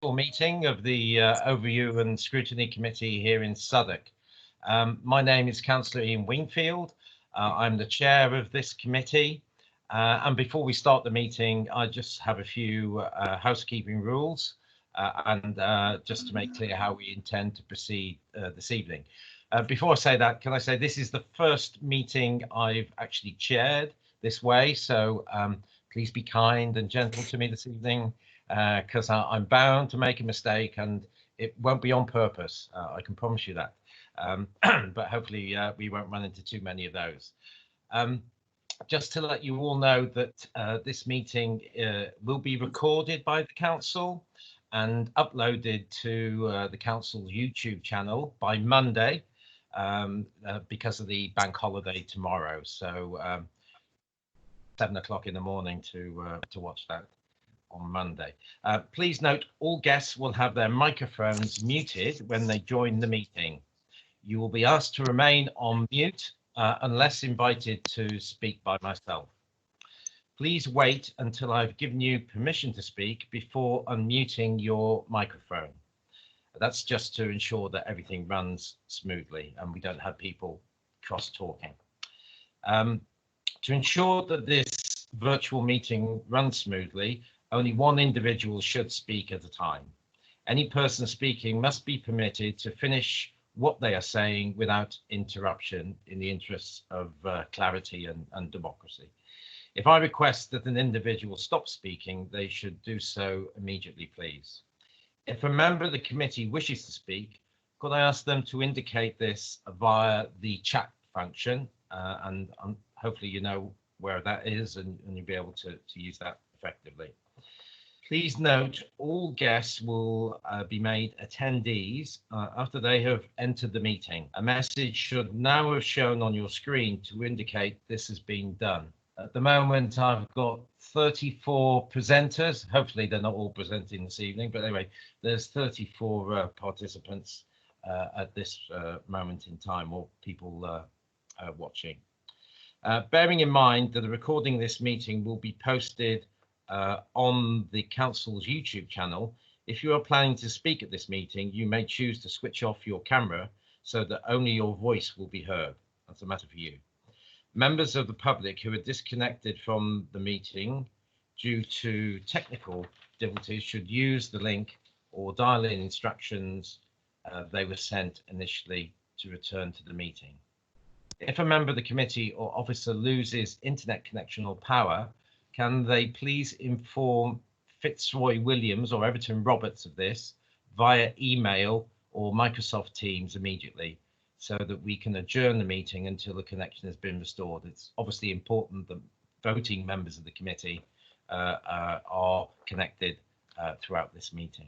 Meeting of the Overview and Scrutiny Committee here in Southwark. My name is Councillor Ian Wingfield. I'm the chair of this committee. And before we start the meeting, I just have a few housekeeping rules and just to make clear how we intend to proceed this evening. Before I say that, can I say this is the first meeting I've actually chaired this way, so please be kind and gentle to me this evening, because I'm bound to make a mistake and it won't be on purpose. I can promise you that. But hopefully we won't run into too many of those. Just to let you all know that this meeting will be recorded by the council and uploaded to the council's YouTube channel by Monday, because of the bank holiday tomorrow. So 7 o'clock in the morning to watch that on Monday. Please note all guests will have their microphones muted when they join the meeting. You will be asked to remain on mute unless invited to speak by myself. Please wait until I've given you permission to speak before unmuting your microphone. That's just to ensure that everything runs smoothly and we don't have people cross-talking. To ensure that this virtual meeting runs smoothly, only one individual should speak at a time. Any person speaking must be permitted to finish what they are saying without interruption in the interests of clarity and democracy. If I request that an individual stop speaking, they should do so immediately, please. If a member of the committee wishes to speak, could I ask them to indicate this via the chat function, and hopefully you know where that is and you'll be able to use that effectively. Please note all guests will be made attendees after they have entered the meeting. A message should now have shown on your screen to indicate this has been done. At the moment, I've got 34 presenters. Hopefully they're not all presenting this evening, but anyway, there's 34 participants at this moment in time, or people watching. Bearing in mind that the recording of this meeting will be posted on the council's YouTube channel, if you are planning to speak at this meeting, you may choose to switch off your camera so that only your voice will be heard. That's a matter for you. Members of the public who are disconnected from the meeting due to technical difficulties should use the link or dial in instructions they were sent initially to return to the meeting. If a member of the committee or officer loses internet connection or power, can they please inform Fitzroy Williams or Everton Roberts of this via email or Microsoft Teams immediately, so that we can adjourn the meeting until the connection has been restored. It's obviously important that voting members of the committee are connected throughout this meeting.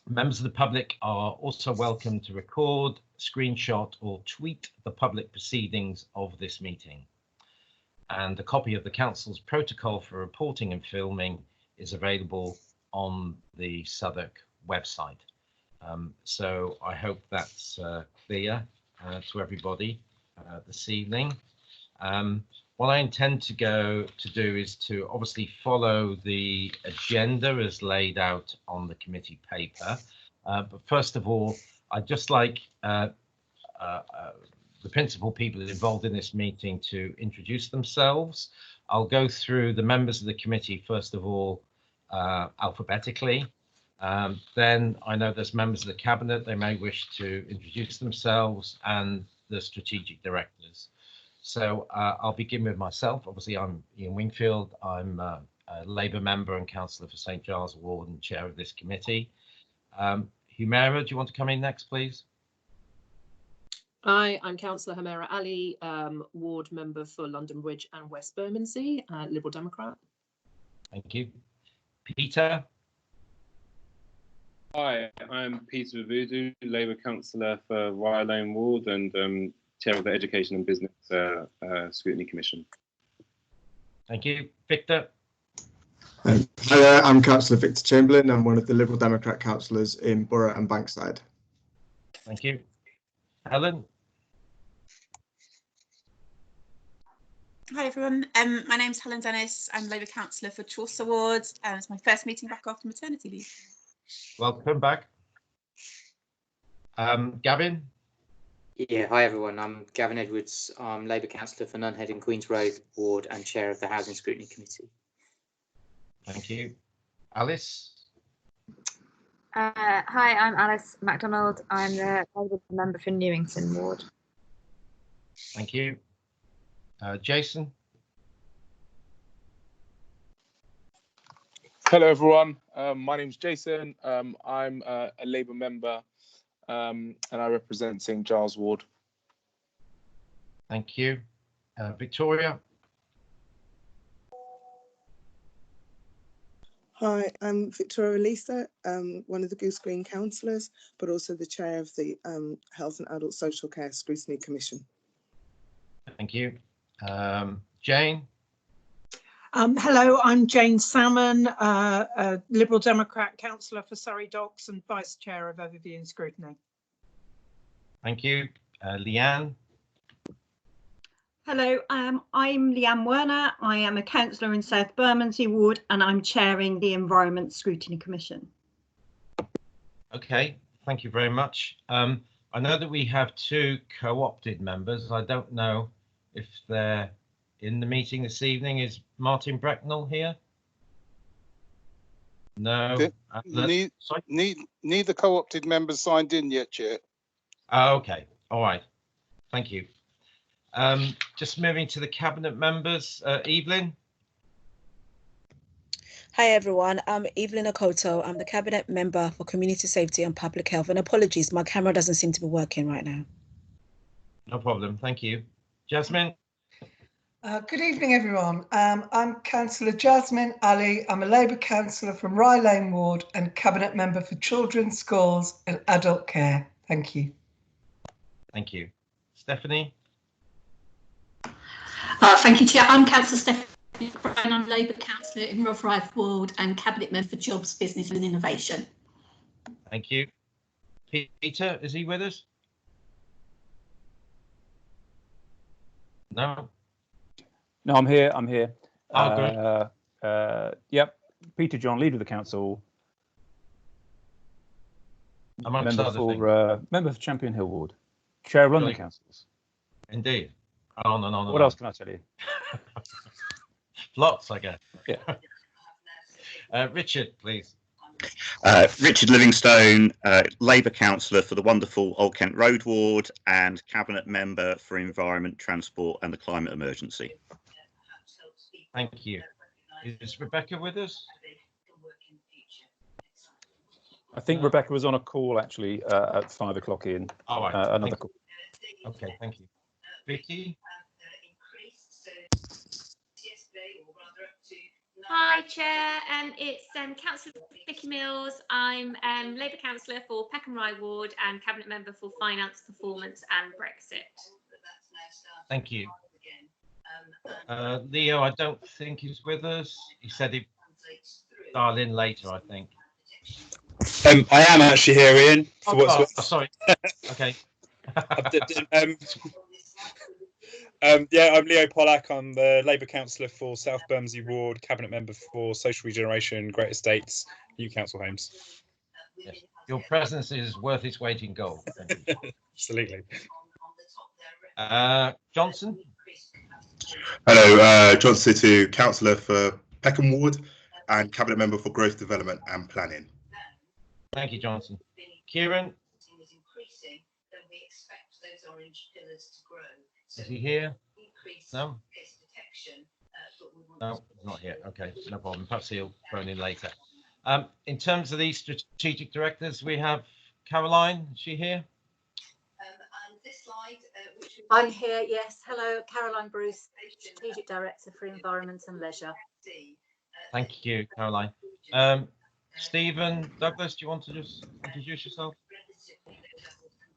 Members of the public are also welcome to record, screenshot or tweet the public proceedings of this meeting. And a copy of the council's protocol for reporting and filming is available on the Southwark website. So I hope that's clear to everybody this evening. What I intend to do is to obviously follow the agenda as laid out on the committee paper. But first of all, I'd just like the principal people involved in this meeting to introduce themselves. I'll go through the members of the committee, first of all, alphabetically. Then I know there's members of the cabinet, they may wish to introduce themselves, and the strategic directors. So I'll begin with myself. Obviously, I'm Ian Wingfield. I'm a Labour member and councillor for St Giles Ward and chair of this committee. Humera, do you want to come in next, please? Hi, I'm Councillor Humera Ali, ward member for London Bridge and West Bermondsey, Liberal Democrat. Thank you. Peter? Hi, I'm Peter Vudu, Labour councillor for Rye Lane Ward and chair of the Education and Business Scrutiny Commission. Thank you. Victor? Hi there, I'm Councillor Victor Chamberlain. I'm one of the Liberal Democrat councillors in Borough and Bankside. Thank you. Helen? Hi everyone, my name's Helen Dennis. I'm Labour Councillor for Chaucer Ward and it's my first meeting back after maternity leave. Welcome back. Gavin? Yeah, hi everyone. I'm Gavin Edwards. I'm Labour Councillor for Nunhead and Queens Road Ward and Chair of the Housing Scrutiny Committee. Thank you. Alice? Hi, I'm Alice MacDonald. I'm the Labour member for Newington Ward. Thank you. Jason? Hello everyone, my name's Jason. I'm a Labour member and I'm representing Giles Ward. Thank you. Victoria? Hi, I'm Victoria Lisa, one of the Goose Green councillors, but also the chair of the Health and Adult Social Care Scrutiny Commission. Thank you. Jane? Hello, I'm Jane Salmon, a Liberal Democrat councillor for Surrey Docks and Vice Chair of Overview and Scrutiny. Thank you. Leanne? Hello, I'm Leanne Werner. I am a councillor in South Bermondsey Ward and I'm chairing the Environment Scrutiny Commission. Okay, thank you very much. I know that we have 2 co-opted members. I don't know if they're in the meeting this evening. Is Martin Brecknell here? No. Neither co-opted members signed in yet, Chair. Oh, okay. All right. Thank you. Just moving to the cabinet members. Evelyn? Hi everyone, I'm Evelyn Okoto. I'm the Cabinet Member for Community Safety and Public Health. And apologies, my camera doesn't seem to be working right now. No problem. Thank you. Jasmine? Good evening, everyone. I'm Councillor Jasmine Ali. I'm a Labour councillor from Rye Lane Ward and Cabinet Member for Children, Schools and Adult Care. Thank you. Thank you. Stephanie? Thank you, Chair. I'm Councillor Stephanie Brown. I'm Labour councillor in Rothrife Ward and Cabinet Member for Jobs, Business and Innovation. Thank you. Peter, is he with us? No? No, I'm here. I'm here. Oh, good. Yep. Peter John, Leader of the Council. Member for Champion Hill Ward. Chair of London Councils. Indeed. On and on. What else can I tell you? Lots, I guess. Yeah. Richard, please. Richard Livingstone, Labour councillor for the wonderful Old Kent Road Ward and Cabinet Member for Environment, Transport and the Climate Emergency. Thank you. Is Rebecca with us? I think Rebecca was on a call actually at 5 o'clock in. All right. Another call. Okay, thank you. Vicky? Hi, Chair. It's Councillor Vicky Mills. I'm Labour Councillor for Peckham Rye Ward and Cabinet Member for Finance, Performance and Brexit. Thank you. Leo, I don't think he's with us. He said he'd dial in later, I think. I am actually here, Ian. For what's worth. Sorry. Okay. Yeah, I'm Leo Pollack. I'm the Labour councillor for South Bermondsey Ward, Cabinet Member for Social Regeneration, Great Estates, New Council Homes. Yes. Your presence is worth its weight in gold. Absolutely. Johnson? Hello, John Situ, councillor for Peckham Ward and Cabinet Member for Growth, Development and Planning. Thank you, Johnson. Kieran? Is he here? No? No, not here. Okay, no problem. Perhaps he'll phone in later. In terms of these strategic directors, we have Caroline. Is she here? I'm here, yes. Hello, Caroline Bruce, Strategic Director for Environment and Leisure. Thank you, Caroline. Stephen Douglas, do you want to just introduce yourself?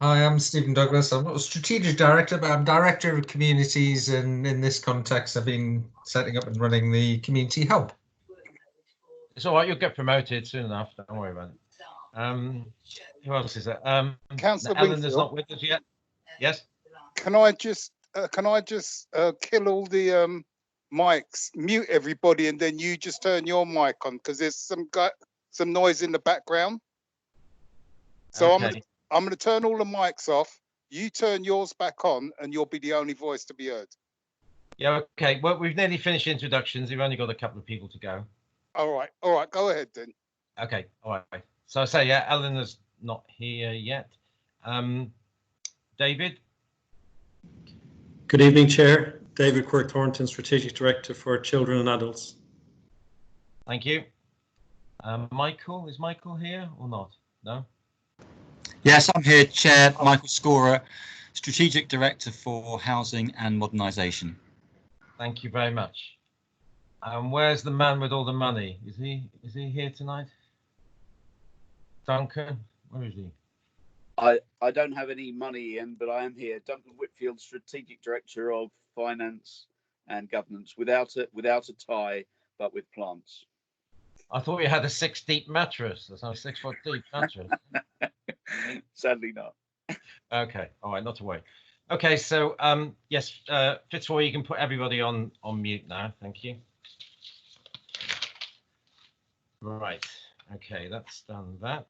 Hi, I'm Stephen Douglas. I'm not a strategic director, but I'm director of communities, and in this context, I've been setting up and running the community hub. It's all right. You'll get promoted soon enough. Don't worry about it. Who else is there? Councillor Ellen is Wingfield. not with us yet. Yes. Can I just can I just kill all the mics, mute everybody, and then you just turn your mic on because there's some noise in the background. So Okay. I'm gonna turn all the mics off. You turn yours back on, and you'll be the only voice to be heard. Yeah, okay. Well, we've nearly finished introductions. We've only got a couple of people to go. All right, go ahead then. Okay, all right. So I say, yeah, Eleanor's not here yet. David? Good evening, Chair. David Quirk Thornton, Strategic Director for Children and Adults. Thank you. Michael, is Michael here or not? No? Yes, I'm here, Chair. Michael Scorer, Strategic Director for Housing and Modernisation. Thank you very much. Where's the man with all the money? Is he here tonight? Duncan, where is he? I don't have any money in, but I am here. Duncan Whitfield, Strategic Director of Finance and Governance, without a tie, but with plants. I thought you had a 6 deep mattress. That's not a 6 foot deep mattress. Sadly not. Okay, all right, not to worry. Okay, so yes, Fitzroy, you can put everybody on mute now. Thank you. Right. Okay, that's done that.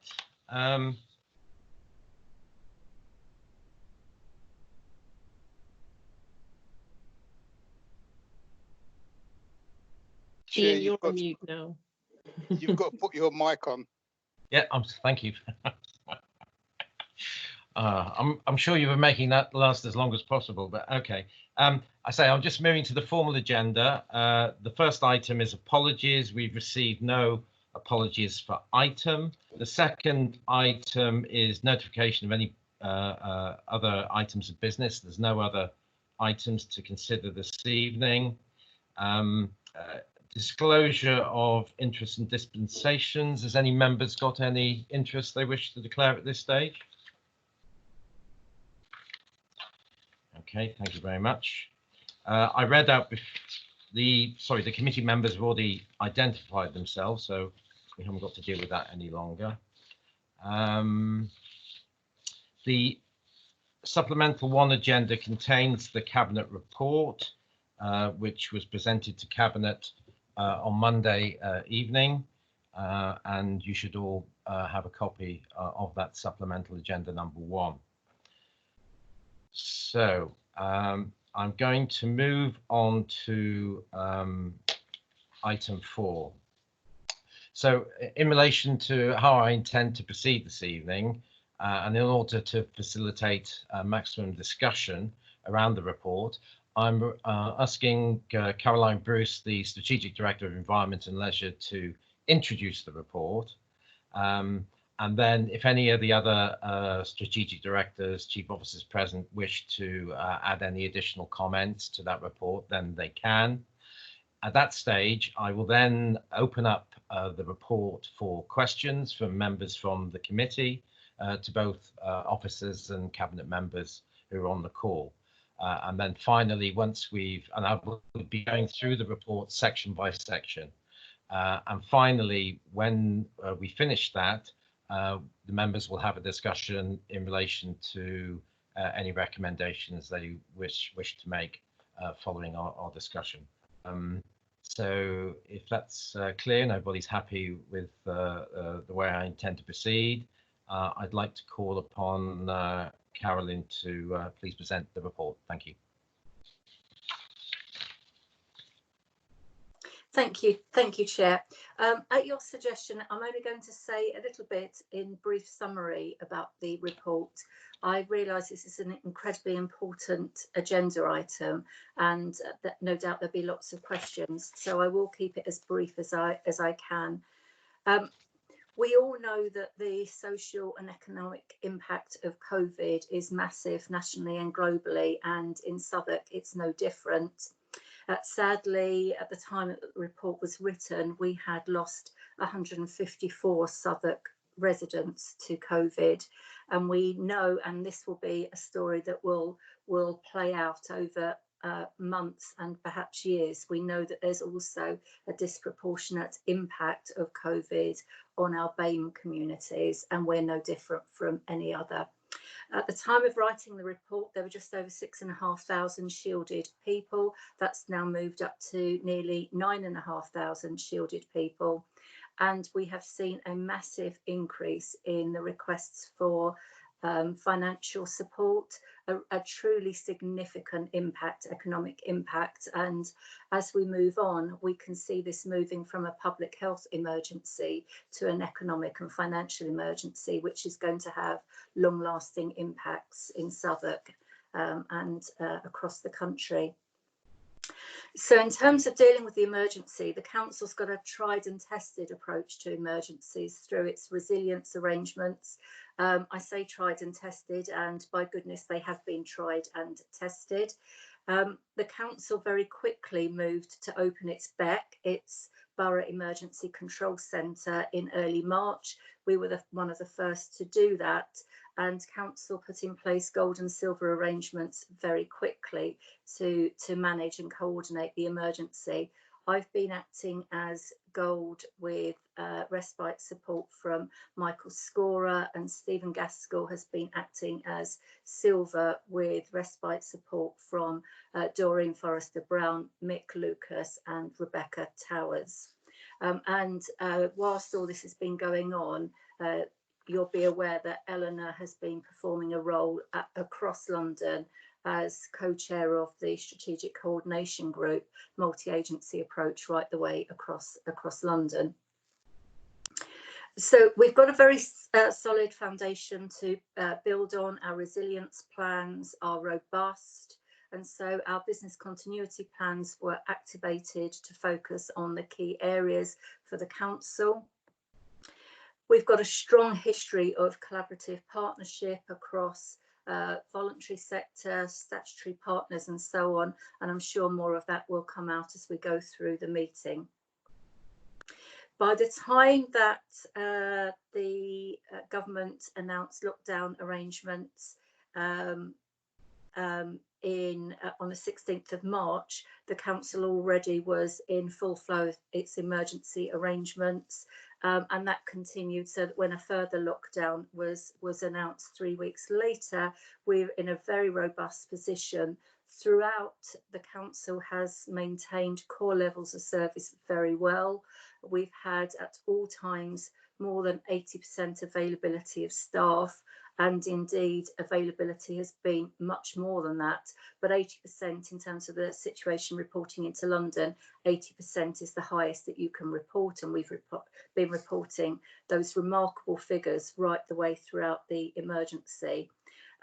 Chair, you're on mute now. You've got to put your mic on. Yeah, thank you. I'm sure you were making that last as long as possible, but okay. I say I'm just moving to the formal agenda. The first item is apologies. We've received no apologies for item. The second item is notification of any other items of business. There's no other items to consider this evening. Disclosure of interest and dispensations. Has any members got any interest they wish to declare at this stage? Okay, thank you very much. I read out the committee members have already identified themselves, so we haven't got to deal with that any longer. The supplemental 1 agenda contains the Cabinet report, which was presented to Cabinet on Monday evening, and you should all have a copy of that supplemental agenda number 1. So I'm going to move on to item 4. So in relation to how I intend to proceed this evening, and in order to facilitate maximum discussion around the report, I'm asking Caroline Bruce, the Strategic Director of Environment and Leisure, to introduce the report. And then if any of the other strategic directors, chief officers present wish to add any additional comments to that report, then they can. At that stage, I will then open up the report for questions from members from the committee to both officers and cabinet members who are on the call. And then finally, and I will be going through the report section by section. And finally, when we finish that, the members will have a discussion in relation to any recommendations they wish to make following our discussion. So if that's clear, nobody's happy with the way I intend to proceed, I'd like to call upon Carolyn to please present the report. Thank you. Thank you, Chair. At your suggestion, I'm only going to say a little bit in brief summary about the report. I realise this is an incredibly important agenda item, and that no doubt there'll be lots of questions. So I will keep it as brief as I can. We all know that the social and economic impact of COVID is massive nationally and globally, and in Southwark it's no different. Sadly, at the time that the report was written, we had lost 154 Southwark residents to COVID, and we know, and this will be a story that will play out over months and perhaps years. We know that there's also a disproportionate impact of COVID on our BAME communities, and we're no different from any other. At the time of writing the report, there were just over 6,500 shielded people. That's now moved up to nearly 9,500 shielded people. And we have seen a massive increase in the requests for financial support, a truly significant impact, economic impact. And as we move on, we can see this moving from a public health emergency to an economic and financial emergency, which is going to have long-lasting impacts in Southwark and across the country. So in terms of dealing with the emergency, the council's got a tried and tested approach to emergencies through its resilience arrangements. I say tried and tested, and by goodness, they have been tried and tested. The council very quickly moved to open its BEC, its Borough Emergency Control Centre, in early March. We were one of the first to do that, and council put in place gold and silver arrangements very quickly to manage and coordinate the emergency. I've been acting as gold with respite support from Michael Scorer, and Stephen Gaskell has been acting as silver with respite support from Doreen Forrester Brown, Mick Lucas and Rebecca Towers. And whilst all this has been going on, you'll be aware that Eleanor has been performing a role across London as co-chair of the Strategic Coordination Group, multi-agency approach right the way across London. So we've got a very solid foundation to build on. Our resilience plans are robust, and so our business continuity plans were activated to focus on the key areas for the council. We've got a strong history of collaborative partnership across voluntary sector, statutory partners and so on, and I'm sure more of that will come out as we go through the meeting. By the time that the government announced lockdown arrangements on the 16th of March, the council already was in full flow of its emergency arrangements, and that continued, so that when a further lockdown was announced 3 weeks later, we're in a very robust position. Throughout, the council has maintained core levels of service very well. We've had at all times more than 80% availability of staff, and indeed availability has been much more than that, but 80% in terms of the situation reporting into London, 80% is the highest that you can report, and we've been reporting those remarkable figures right the way throughout the emergency.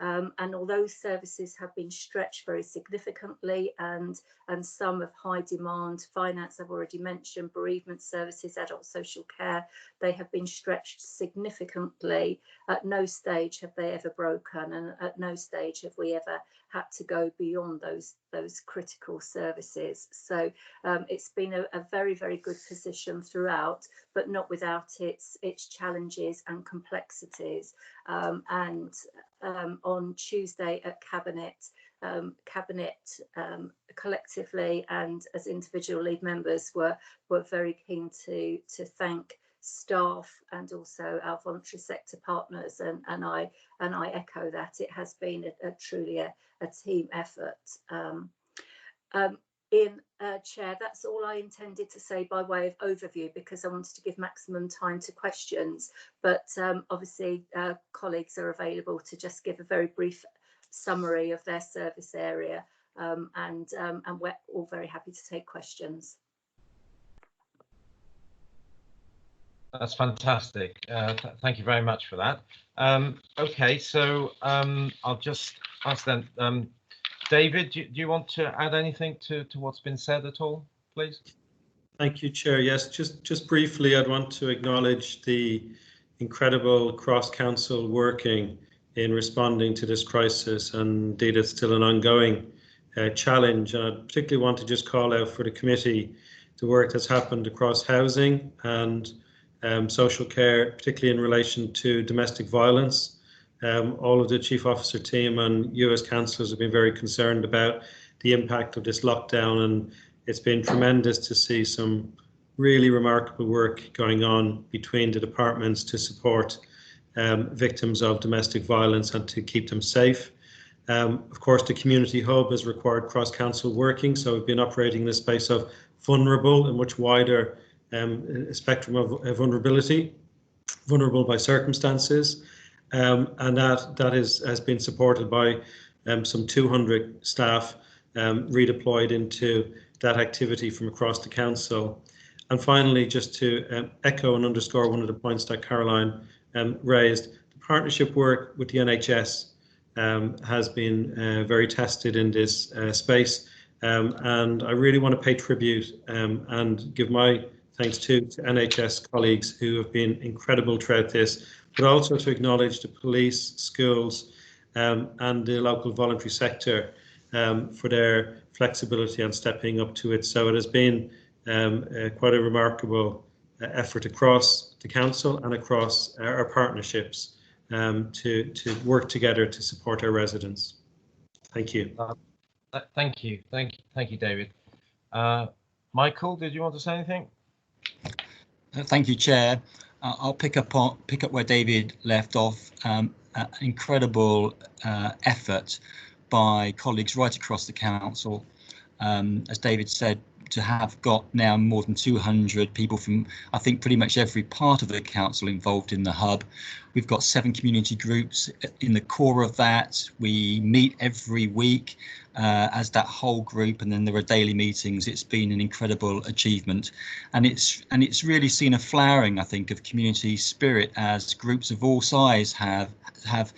And although services have been stretched very significantly and some of high demand, finance I've already mentioned, bereavement services, adult social care, they have been stretched significantly. At no stage have they ever broken, and at no stage have we ever had to go beyond those critical services. So it's been a very, very good position throughout, but not without its challenges and complexities. On Tuesday at Cabinet collectively and as individual lead members were very keen to thank staff and also our voluntary sector partners, and I echo that. It has been truly a team effort. Chair, that's all I intended to say by way of overview, because I wanted to give maximum time to questions, but obviously colleagues are available to just give a very brief summary of their service area, and we're all very happy to take questions. That's fantastic. Thank you very much for that. Okay, so I'll just ask then, David, do you want to add anything to what's been said at all, please? Thank you, Chair. Yes, just briefly, I'd want to acknowledge the incredible cross-council working in responding to this crisis, and indeed it's still an ongoing challenge. And I particularly want to just call out for the committee the work that's happened across housing and social care, particularly in relation to domestic violence. All of the Chief Officer team and you as councillors have been very concerned about the impact of this lockdown, and it's been tremendous to see some really remarkable work going on between the departments to support victims of domestic violence and to keep them safe. Of course, the community hub has required cross-council working, so we've been operating in the space of vulnerable, a much wider spectrum of vulnerability, vulnerable by circumstances, and that has been supported by some 200 staff redeployed into that activity from across the council. And finally, just to echo and underscore one of the points that Caroline raised, the partnership work with the NHS has been very tested in this space, and I really want to pay tribute and give my thanks to NHS colleagues who have been incredible throughout this, but also to acknowledge the police, schools, and the local voluntary sector for their flexibility and stepping up to it. So it has been quite a remarkable effort across the council and across our partnerships to work together to support our residents. Thank you. Thank you, David. Michael, did you want to say anything? Thank you, Chair. I'll pick up where David left off. Incredible effort by colleagues right across the council. As David said, to have got now more than 200 people from, I think, pretty much every part of the council involved in the hub. We've got 7 community groups in the core of that. We meet every week as that whole group, and then there are daily meetings. It's been an incredible achievement, and it's really seen a flowering, I think, of community spirit as groups of all size have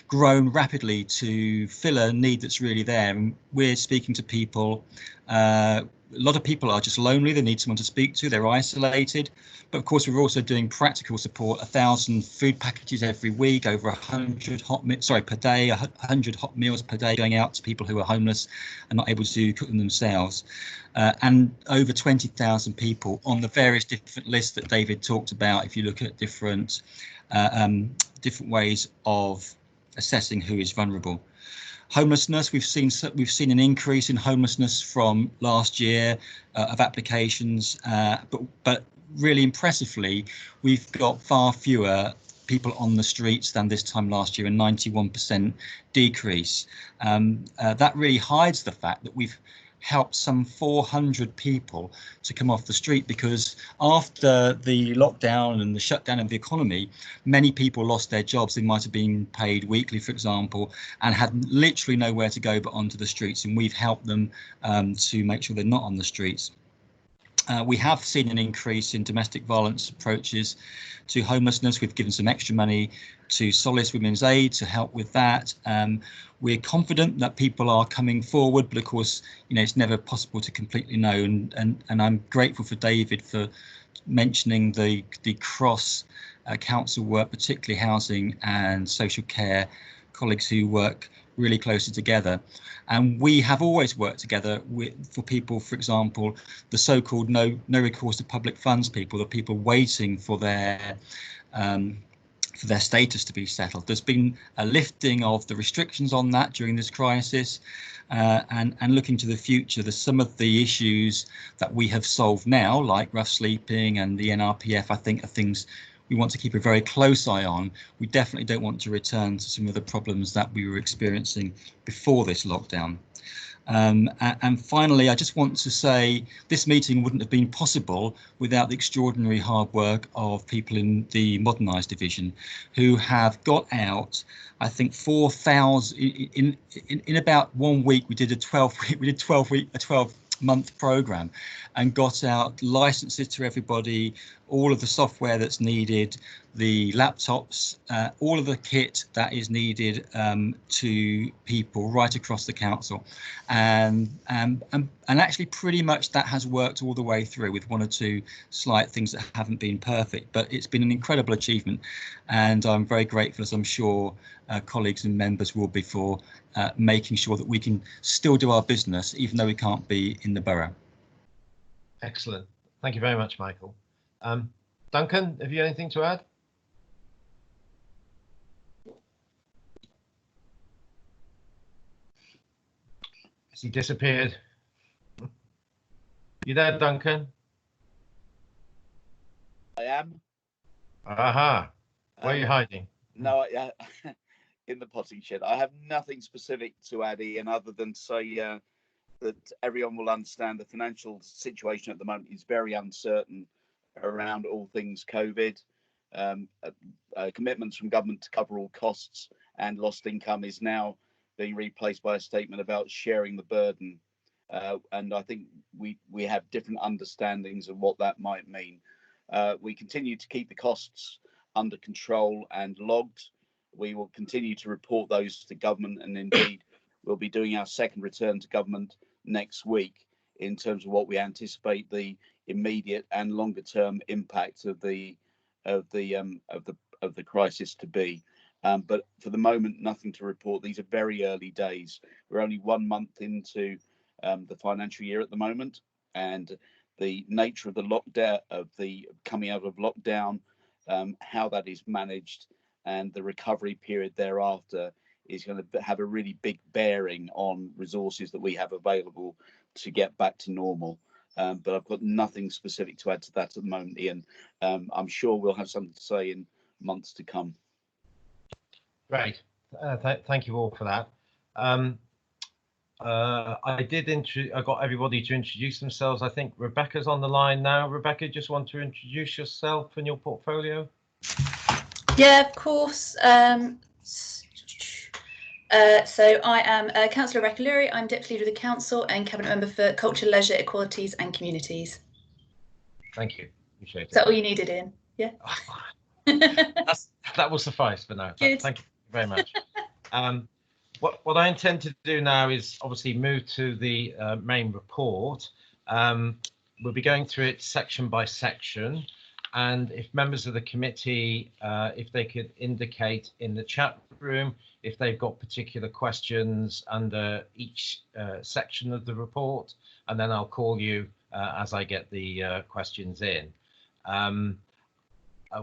grown rapidly to fill a need that's really there. And we're speaking to people. A lot of people are just lonely. They need someone to speak to. They're isolated. But of course, we're also doing practical support, 1,000 food packages every week, over 100 per day, 100 hot meals per day going out to people who are homeless and not able to cook them themselves. And over 20,000 people on the various different lists that David talked about. If you look at different ways of assessing who is vulnerable. Homelessness, we've seen an increase in homelessness from last year of applications, but really impressively, we've got far fewer people on the streets than this time last year, a 91% decrease. That really hides the fact that we've helped some 400 people to come off the street, because after the lockdown and the shutdown of the economy, many people lost their jobs. They might have been paid weekly, for example, and had literally nowhere to go but onto the streets, and we've helped them to make sure they're not on the streets. We have seen an increase in domestic violence approaches to homelessness. We've given some extra money to Solace Women's Aid to help with that. We're confident that people are coming forward, but of course, it's never possible to completely know. And I'm grateful for David for mentioning the cross council work, particularly housing and social care colleagues who work really closely together. And we have always worked together for people, for example, the so-called no recourse to public funds people, the people waiting for their status to be settled. There's been a lifting of the restrictions on that during this crisis, and looking to the future, there's some of the issues that we have solved now, like rough sleeping and the NRPF, I think are things we want to keep a very close eye on. We definitely don't want to return to some of the problems that we were experiencing before this lockdown. And finally, I just want to say this meeting wouldn't have been possible without the extraordinary hard work of people in the modernised division, who have got out, I think, 4,000 in about 1 week. We did a 12-month programme and got out licenses to everybody, all of the software that's needed, the laptops, all of the kit that is needed to people right across the council, and actually pretty much that has worked all the way through, with 1 or 2 slight things that haven't been perfect, but it's been an incredible achievement, and I'm very grateful, as I'm sure colleagues and members will be, for making sure that we can still do our business even though we can't be in the borough. Excellent. Thank you very much, Michael. Duncan, have you anything to add? Has he disappeared? You there, Duncan? I am. Aha. Where are you hiding? No, in the potting shed. I have nothing specific to add, Ian, other than to say that everyone will understand the financial situation at the moment is very uncertain around all things COVID. Commitments from government to cover all costs and lost income is now being replaced by a statement about sharing the burden. And I think we have different understandings of what that might mean. We continue to keep the costs under control and logged. We will continue to report those to government, and indeed we'll be doing our second return to government next week in terms of what we anticipate the immediate and longer term impact of the crisis to be. But for the moment, nothing to report. These are very early days. We're only 1 month into the financial year at the moment, and the nature of the lockdown, of the coming out of lockdown, how that is managed, and the recovery period thereafter is going to have a really big bearing on resources that we have available to get back to normal. But I've got nothing specific to add to that at the moment, Ian. I'm sure we'll have something to say in months to come. Great. Thank you all for that. I got everybody to introduce themselves. I think Rebecca's on the line now. Rebecca, just want to introduce yourself and your portfolio? Yeah, of course. So I am Councillor Rekaluri. I'm Deputy Leader of the Council and Cabinet Member for Culture, Leisure, Equalities and Communities. Thank you. Appreciate it. Is that all you needed, Ian? Yeah. That will suffice for now. Good. Thank you very much. What I intend to do now is obviously move to the main report. We'll be going through it section by section. And if members of the committee, if they could indicate in the chat room if they've got particular questions under each section of the report, and then I'll call you as I get the questions in.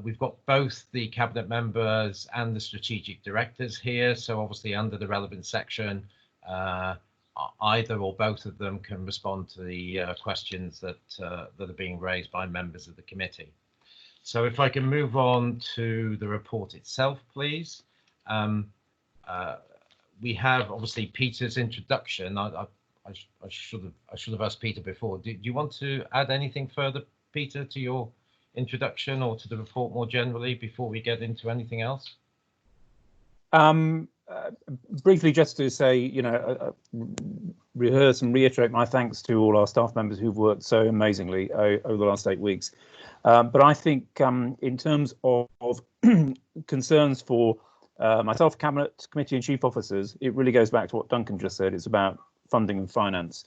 We've got both the cabinet members and the strategic directors here, so obviously under the relevant section, either or both of them can respond to the questions that are being raised by members of the committee. So if I can move on to the report itself, please. We have obviously Peter's introduction. I should have asked Peter before. Do you want to add anything further, Peter, to your introduction or to the report more generally before we get into anything else? Briefly, just to say, rehearse and reiterate my thanks to all our staff members who've worked so amazingly over the last 8 weeks. But I think in terms of concerns for myself, Cabinet Committee and Chief Officers, it really goes back to what Duncan just said. It's about funding and finance.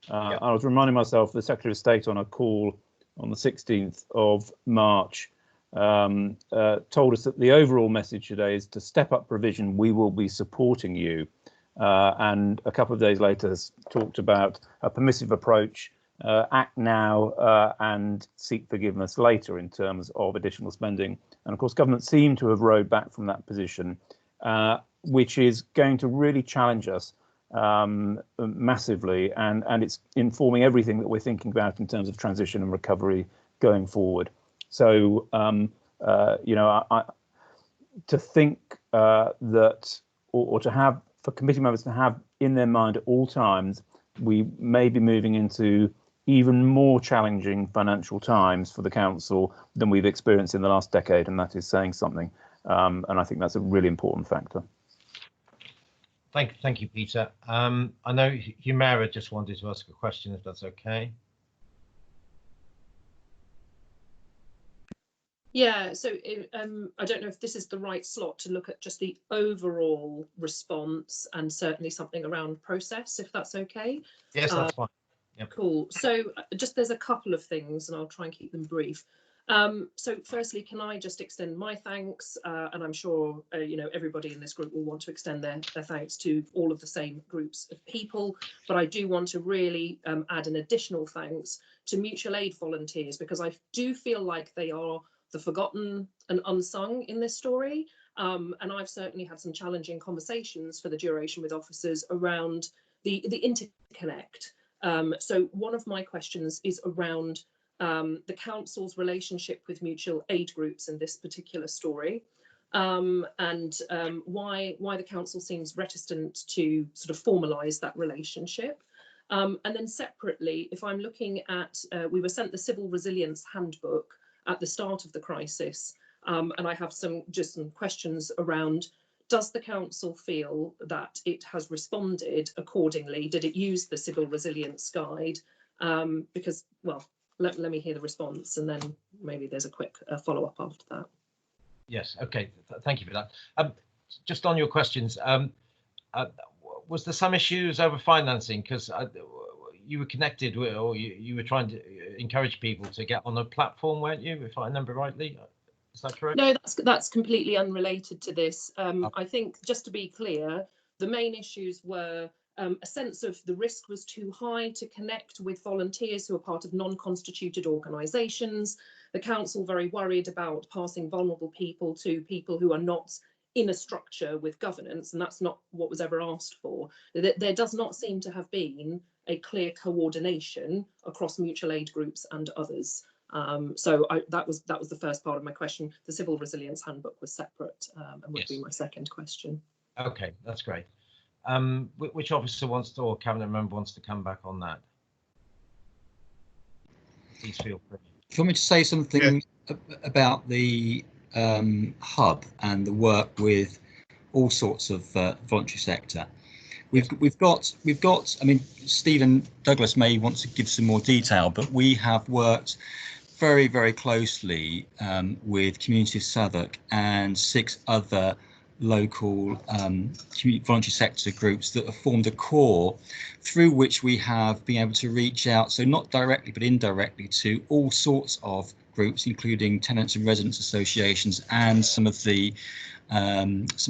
I was reminding myself the Secretary of State on a call on the 16th of March told us that the overall message today is to step up provision. We will be supporting you. And a couple of days later talked about a permissive approach, act now and seek forgiveness later in terms of additional spending. And of course, government seem to have rowed back from that position, which is going to really challenge us massively, and it's informing everything that we're thinking about in terms of transition and recovery going forward. So, to think that, or to have, for committee members to have in their mind at all times, we may be moving into even more challenging financial times for the council than we've experienced in the last decade, and that is saying something. And I think that's a really important factor. Thank you, Peter. I know Humera just wanted to ask a question, if that's okay. Yeah, so I don't know if this is the right slot to look at just the overall response and certainly something around process, if that's okay. Yes, that's fine. Yep. Cool. So just there's a couple of things and I'll try and keep them brief. So firstly, can I just extend my thanks, and I'm sure everybody in this group will want to extend their thanks to all of the same groups of people, but I do want to really add an additional thanks to mutual aid volunteers, because I do feel like they are the forgotten and unsung in this story, and I've certainly had some challenging conversations for the duration with officers around the interconnect. So one of my questions is around the council's relationship with mutual aid groups in this particular story. and why the council seems reticent to sort of formalise that relationship. And then separately, if I'm looking at, we were sent the Civil Resilience Handbook at the start of the crisis, and I have some questions around, does the council feel that it has responded accordingly? Did it use the Civil Resilience Guide? Because, well, let me hear the response, and then maybe there's a quick follow-up after that. Yes, okay, thank you for that. Just on your questions, was there some issues over financing? Because you were connected with, or you were trying to encourage people to get on a platform, weren't you, if I remember rightly? Is that correct? No, that's completely unrelated to this. I think, just to be clear, the main issues were a sense of the risk was too high to connect with volunteers who are part of non-constituted organisations. The council very worried about passing vulnerable people to people who are not in a structure with governance, and that's not what was ever asked for. There does not seem to have been a clear coordination across mutual aid groups and others. So that was the first part of my question. The Civil Resilience Handbook was separate, and would be my second question. Okay, that's great. Which officer wants to, or cabinet member wants to come back on that? Please feel free. Do you want me to say something about the hub and the work with all sorts of voluntary sector? We've got. I mean, Stephen Douglas may want to give some more detail, but we have worked very, very closely with Community of Southwark and 6 other local voluntary sector groups that have formed a core through which we have been able to reach out, so not directly but indirectly, to all sorts of groups, including tenants and residents associations and some of the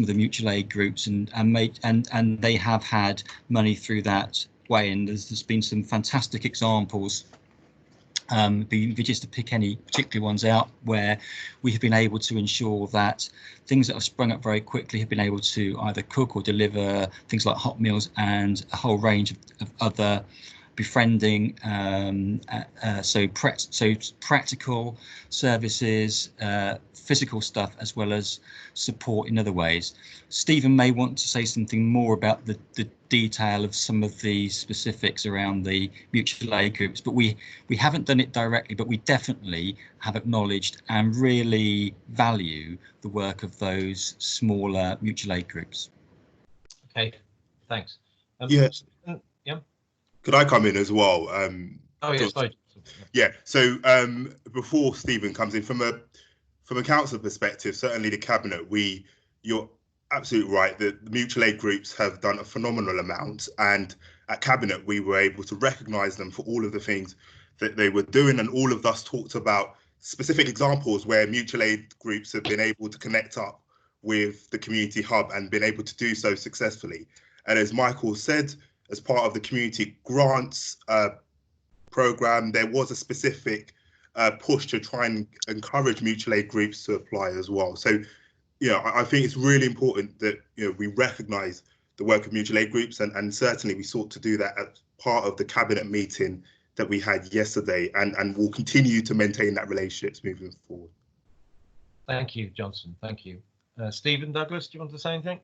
mutual aid groups, and they have had money through that way, and there's been some fantastic examples. Just to pick any particular ones out, where we have been able to ensure that things that have sprung up very quickly have been able to either cook or deliver things like hot meals and a whole range of other befriending, so practical services, physical stuff, as well as support in other ways. Stephen may want to say something more about the detail of some of the specifics around the mutual aid groups, but we haven't done it directly, but we definitely have acknowledged and really value the work of those smaller mutual aid groups. Okay, thanks. Yes. Yeah. Could I come in as well? Oh yes, sorry. Yeah. So before Stephen comes in, from a council perspective, certainly the cabinet, you're absolutely right that the mutual aid groups have done a phenomenal amount, and at cabinet we were able to recognise them for all of the things that they were doing, and all of us talked about specific examples where mutual aid groups have been able to connect up with the community hub and been able to do so successfully. And as Michael said, as part of the community grants programme, there was a specific push to try and encourage mutual aid groups to apply as well. So, I think it's really important that we recognise the work of mutual aid groups, and certainly we sought to do that as part of the cabinet meeting that we had yesterday, and we'll continue to maintain that relationships moving forward. Thank you, Johnson. Thank you. Stephen Douglas, do you want to say anything?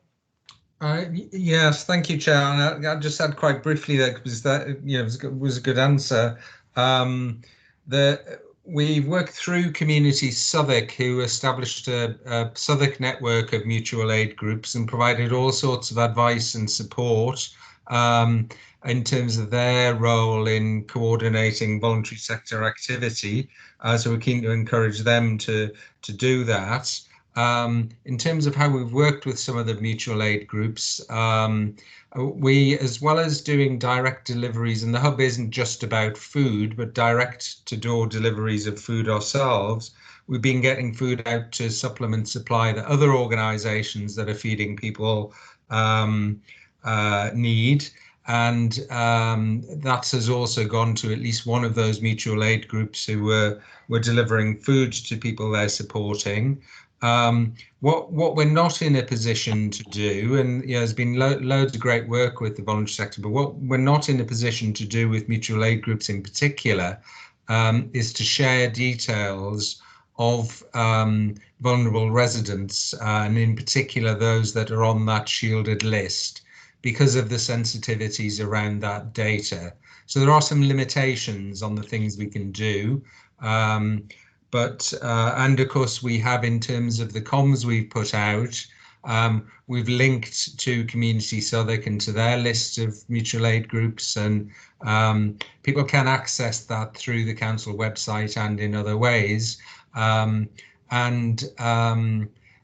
Yes, thank you, Chair. And I just add quite briefly that, because that was a good answer. We've worked through Community Southwark, who established a Southwark network of mutual aid groups and provided all sorts of advice and support in terms of their role in coordinating voluntary sector activity. So we're keen to encourage them to do that. In terms of how we've worked with some of the mutual aid groups, we, as well as doing direct deliveries, and the hub isn't just about food, but direct to door deliveries of food ourselves, we've been getting food out to supplement supply that other organisations that are feeding people need. And that has also gone to at least one of those mutual aid groups who were delivering food to people they're supporting. What we're not in a position to do, and there's been loads of great work with the voluntary sector, but what we're not in a position to do with mutual aid groups in particular is to share details of vulnerable residents, and in particular those that are on that shielded list, because of the sensitivities around that data. So there are some limitations on the things we can do. And of course we have, in terms of the comms we've put out, we've linked to Community Southwark and to their list of mutual aid groups, and people can access that through the council website and in other ways.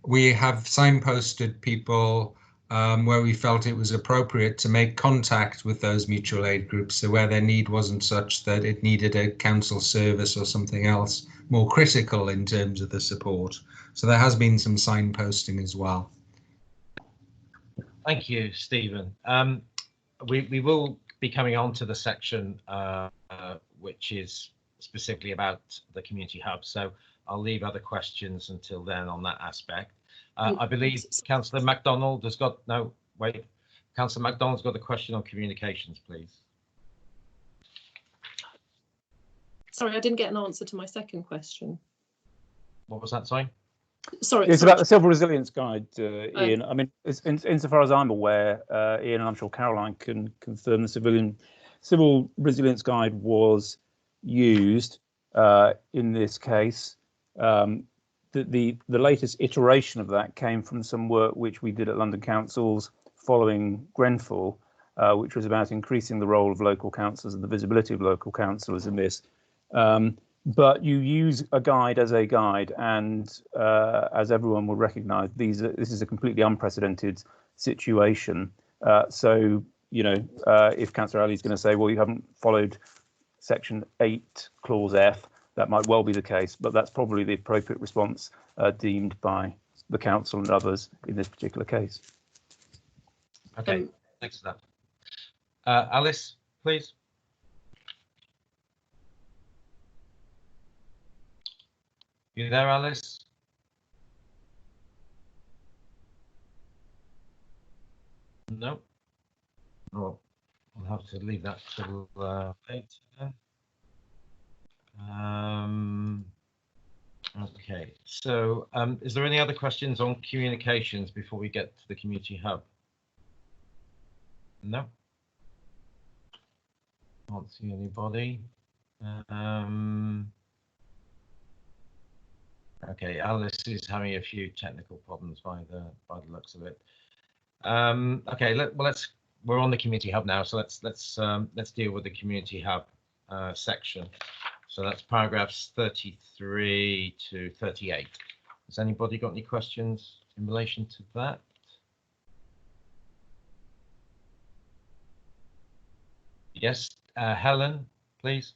We have signposted people where we felt it was appropriate to make contact with those mutual aid groups, so where their need wasn't such that it needed a council service or something else more critical in terms of the support. So there has been some signposting as well. Thank you, Stephen. We will be coming on to the section which is specifically about the community hub, so I'll leave other questions until then on that aspect. I believe Councillor MacDonald has got, no, wait, Councillor MacDonald's got a question on communications, please. Sorry, I didn't get an answer to my second question. What was that, sorry? Sorry, it's sorry. about the Civil Resilience Guide, Ian. I mean, insofar as I'm aware, Ian, and I'm sure Caroline can confirm, the Civil Resilience Guide was used in this case. The latest iteration of that came from some work which we did at London Councils following Grenfell, which was about increasing the role of local councillors and the visibility of local councillors in this. But you use a guide as a guide, and as everyone will recognise, this is a completely unprecedented situation. So, you know, if Councillor Ali is going to say, well, you haven't followed Section 8, Clause F, that might well be the case, but that's probably the appropriate response deemed by the council and others in this particular case. Okay, thanks for that. Alice, please. You there, Alice? No. Oh, I'll have to leave that till later. Okay, so is there any other questions on communications before we get to the community hub? No. Can't see anybody. Okay, Alice is having a few technical problems by the looks of it. Okay, we're on the community hub now, so let's deal with the community hub section. So that's paragraphs 33 to 38. Has anybody got any questions in relation to that? Yes, Helen, please.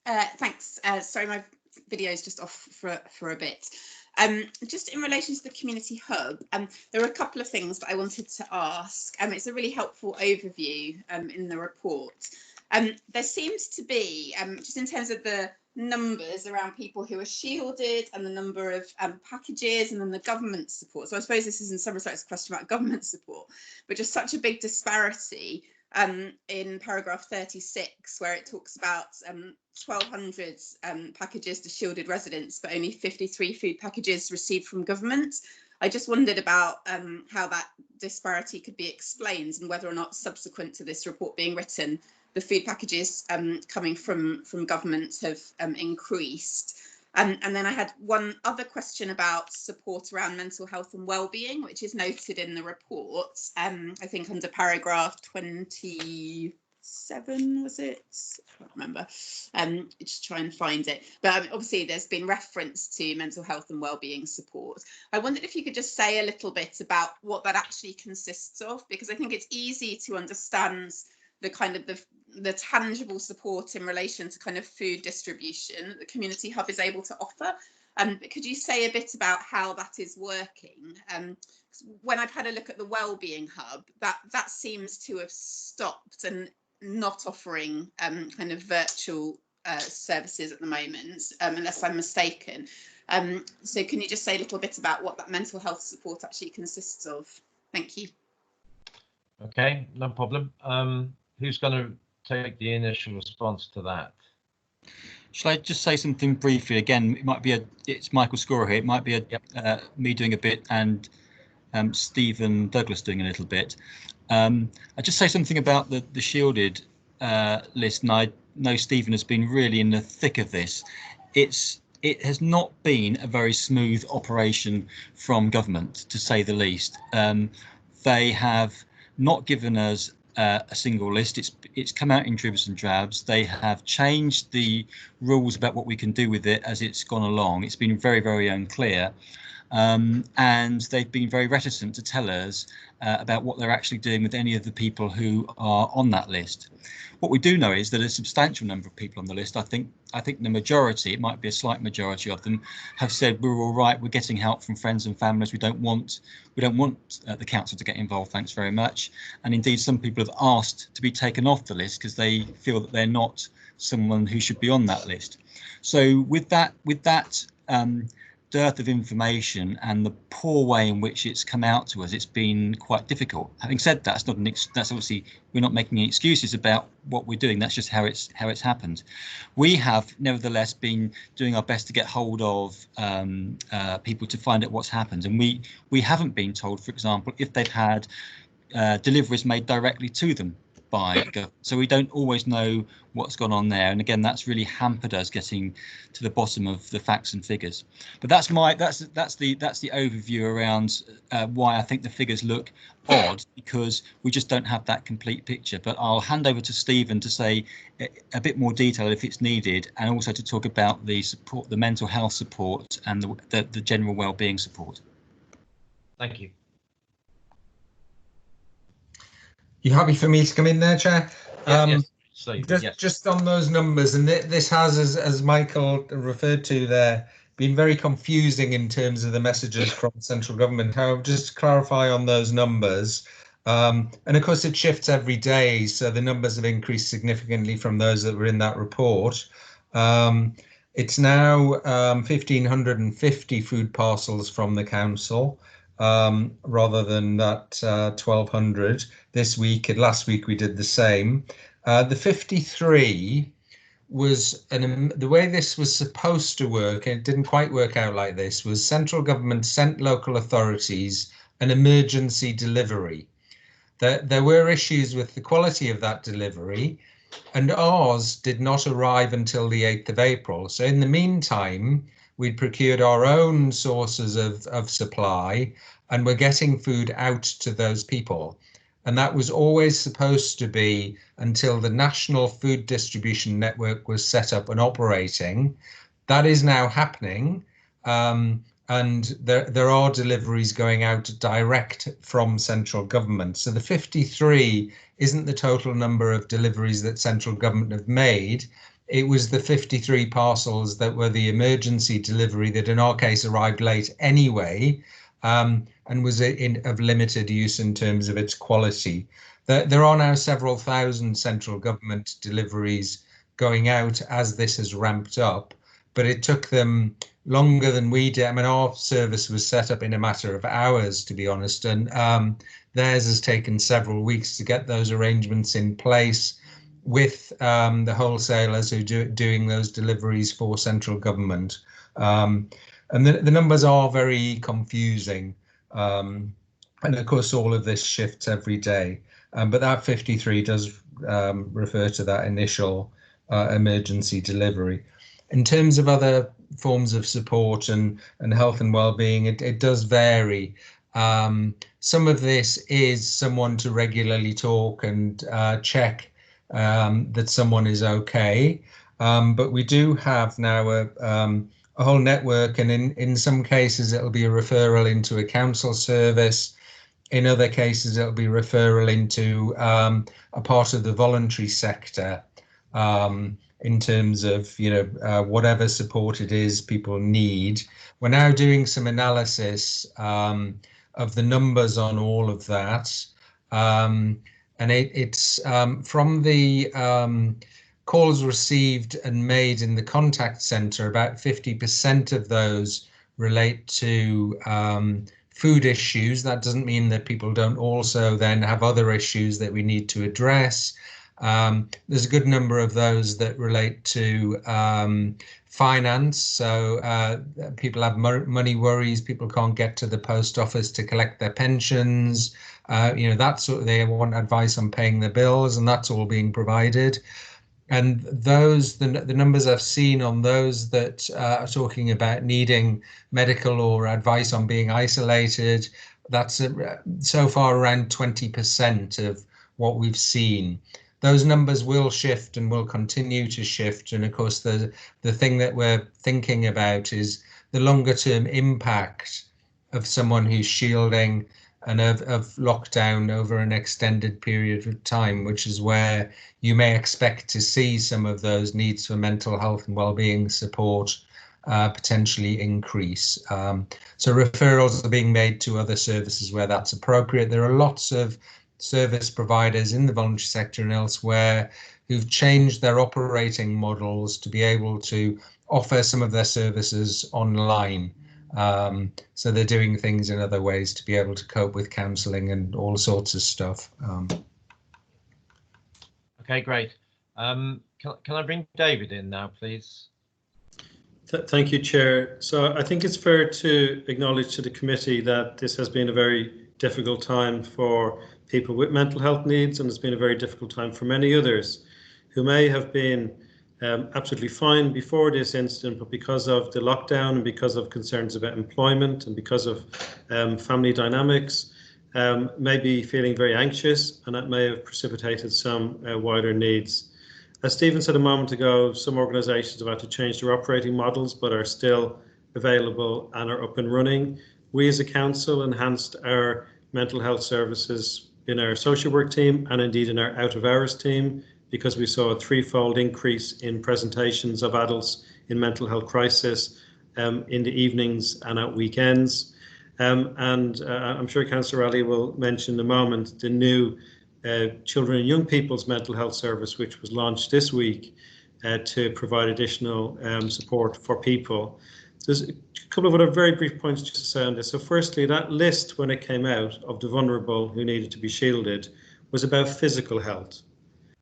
Thanks. Sorry, my video is just off for a bit. Just in relation to the community hub, there are a couple of things that I wanted to ask. It's a really helpful overview in the report. There seems to be, just in terms of the numbers around people who are shielded and the number of packages and then the government support. So I suppose this is in some respects a question about government support, but just such a big disparity in paragraph 36, where it talks about 1,200 packages to shielded residents, but only 53 food packages received from government. I just wondered about how that disparity could be explained and whether or not subsequent to this report being written, the food packages coming from government have increased. And then I had one other question about support around mental health and well-being, which is noted in the report, I think under paragraph 27, was it? I can't remember. Just try and find it. But obviously there's been reference to mental health and well-being support. I wondered if you could just say a little bit about what that actually consists of, because I think it's easy to understand the kind of the tangible support in relation to kind of food distribution that the community hub is able to offer. But could you say a bit about how that is working? When I've had a look at the wellbeing hub, that seems to have stopped and not offering kind of virtual services at the moment, unless I'm mistaken. So can you just say a little bit about what that mental health support actually consists of? Thank you. Okay, no problem. Who's going to take the initial response to that? Shall I just say something briefly? Again, it might be it's Michael Scorer here. It might be me doing a bit and Stephen Douglas doing a little bit. I just say something about the shielded list, and I know Stephen has been really in the thick of this. It has not been a very smooth operation from government, to say the least. They have not given us a single list. It's come out in dribs and drabs. They have changed the rules about what we can do with it as it's gone along. It's been very, very unclear. And they've been very reticent to tell us about what they're actually doing with any of the people who are on that list. What we do know is that a substantial number of people on the list, I think the majority, it might be a slight majority of them, have said we're all right, we're getting help from friends and families, we don't want the council to get involved, thanks very much. And indeed some people have asked to be taken off the list because they feel that they're not someone who should be on that list. So with that dearth of information and the poor way in which it's come out to us, it's been quite difficult. Having said that, that's obviously, we're not making any excuses about what we're doing. That's just how it's happened. We have nevertheless been doing our best to get hold of people to find out what's happened, and we haven't been told, for example, if they've had deliveries made directly to them by government. So we don't always know what's gone on there, and again that's really hampered us getting to the bottom of the facts and figures. But that's the overview around why I think the figures look odd, because we just don't have that complete picture. But I'll hand over to Stephen to say a bit more detail if it's needed, and also to talk about the support, the mental health support and the general well-being support. Thank you. You happy for me to come in there, Chair? Yes. Just on those numbers, and this has, as Michael referred to there, been very confusing in terms of the messages from central government. However, just to clarify on those numbers, and of course it shifts every day, so the numbers have increased significantly from those that were in that report. It's now 1,550 food parcels from the council, rather than that 1,200 this week, and last week we did the same. The 53 was, the way this was supposed to work, and it didn't quite work out like this, was central government sent local authorities an emergency delivery. There were issues with the quality of that delivery, and ours did not arrive until the 8th of April. So in the meantime, we'd procured our own sources of supply, and we're getting food out to those people. And that was always supposed to be until the National Food Distribution Network was set up and operating. That is now happening, and there are deliveries going out direct from central government. So the 53 isn't the total number of deliveries that central government have made. It was the 53 parcels that were the emergency delivery that in our case arrived late anyway, and was of limited use in terms of its quality. There are now several thousand central government deliveries going out as this has ramped up, but it took them longer than we did. I mean, our service was set up in a matter of hours, to be honest, and theirs has taken several weeks to get those arrangements in place with the wholesalers who are doing those deliveries for central government. And the numbers are very confusing. And of course, all of this shifts every day. But that 53 does refer to that initial emergency delivery. In terms of other forms of support and health and well-being, it does vary. Some of this is someone to regularly talk and check that someone is okay. But we do have now a whole network, and in some cases it'll be a referral into a council service. In other cases it'll be referral into a part of the voluntary sector, in terms of whatever support it is people need. We're now doing some analysis of the numbers on all of that, and it's from the calls received and made in the contact centre, about 50% of those relate to food issues. That doesn't mean that people don't also then have other issues that we need to address. There's a good number of those that relate to finance. So people have money worries, people can't get to the post office to collect their pensions, that sort of, they want advice on paying their bills, and that's all being provided. And those, the numbers I've seen on those that are talking about needing medical or advice on being isolated, that's so far around 20% of what we've seen. Those numbers will shift and will continue to shift. And of course, the thing that we're thinking about is the longer term impact of someone who's shielding and of lockdown over an extended period of time, which is where you may expect to see some of those needs for mental health and wellbeing support potentially increase. So referrals are being made to other services where that's appropriate. There are lots of service providers in the voluntary sector and elsewhere who've changed their operating models to be able to offer some of their services online. So they're doing things in other ways to be able to cope with counselling and all sorts of stuff. Okay, great. Can I bring David in now, please? Thank you, Chair. So I think it's fair to acknowledge to the committee that this has been a very difficult time for people with mental health needs, and it's been a very difficult time for many others who may have been absolutely fine before this incident, but because of the lockdown and because of concerns about employment and because of family dynamics, may be feeling very anxious, and that may have precipitated some wider needs. As Stephen said a moment ago, some organisations have had to change their operating models but are still available and are up and running. We as a council enhanced our mental health services in our social work team and indeed in our out of hours team, because we saw a threefold increase in presentations of adults in mental health crisis in the evenings and at weekends. I'm sure Councillor Ali will mention in a moment the new Children and Young People's Mental Health Service, which was launched this week to provide additional support for people. There's a couple of other very brief points just to say on this. So firstly, that list when it came out of the vulnerable who needed to be shielded was about physical health.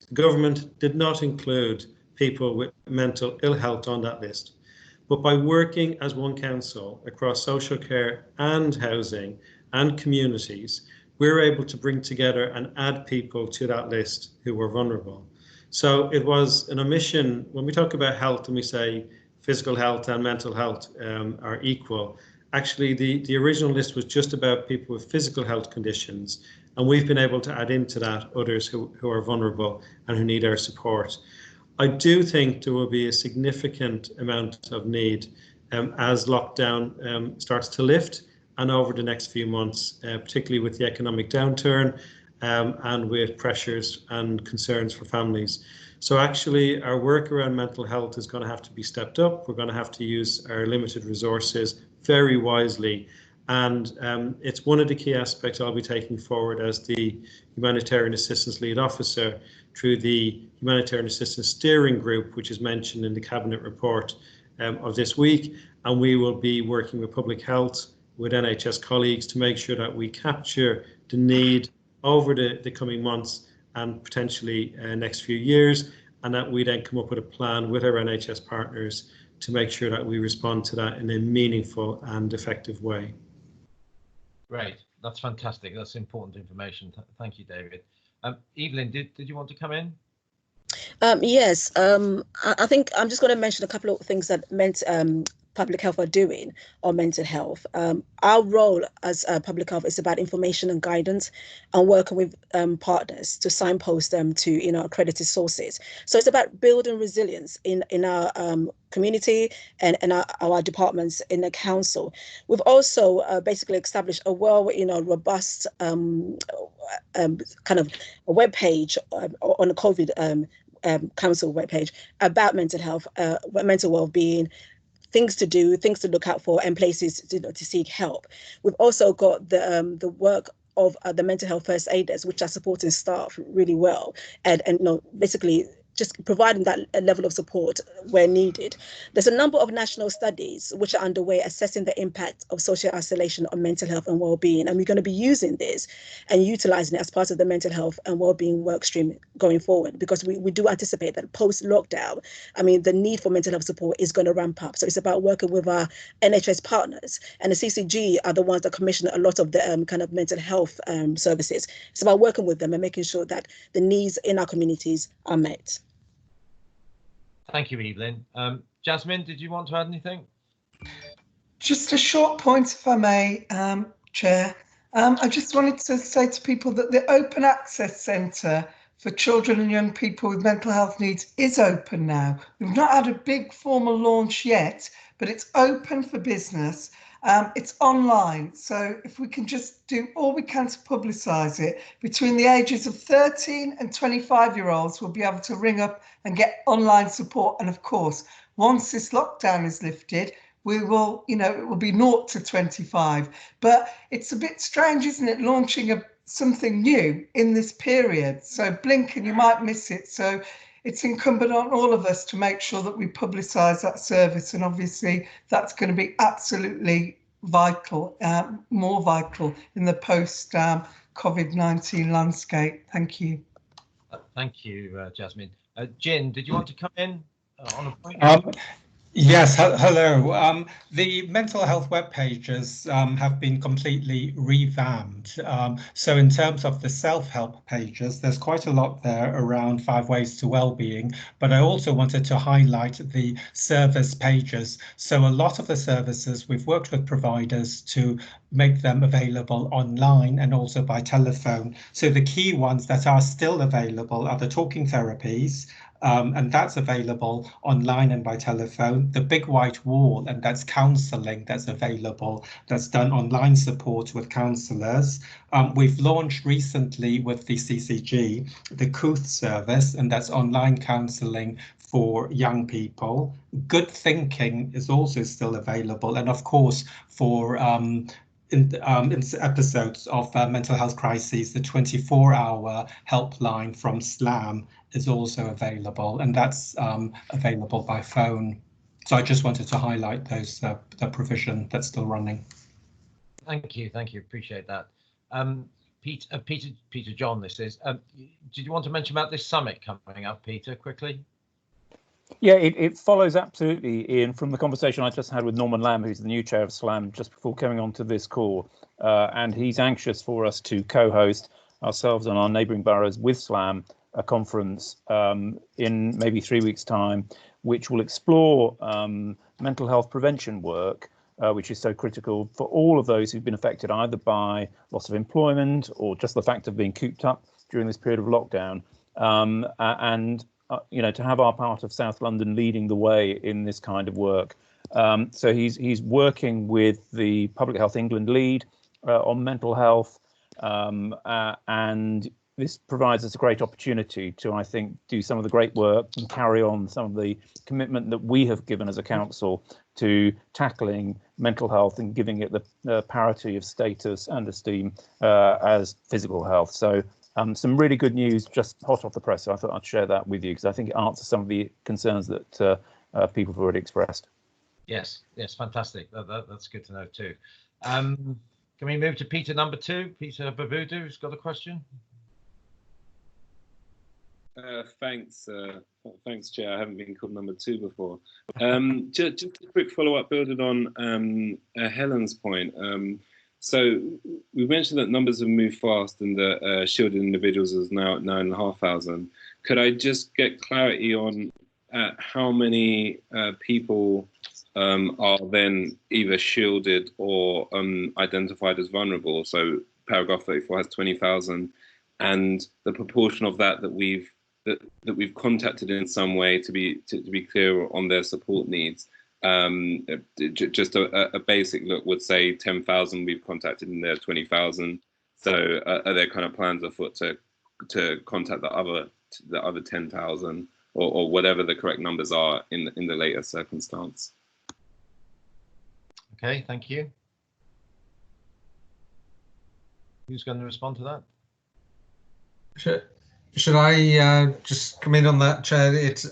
The government did not include people with mental ill health on that list. But by working as one council across social care and housing and communities, we're able to bring together and add people to that list who were vulnerable. So it was an omission. When we talk about health and we say physical health and mental health are equal, actually the original list was just about people with physical health conditions, and we've been able to add into that others who are vulnerable and who need our support. I do think there will be a significant amount of need as lockdown starts to lift and over the next few months, particularly with the economic downturn and with pressures and concerns for families. So actually our work around mental health is going to have to be stepped up. We're going to have to use our limited resources very wisely. And it's one of the key aspects I'll be taking forward as the Humanitarian Assistance Lead Officer through the Humanitarian Assistance Steering Group, which is mentioned in the Cabinet report of this week. And we will be working with Public Health, with NHS colleagues to make sure that we capture the need over the coming months and potentially next few years, and that we then come up with a plan with our NHS partners to make sure that we respond to that in a meaningful and effective way. Great, that's fantastic. That's important information. Thank you, David. Evelyn, did you want to come in? Yes, I think I'm just going to mention a couple of things that public health are doing on mental health. Our role as public health is about information and guidance and working with partners to signpost them to accredited sources. So it's about building resilience in our community and our departments in the council. We've also basically established a robust kind of a web page on the COVID council webpage about mental health, mental well-being, things to do, things to look out for, and places to seek help. We've also got the work of the mental health first aiders, which are supporting staff really well, and basically just providing that level of support where needed. There's a number of national studies which are underway assessing the impact of social isolation on mental health and well-being, and we're going to be using this and utilising it as part of the mental health and well-being work stream going forward, because we do anticipate that post-lockdown, I mean, the need for mental health support is going to ramp up. So it's about working with our NHS partners, and the CCG are the ones that commission a lot of the kind of mental health services. It's about working with them and making sure that the needs in our communities are met. Thank you, Evelyn. Jasmine, did you want to add anything? Just a short point, if I may, Chair. I just wanted to say to people that the Open Access Centre for children and young people with mental health needs is open now. We've not had a big formal launch yet, but it's open for business. It's online, so if we can just do all we can to publicise it, between the ages of 13 and 25-year-olds will be able to ring up and get online support. And of course, once this lockdown is lifted, we will, it will be 0 to 25. But it's a bit strange, isn't it, launching something new in this period? So blink and you might miss it. So it's incumbent on all of us to make sure that we publicise that service, and obviously that's going to be absolutely vital, more vital in the post-COVID-19 landscape. Thank you. Thank you, Jasmine. Jin, did you want to come in on a point? Yes, hello. The mental health web pages have been completely revamped. So in terms of the self-help pages, there's quite a lot there around 5 ways to well-being, but I also wanted to highlight the service pages. So a lot of the services, we've worked with providers to make them available online and also by telephone. So the key ones that are still available are the talking therapies, and that's available online and by telephone. The Big White Wall, and that's counselling that's available, that's done online support with counsellors. We've launched recently with the CCG, the Couth service, and that's online counselling for young people. Good Thinking is also still available, and of course for in episodes of mental health crises, the 24-hour helpline from SLAM is also available, and that's available by phone. So I just wanted to highlight those the provision that's still running. Thank you, appreciate that. Peter John, this is. Did you want to mention about this summit coming up, Peter, quickly? Yeah, it follows absolutely, Ian, from the conversation I just had with Norman Lamb, who's the new chair of SLAM, just before coming on to this call. And he's anxious for us to co-host ourselves and our neighbouring boroughs with SLAM a conference in maybe 3 weeks' time, which will explore mental health prevention work, which is so critical for all of those who've been affected either by loss of employment or just the fact of being cooped up during this period of lockdown. To have our part of South London leading the way in this kind of work. So he's working with the Public Health England lead on mental health, and this provides us a great opportunity to, I think, do some of the great work and carry on some of the commitment that we have given as a council to tackling mental health and giving it the parity of status and esteem as physical health. So some really good news just hot off the press. So I thought I'd share that with you because I think it answers some of the concerns that people have already expressed. Yes, fantastic. That's good to know too. Can we move to Peter number 2? Peter Babudu, who's got a question. Thanks, Chair. I haven't been called number 2 before. Just a quick follow-up, building on Helen's point. So we mentioned that numbers have moved fast and that shielded individuals is now at 9,500. Could I just get clarity on how many people are then either shielded or identified as vulnerable? So paragraph 34 has 20,000, and the proportion of that we've contacted in some way to be clear on their support needs. Just a basic look would say 10,000 we've contacted and there are 20,000. So are there kind of plans afoot to contact the other 10,000 or whatever the correct numbers are in the later circumstance? Okay, thank you. Who's going to respond to that? should I just come in on that, Chair? It's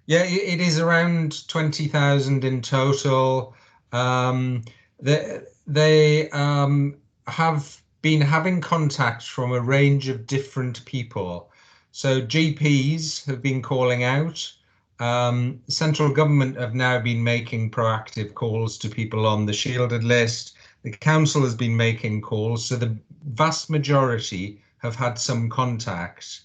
yeah, it is around 20,000 in total. They have been having contact from a range of different people. So GPs have been calling out. Central government have now been making proactive calls to people on the shielded list. The council has been making calls, so the vast majority have had some contact.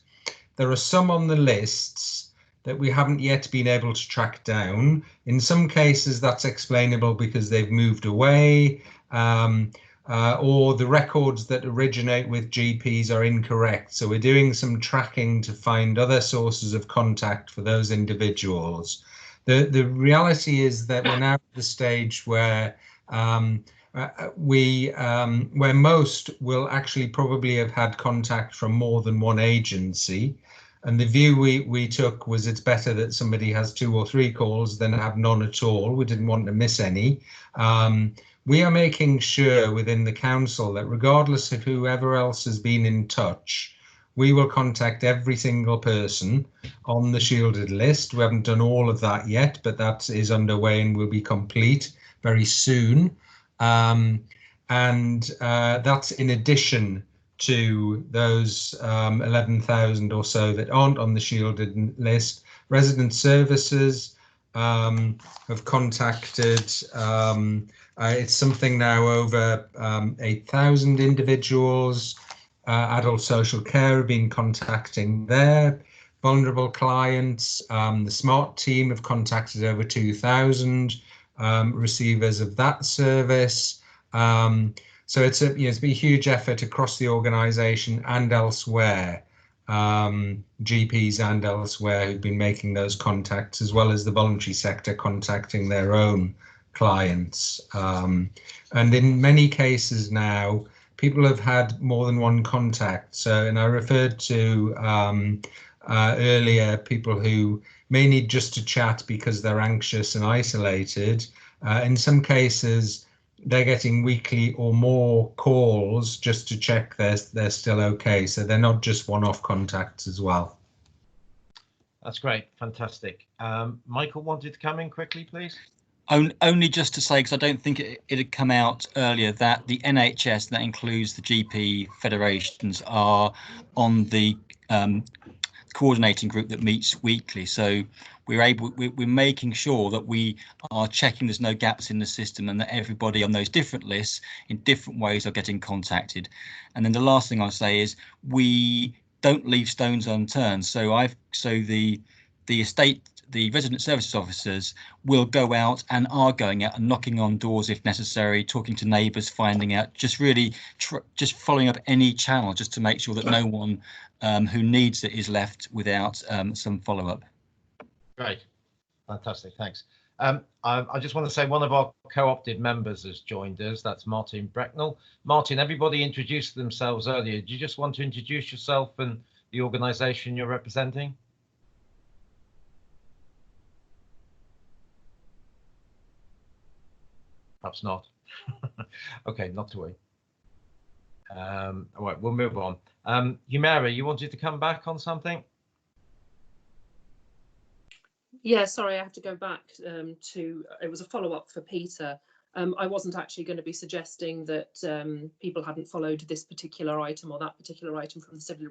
There are some on the lists that we haven't yet been able to track down. In some cases, that's explainable because they've moved away, or the records that originate with GPs are incorrect. So we're doing some tracking to find other sources of contact for those individuals. The reality is that we're now at the stage where where most will actually probably have had contact from more than one agency. And the view we took was it's better that somebody has 2 or 3 calls than have none at all. We didn't want to miss any. We are making sure within the council that regardless of whoever else has been in touch, we will contact every single person on the shielded list. We haven't done all of that yet, but that is underway and will be complete very soon. And that's in addition to those 11,000 or so that aren't on the shielded list. Resident services have contacted, it's something now over 8,000 individuals. Adult social care have been contacting their vulnerable clients. The SMART team have contacted over 2,000 receivers of that service. So it's been a huge effort across the organisation and elsewhere, GPs and elsewhere who've been making those contacts, as well as the voluntary sector contacting their own clients. And in many cases now, people have had more than one contact. So, and I referred to earlier people who may need just to chat because they're anxious and isolated. In some cases, they're getting weekly or more calls just to check they're still okay. So they're not just one-off contacts as well. That's great, fantastic. Michael wanted to come in quickly, please. Only just to say, because I don't think it had come out earlier, that the NHS, that includes the GP federations, are on the coordinating group that meets weekly. So we're making sure that we are checking there's no gaps in the system and that everybody on those different lists in different ways are getting contacted. And then the last thing I'll say is we don't leave stones unturned. So the resident services officers will go out and are going out and knocking on doors if necessary, talking to neighbours, finding out, just really just following up any channel just to make sure that no one who needs it is left without some follow-up. Great, fantastic, thanks. I just want to say one of our co-opted members has joined us. That's Martin Brecknell. Martin, everybody introduced themselves earlier. Do you just want to introduce yourself and the organisation you're representing? Perhaps not. Okay, not to worry. All right, we'll move on. Humera, you wanted to come back on something? Yeah, sorry, I have to go back to, it was a follow-up for Peter. I wasn't actually going to be suggesting that people hadn't followed this particular item or that particular item from the Civil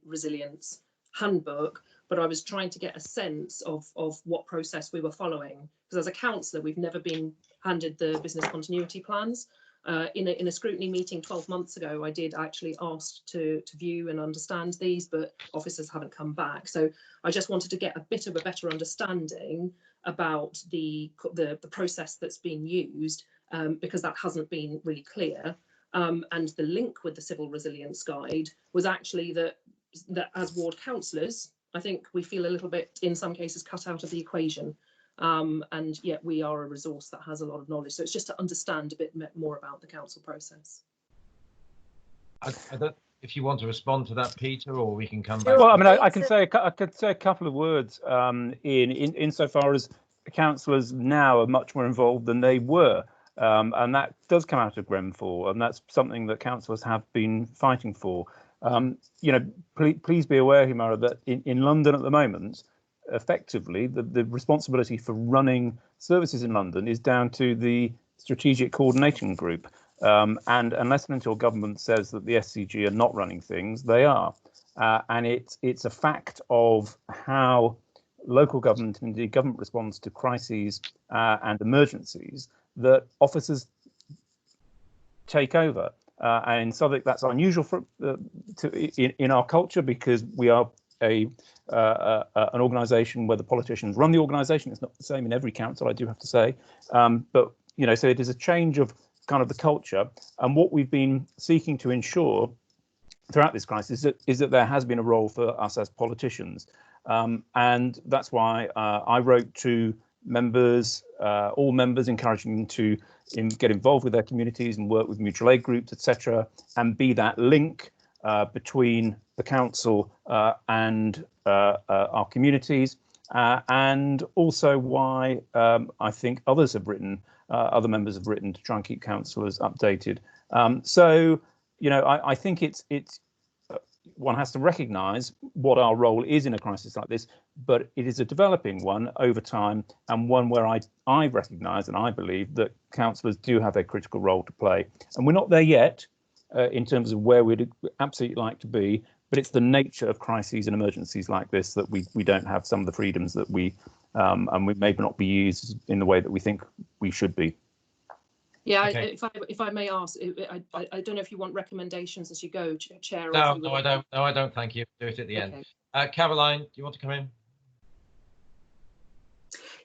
Resilience Handbook, but I was trying to get a sense of what process we were following. Because as a councillor, we've never been handed the business continuity plans. In a scrutiny meeting 12 months ago, I did actually ask to view and understand these, but officers haven't come back. So I just wanted to get a bit of a better understanding about the process that's been used, because that hasn't been really clear. And the link with the Civil Resilience Guide was actually that as ward councillors, I think we feel a little bit, in some cases, cut out of the equation. And yet we are a resource that has a lot of knowledge. So it's just to understand a bit more about the council process. I don't, if you want to respond to that, Peter, or we can come back. Well, I mean, I could say a couple of words insofar as councillors now are much more involved than they were. And that does come out of Grenfell, and that's something that councillors have been fighting for. You know, please be aware, Humara, that in London at the moment, effectively, the responsibility for running services in London is down to the Strategic Coordination Group. And unless and until government says that the SCG are not running things, they are. And it's a fact of how local government and indeed government responds to crises and emergencies that officers take over. And in Southwark, that's unusual for in our culture, because we are an organisation where the politicians run the organisation. It's not the same in every council, I do have to say. But you know, so it is a change of kind of the culture. And what we've been seeking to ensure throughout this crisis is that there has been a role for us as politicians. And that's why I wrote to members, all members, encouraging them to get involved with their communities and work with mutual aid groups, etc., and be that link between the council and our communities. And also why I think others have written, other members have written to try and keep councillors updated. So, you know, I think it's one has to recognise what our role is in a crisis like this, but it is a developing one over time, and one where I recognise and I believe that councillors do have a critical role to play. And we're not there yet in terms of where we'd absolutely like to be, but it's the nature of crises and emergencies like this that we don't have some of the freedoms that we and we may not be used in the way that we think we should be. Yeah, Okay. if I may ask, I don't know if you want recommendations as you go, Chair. Or No, no, I don't. No, I don't. Thank you. Do it at the end. Caroline, do you want to come in?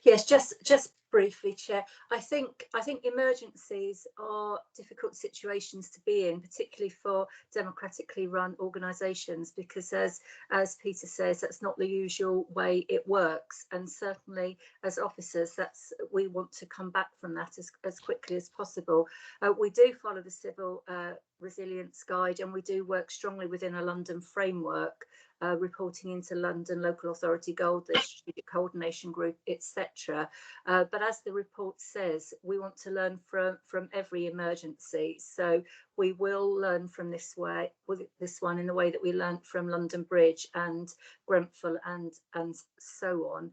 Yes, just briefly, Chair. I think emergencies are difficult situations to be in, particularly for democratically run organisations, because as Peter says, that's not the usual way it works. And certainly as officers, we want to come back from that as quickly as possible. We do follow the Civil Resilience Guide, and we do work strongly within a London framework, reporting into London Local Authority Gold, the Strategic Coordination Group, etc. But as the report says, we want to learn from every emergency. So we will learn from this one in the way that we learnt from London Bridge and Grenfell and so on.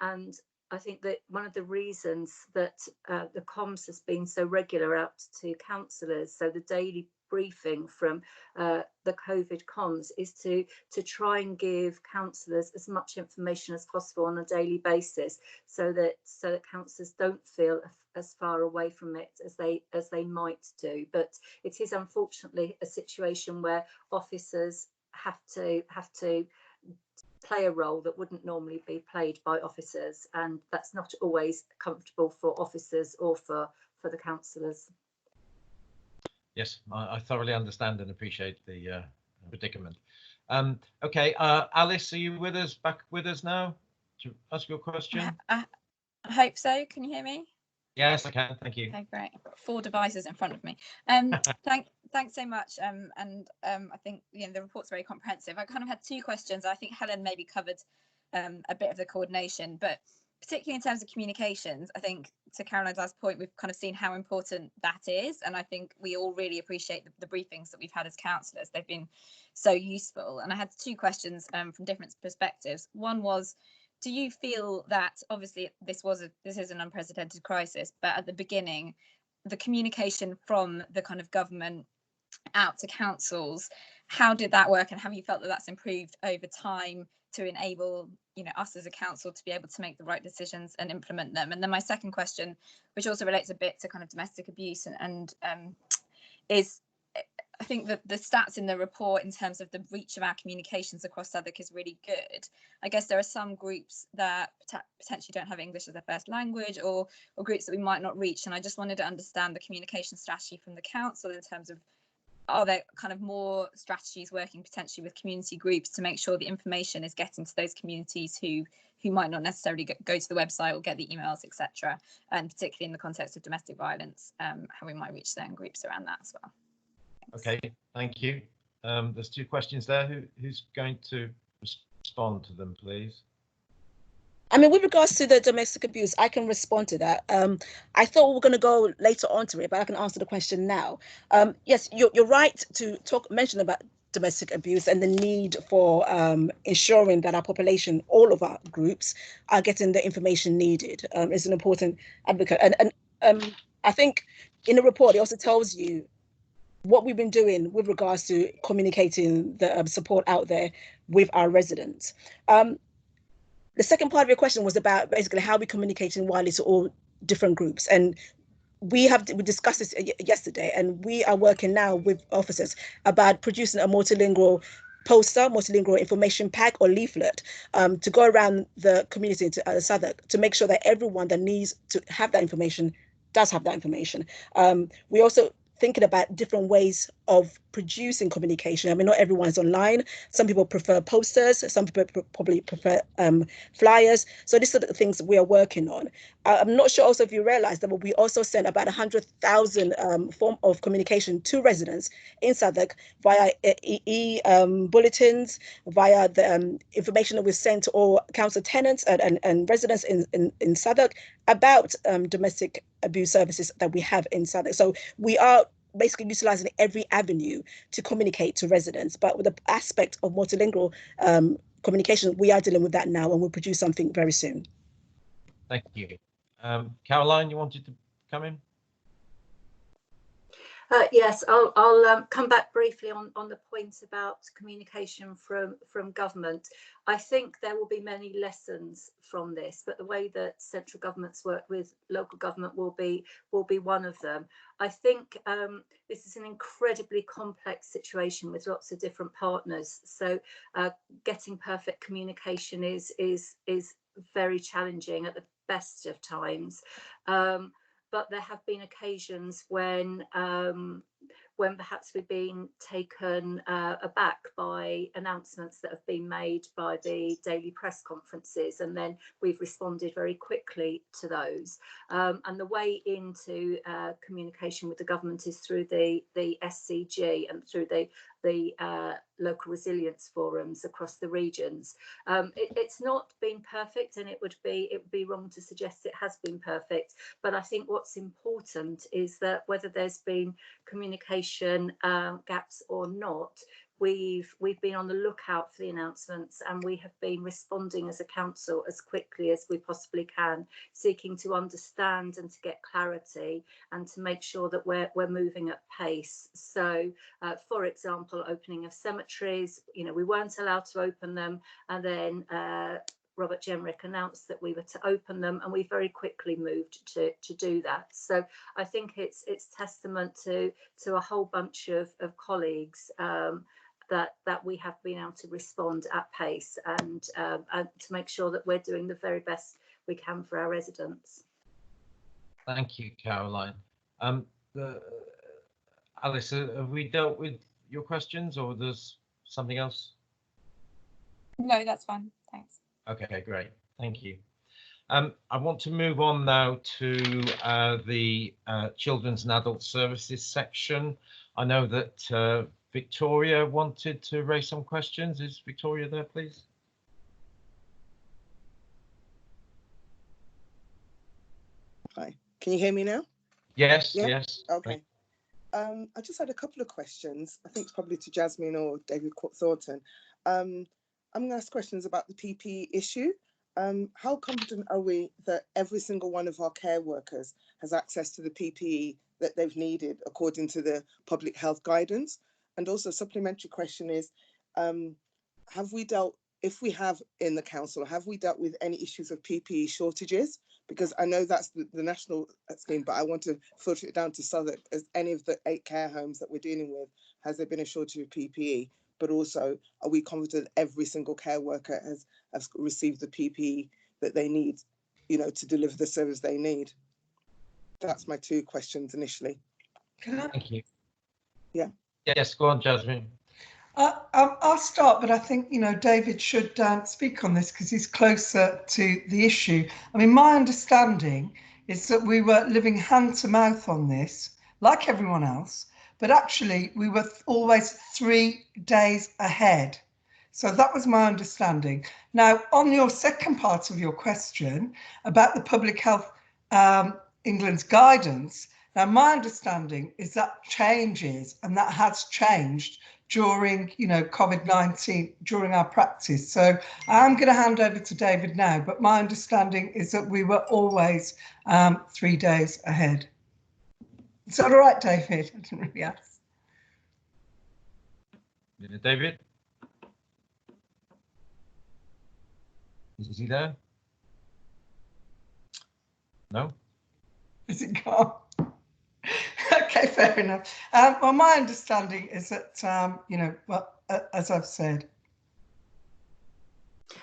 And I think that one of the reasons that the comms has been so regular out to councillors, so the daily briefing from the COVID comms, is to try and give councillors as much information as possible on a daily basis, so that councillors don't feel as far away from it as they might do. But it is unfortunately a situation where officers have to play a role that wouldn't normally be played by officers, and that's not always comfortable for officers or for the councillors. Yes, I thoroughly understand and appreciate the predicament. Okay, Alice, are you with us? Back with us now to ask your question? I hope so. Can you hear me? Yes, I can. Thank you. Okay, great. 4 devices in front of me. Thanks so much. I think the report's very comprehensive. I kind of had 2 questions. I think Helen maybe covered a bit of the coordination, but particularly in terms of communications, I think to Caroline's last point, we've kind of seen how important that is. And I think we all really appreciate the briefings that we've had as councillors. They've been so useful. And I had 2 questions from different perspectives. One was, do you feel that obviously this is an unprecedented crisis, but at the beginning, the communication from the kind of government out to councils, how did that work, and have you felt that that's improved over time to enable us as a council to be able to make the right decisions and implement them? And then my second question, which also relates a bit to kind of domestic abuse and is, I think that the stats in the report in terms of the reach of our communications across Southwark is really good. I guess there are some groups that potentially don't have English as their first language, or groups that we might not reach. And I just wanted to understand the communication strategy from the council in terms of, are there kind of more strategies working potentially with community groups to make sure the information is getting to those communities who might not necessarily go to the website or get the emails, etc. And particularly in the context of domestic violence, how we might reach certain groups around that as well. Okay, thank you. There's 2 questions there. Who's going to respond to them, please? I mean, with regards to the domestic abuse, I can respond to that. I thought we were going to go later on to it, but I can answer the question now. Yes, you're right to mention about domestic abuse and the need for ensuring that our population, all of our groups, are getting the information needed is an important advocate. And I think in the report, it also tells you what we've been doing with regards to communicating the support out there with our residents. The second part of your question was about basically how we're communicating widely to all different groups. And we discussed this yesterday, and we are working now with officers about producing a multilingual poster, multilingual information pack or leaflet to go around the community to Southwark to make sure that everyone that needs to have that information does have that information. We also thinking about different ways of producing communication. I mean, not everyone is online. Some people prefer posters. Some people probably prefer flyers. So these are the things we are working on. I'm not sure also if you realize that we also sent about 100,000 form of communication to residents in Southwark via bulletins, via the information that we sent to all council tenants and residents in Southwark about domestic abuse services that we have in Southwark. So we are basically utilizing every avenue to communicate to residents, but with the aspect of multilingual communication, we are dealing with that now, and we'll produce something very soon. Thank you. Caroline, you wanted to come in? Yes, I'll come back briefly on the point about communication from government. I think there will be many lessons from this, but the way that central governments work with local government will be one of them. I think this is an incredibly complex situation with lots of different partners. So getting perfect communication is very challenging at the best of times. But there have been occasions when perhaps we've been taken aback by announcements that have been made by the daily press conferences, and then we've responded very quickly to those. And the way into communication with the government is through the SCG and through the local resilience forums across the regions. It's not been perfect, and it would be wrong to suggest it has been perfect. But I think what's important is that whether there's been communication gaps or not, we've been on the lookout for the announcements, and we have been responding as a council as quickly as we possibly can, seeking to understand and to get clarity and to make sure that we're moving at pace. So for example, opening of cemeteries, we weren't allowed to open them, and then Robert Jenrick announced that we were to open them, and we very quickly moved to do that. So I think it's testament to a whole bunch of colleagues that we have been able to respond at pace and to make sure that we're doing the very best we can for our residents. Thank you, Caroline. Alice, have we dealt with your questions, or there's something else? No, that's fine. Thanks. Okay, great. Thank you. I want to move on now to the Children's and Adult Services section. I know that Victoria wanted to raise some questions. Is Victoria there, please? Hi, can you hear me now? Yes, yeah? Yes. Okay. I just had a couple of questions. I think it's probably to Jasmine or David Thornton. I'm going to ask questions about the PPE issue. How confident are we that every single one of our care workers has access to the PPE that they've needed according to the public health guidance? And also a supplementary question is, if we have in the council, have we dealt with any issues of PPE shortages? Because I know that's the national scheme, but I want to filter it down to Southwark. As any of the 8 care homes that we're dealing with, has there been a shortage of PPE? But also, are we confident every single care worker has received the PPE that they need, to deliver the service they need? That's my 2 questions initially. Thank you. Yeah. Yes, go on, Jasmine. I'll start, but I think, David should speak on this because he's closer to the issue. I mean, my understanding is that we were living hand to mouth on this, like everyone else, but actually we were always 3 days ahead. So that was my understanding. Now, on your second part of your question about the Public Health England's guidance, now my understanding is that changes, and that has changed during, you know, COVID-19 during our practice. So I'm going to hand over to David now, but my understanding is that we were always 3 days ahead. Is that all right, David? I didn't really ask. David? Is he there? No? Is it gone? Okay, fair enough. Well, my understanding is that, you know, well, as I've said.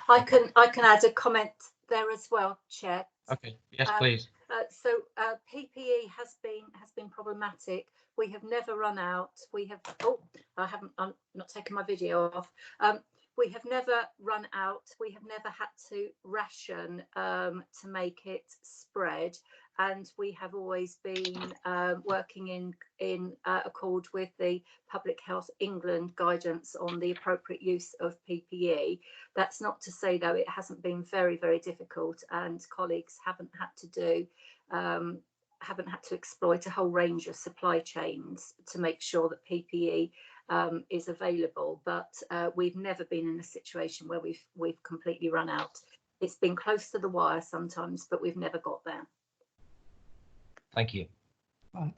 I can add a comment there as well, Chair. Okay, yes, please. So PPE has been problematic. We have never run out. We have, I'm not taking my video off. We have never run out. We have never had to ration to make it spread, and we have always been working in accord with the Public Health England guidance on the appropriate use of PPE. That's not to say, though, it hasn't been very, very difficult, and colleagues haven't had to exploit a whole range of supply chains to make sure that PPE is available, but we've never been in a situation where we've completely run out. It's been close to the wire sometimes, but we've never got there. Thank you. Is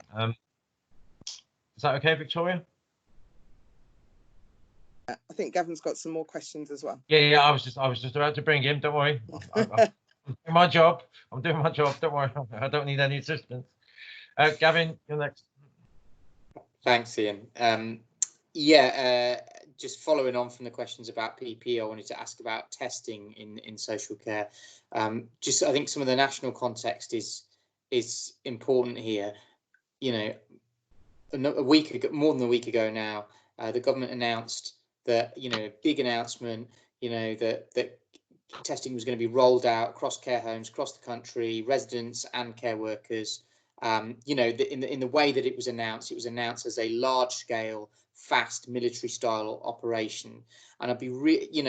that okay, Victoria? I think Gavin's got some more questions as well. Yeah, I was just about to bring him. Don't worry. I'm doing my job. I'm doing my job. Don't worry. I don't need any assistance. Gavin, you're next. Thanks, Ian. Just following on from the questions about PPE, I wanted to ask about testing in social care. I think some of the national context is important here. You know, more than a week ago now, the government announced that, you know, a big announcement, you know, that testing was going to be rolled out across care homes across the country, residents and care workers. You know, in the way that it was announced as a large-scale, fast military-style operation. And I'd be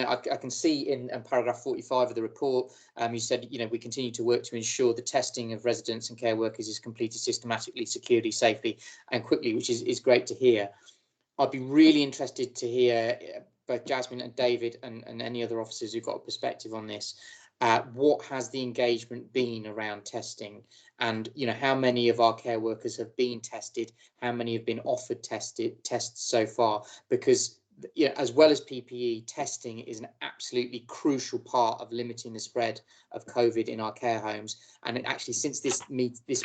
I can see in paragraph 45 of the report, you said, you know, we continue to work to ensure the testing of residents and care workers is completed systematically, securely, safely, and quickly, which is great to hear. I'd be really interested to hear both Jasmine and David and any other officers who've got a perspective on this. What has the engagement been around testing, and you know, how many of our care workers have been tested, how many have been offered tests so far? Because, you know, as well as PPE, testing is an absolutely crucial part of limiting the spread of COVID in our care homes. And actually, since this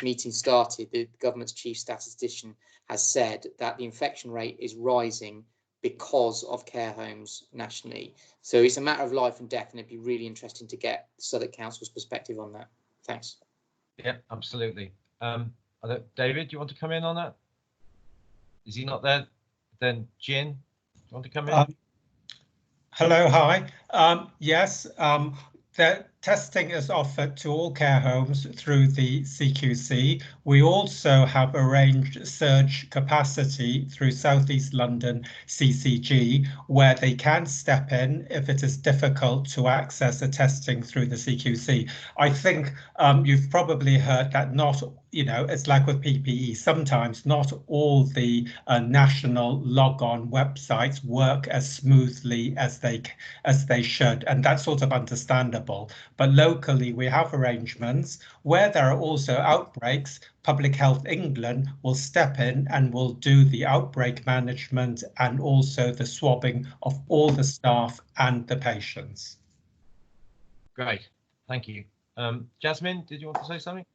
meeting started, the government's chief statistician has said that the infection rate is rising because of care homes nationally. So it's a matter of life and death, and it'd be really interesting to get Southwark Council's perspective on that. Thanks. Yeah, absolutely. David, do you want to come in on that? Is he not there? Then Jin, do you want to come in? Hello, hi. Yes, the testing is offered to all care homes through the CQC. We also have arranged surge capacity through South East London CCG, where they can step in if it is difficult to access the testing through the CQC. I think you've probably heard that not, you know, it's like with PPE, sometimes not all the national log-on websites work as smoothly as they should, and that's sort of understandable. But locally, we have arrangements where there are also outbreaks. Public Health England will step in and will do the outbreak management and also the swabbing of all the staff and the patients. Great, thank you. Jasmine, did you want to say something?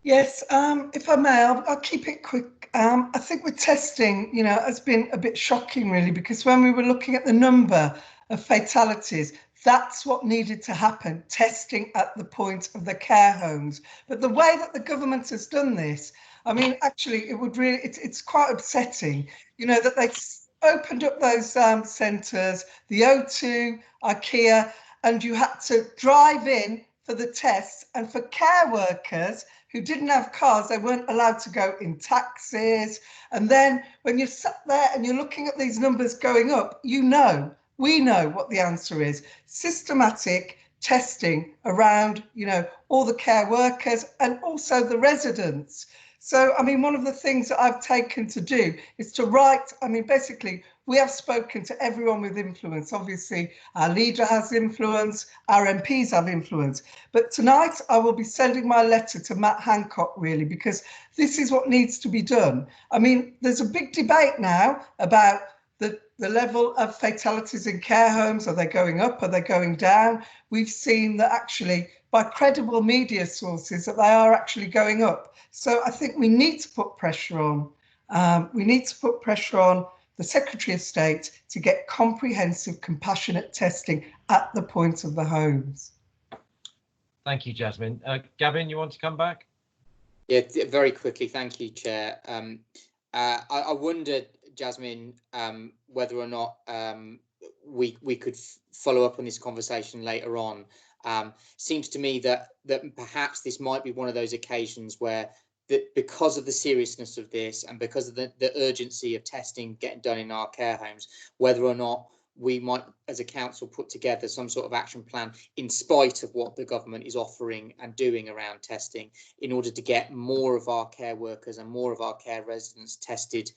Yes, if I may, I'll keep it quick. I think with testing, you know, has been a bit shocking, really, because when we were looking at the number of fatalities, that's what needed to happen, testing at the point of the care homes. But the way that the government has done this, I mean, actually, it would really, it's quite upsetting, you know, that they opened up those centres, the O2, IKEA, and you had to drive in for the tests. And for care workers who didn't have cars, they weren't allowed to go in taxis. And then when you're sat there and you're looking at these numbers going up, you know, we know what the answer is. Systematic testing around, you know, all the care workers and also the residents. So, I mean, one of the things that I've taken to do is to write, I mean, basically, we have spoken to everyone with influence. Obviously, our leader has influence, our MPs have influence. But tonight, I will be sending my letter to Matt Hancock, really, because this is what needs to be done. I mean, there's a big debate now about the level of fatalities in care homes. Are they going up? Are they going down? We've seen that actually by credible media sources that they are actually going up. So I think we need to put pressure on. We need to put pressure on the Secretary of State to get comprehensive, compassionate testing at the point of the homes. Thank you, Jasmine. Gavin, you want to come back? Yeah, very quickly. Thank you, Chair. I wondered, Jasmine, whether or not we could follow up on this conversation later on. Seems to me that perhaps this might be one of those occasions where, because of the seriousness of this and because of the urgency of testing getting done in our care homes, whether or not we might, as a council, put together some sort of action plan in spite of what the government is offering and doing around testing, in order to get more of our care workers and more of our care residents tested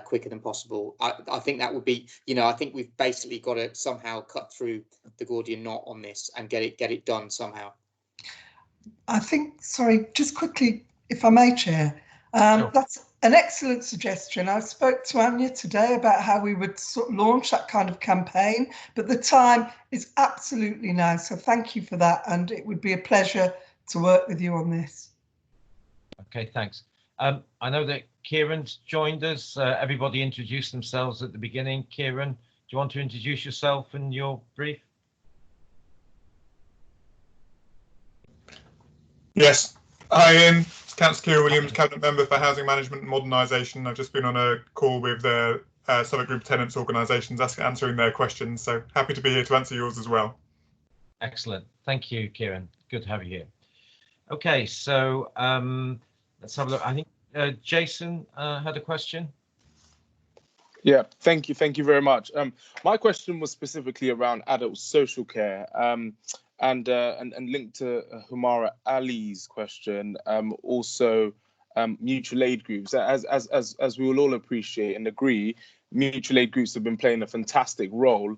quicker than possible. I think that would be, I think we've basically got to somehow cut through the Gordian knot on this and get it done somehow. I think, sorry, just quickly, if I may, Chair, Sure. That's an excellent suggestion. I spoke to Anya today about how we would sort of launch that kind of campaign, but the time is absolutely now. So thank you for that. And it would be a pleasure to work with you on this. Okay, thanks. I know that Kieran's joined us. Everybody introduced themselves at the beginning. Kieran, do you want to introduce yourself and your brief? Yes, I am Councillor Kieran Williams, Cabinet Member for Housing Management and Modernisation. I've just been on a call with the Southwark Group of Tenants organisations answering their questions, so happy to be here to answer yours as well. Excellent. Thank you, Kieran. Good to have you here. Okay, so let's have a look. I think Jason had a question. Yeah, thank you very much. My question was specifically around adult social care, and linked to Humara Ali's question. Also, mutual aid groups. As we will all appreciate and agree, mutual aid groups have been playing a fantastic role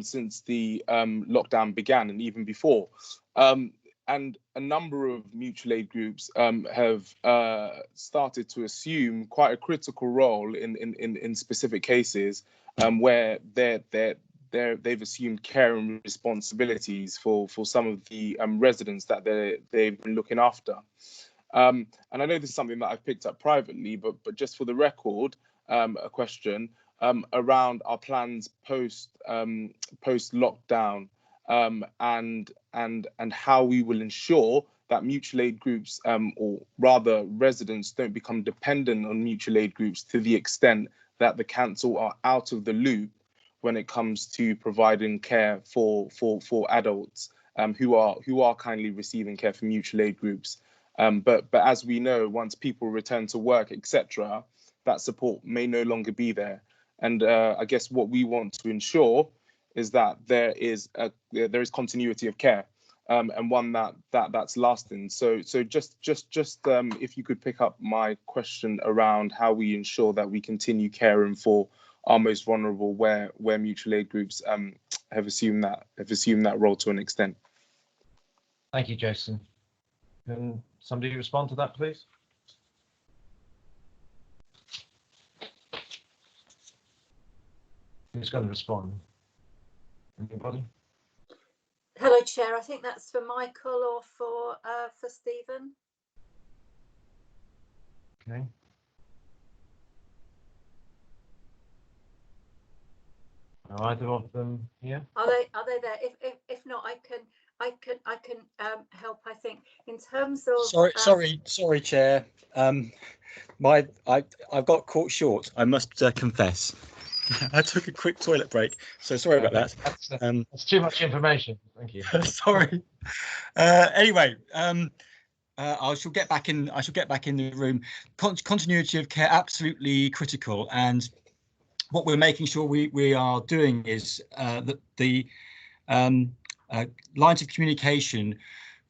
since the lockdown began and even before. And a number of mutual aid groups have started to assume quite a critical role in specific cases where they've assumed care and responsibilities for some of the residents that they've been looking after. And I know this is something that I've picked up privately, but just for the record, a question around our plans post lockdown. And how we will ensure that mutual aid groups, or rather residents, don't become dependent on mutual aid groups to the extent that the council are out of the loop when it comes to providing care for adults who are kindly receiving care from mutual aid groups. But as we know, once people return to work, etc., that support may no longer be there. And I guess what we want to ensure is that there is continuity of care, and one that's lasting. So just if you could pick up my question around how we ensure that we continue caring for our most vulnerable, where mutual aid groups have assumed that role to an extent. Thank you, Jason. Can somebody respond to that, please? Who's going to respond? Anybody? Hello, Chair. I think that's for Michael or for Stephen. Okay. Are either of them here? Are they there? If not, I can help. I think in terms of Sorry, Chair. I've got caught short. I must confess. I took a quick toilet break, so sorry about that. That's too much information. Thank you. Sorry. Anyway, I shall get back in. I shall get back in the room. Continuity of care absolutely critical, and what we're making sure we are doing is that the lines of communication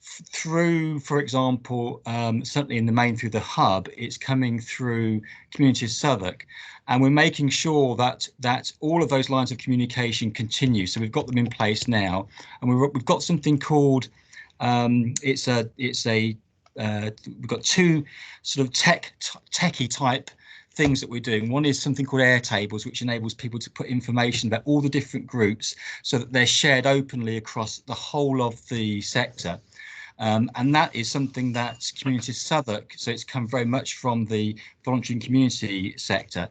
through, for example, certainly in the main through the hub, it's coming through Community Southwark, and we're making sure that all of those lines of communication continue. So we've got them in place now, and we've got something called we've got two sort of techie type things that we're doing. One is something called Airtables, which enables people to put information about all the different groups so that they're shared openly across the whole of the sector. And that is something that Community Southwark, so it's come very much from the voluntary and community sector.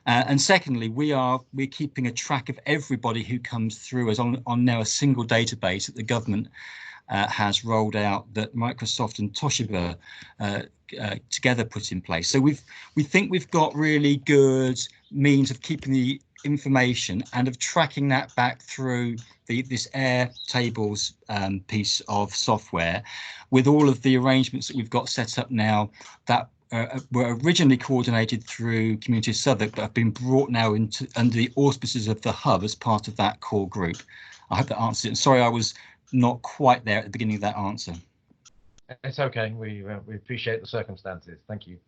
And secondly, we're keeping a track of everybody who comes through as on now a single database that the government has rolled out, that Microsoft and Toshiba together put in place. So we think we've got really good means of keeping the information and of tracking that back through this Airtables piece of software, with all of the arrangements that we've got set up now that were originally coordinated through Community Southwark, but have been brought now into under the auspices of the hub as part of that core group. I hope that answers it. And sorry, I was not quite there at the beginning of that answer. It's okay. We appreciate the circumstances. Thank you.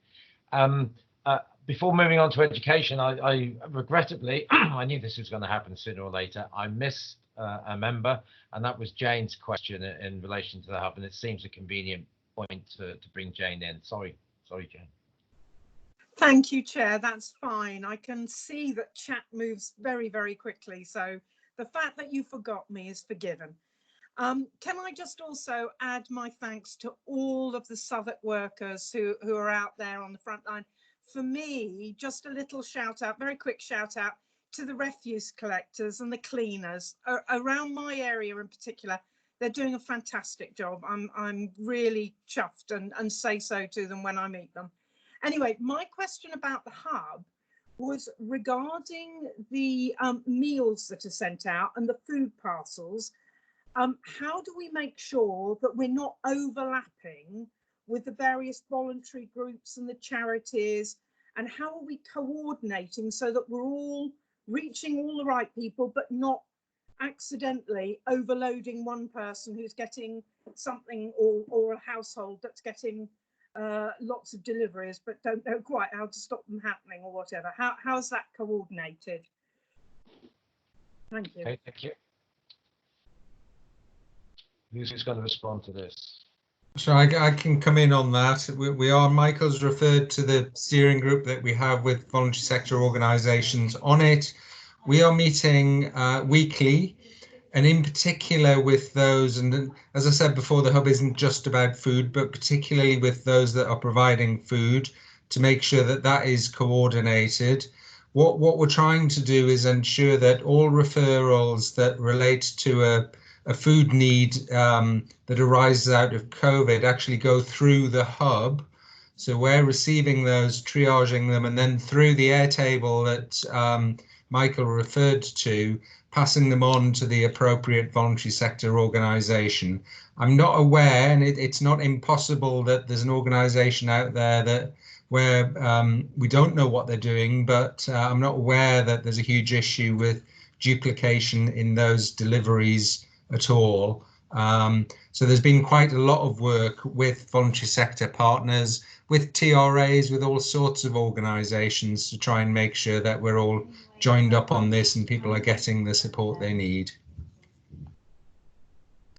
Before moving on to education, I regrettably, I knew this was going to happen sooner or later, I missed a member, and that was Jane's question in relation to the hub, and it seems a convenient point to bring Jane in. Sorry, Jane. Thank you, Chair. That's fine. I can see that chat moves very, very quickly, so the fact that you forgot me is forgiven. Can I just also add my thanks to all of the Southwark workers who are out there on the front line. For me, just a little shout out, very quick shout out to the refuse collectors and the cleaners around my area in particular. They're doing a fantastic job. I'm really chuffed and say so to them when I meet them. Anyway, my question about the hub was regarding the meals that are sent out and the food parcels. How do we make sure that we're not overlapping with the various voluntary groups and the charities, and how are we coordinating so that we're all reaching all the right people but not accidentally overloading one person who's getting something, or a household that's getting lots of deliveries but don't know quite how to stop them happening or whatever? How's that coordinated? Thank you. Okay, thank you. Who's going to respond to this? So I can come in on that. Michael's referred to the steering group that we have with voluntary sector organisations on it. We are meeting weekly, and in particular with those, and as I said before, the hub isn't just about food, but particularly with those that are providing food, to make sure that that is coordinated. What we're trying to do is ensure that all referrals that relate to a food need that arises out of COVID actually go through the hub. So we're receiving those, triaging them, and then through the Airtable that Michael referred to, passing them on to the appropriate voluntary sector organisation. I'm not aware, and it's not impossible that there's an organisation out there that where we don't know what they're doing, but I'm not aware that there's a huge issue with duplication in those deliveries at all. So there's been quite a lot of work with voluntary sector partners, with TRAs, with all sorts of organisations to try and make sure that we're all joined up on this and people are getting the support they need.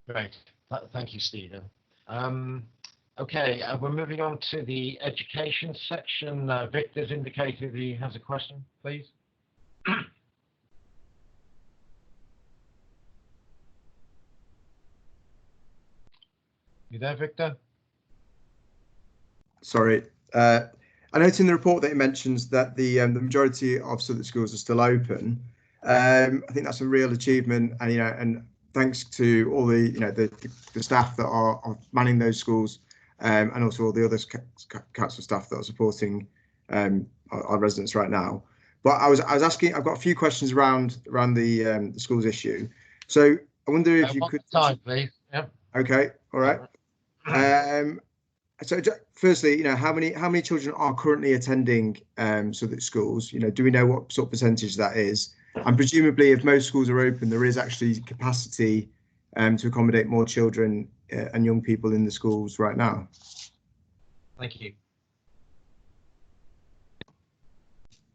Great, thank you, Stephen. Okay, we're moving on to the education section. Victor's indicated he has a question, please. You there, Victor? Sorry. I note in the report that it mentions that the majority of Southwark schools are still open. I think that's a real achievement, and and thanks to all the the staff that are manning those schools, and also all the other council staff that are supporting our residents right now. But I was asking, I've got a few questions around the schools issue. So I wonder if you could. Time, please. Yep. Okay. All right. So firstly, how many children are currently attending Southwark schools? Do we know what sort of percentage that is? And presumably, if most schools are open, there is actually capacity to accommodate more children and young people in the schools right now? Thank you.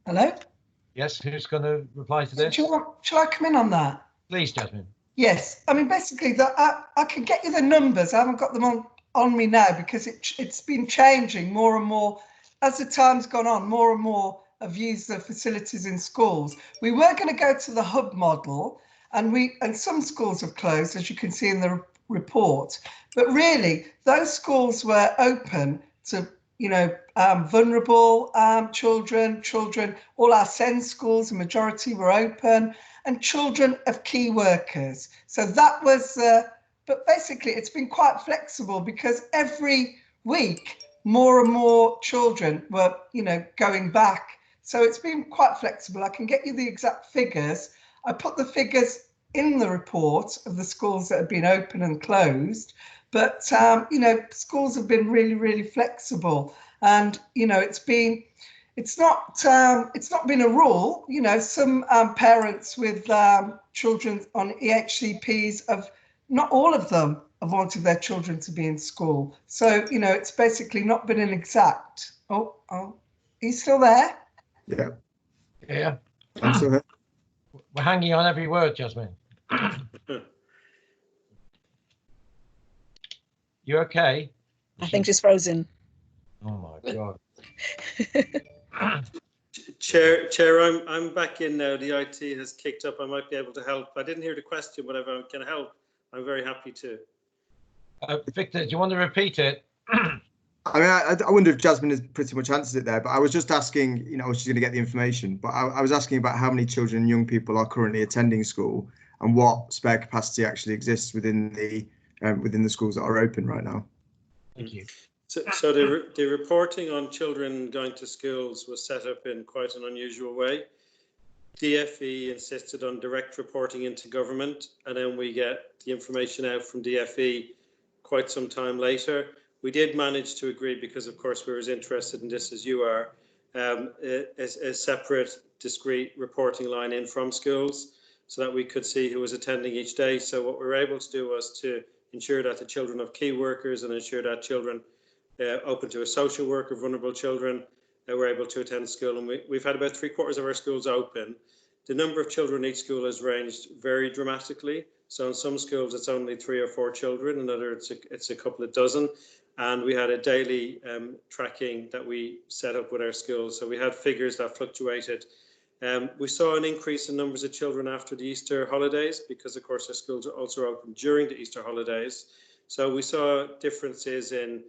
Hello? Yes, who's going to reply to this? Shall I come in on that? Please, Jasmine. Yes, I mean, basically, I can get you the numbers. I haven't got them on me now because it's been changing more and more as the time's gone on. More and more have used the facilities in schools. We were going to go to the hub model, and some schools have closed, as you can see in the report. But really, those schools were open to vulnerable children. All our SEND schools, the majority were open, and children of key workers. So that was, but basically it's been quite flexible because every week more and more children were, going back. So it's been quite flexible. I can get you the exact figures. I put the figures in the report of the schools that have been open and closed. But, schools have been really, really flexible. And, it's not been a rule. Some parents with children on EHCPs not all of them have wanted their children to be in school. So, it's basically not been an exact. Oh, are you still there? Yeah. Yeah. I'm still here. We're hanging on every word, Jasmine. You okay? I think she's frozen. Oh my God. Chair, I'm back in now. The IT has kicked up. I might be able to help. I didn't hear the question, but if I can help, I'm very happy to. Victor, do you want to repeat it? I mean, I wonder if Jasmine has pretty much answered it there, but I was just asking, she's going to get the information, but I was asking about how many children and young people are currently attending school and what spare capacity actually exists within the schools that are open right now. Thank you. So the reporting on children going to schools was set up in quite an unusual way. DFE insisted on direct reporting into government, and then we get the information out from DFE quite some time later. We did manage to agree, because of course we were as interested in this as you are, a separate, discrete reporting line in from schools so that we could see who was attending each day. So what we were able to do was to ensure that the children of key workers and ensure that children open to a social worker, vulnerable children, were able to attend school. And we've had about 3/4 of our schools open. The number of children in each school has ranged very dramatically. So in some schools it's only 3 or 4 children, in others it's a couple of dozen. And we had a daily tracking that we set up with our schools. So we had figures that fluctuated. We saw an increase in numbers of children after the Easter holidays, because of course our schools are also open during the Easter holidays. So we saw differences in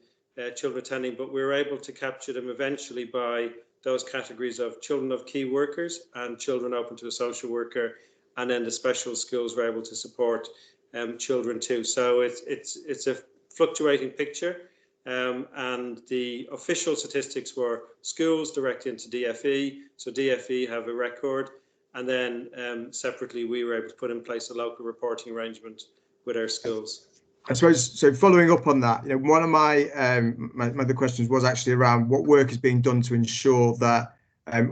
children attending, but we were able to capture them eventually by those categories of children of key workers and children open to a social worker, and then the special schools were able to support children too. So it's a fluctuating picture, and the official statistics were schools direct into DFE, so DFE have a record, and then separately we were able to put in place a local reporting arrangement with our schools. I suppose, so following up on that, one of my other questions was actually around what work is being done to ensure that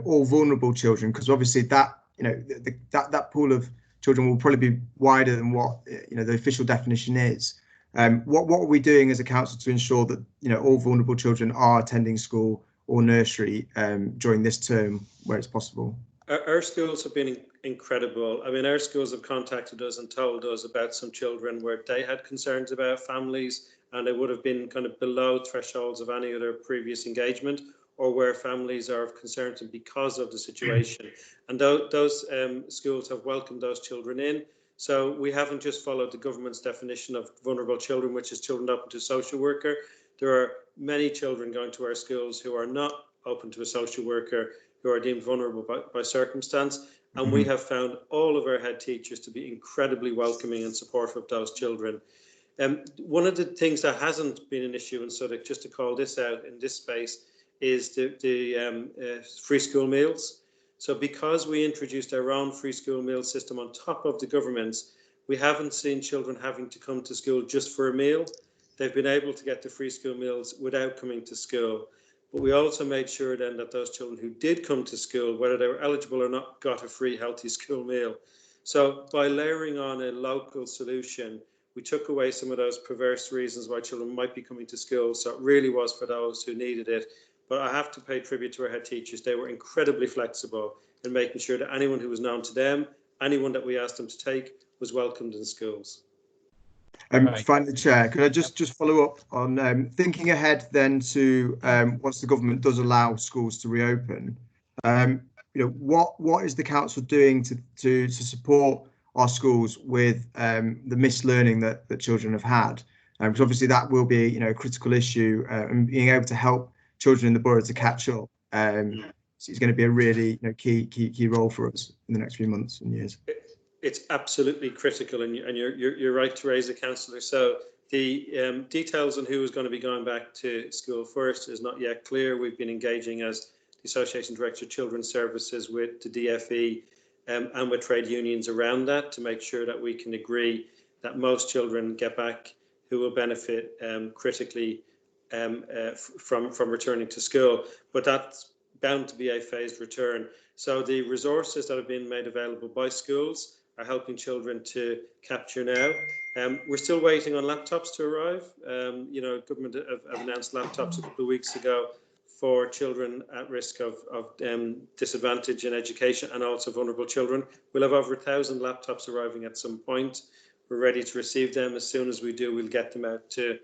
all vulnerable children, because obviously that that pool of children will probably be wider than what the official definition is. What are we doing as a council to ensure that all vulnerable children are attending school or nursery during this term where it's possible? Our schools have been incredible. I mean, our schools have contacted us and told us about some children where they had concerns about families, and they would have been kind of below thresholds of any other previous engagement, or where families are of concern to because of the situation. And those schools have welcomed those children in. So we haven't just followed the government's definition of vulnerable children, which is children open to a social worker. There are many children going to our schools who are not open to a social worker, who are deemed vulnerable by circumstance. And we have found all of our head teachers to be incredibly welcoming and supportive of those children. One of the things that hasn't been an issue in Southwark, just to call this out in this space, is the free school meals. So because we introduced our own free school meal system on top of the government's, we haven't seen children having to come to school just for a meal. They've been able to get the free school meals without coming to school. But we also made sure then that those children who did come to school, whether they were eligible or not, got a free healthy school meal. So by layering on a local solution, We took away some of those perverse reasons why children might be coming to school. So it really was for those who needed it. But I have to pay tribute to our head teachers. They were incredibly flexible in making sure that anyone who was known to them, anyone that we asked them to take, was welcomed in schools. Finally, Chair, could I just follow up on thinking ahead then to once the government does allow schools to reopen, what is the council doing to support our schools with the missed learning that children have had? Because obviously that will be a critical issue, and being able to help children in the borough to catch up is going to be a really key role for us in the next few months and years. It's absolutely critical, and you're right to raise it, Councillor. So the details on who is going to be going back to school first is not yet clear. We've been engaging as the Association Director of Children's Services with the DFE and with trade unions around that to make sure that we can agree that most children get back who will benefit critically from returning to school. But that's bound to be a phased return. So the resources that have been made available by schools are helping children to capture now. We're still waiting on laptops to arrive. Government have announced laptops a couple of weeks ago for children at risk of disadvantage in education and also vulnerable children. We'll have over 1,000 laptops arriving at some point. We're ready to receive them. As soon as we do, we'll get them out to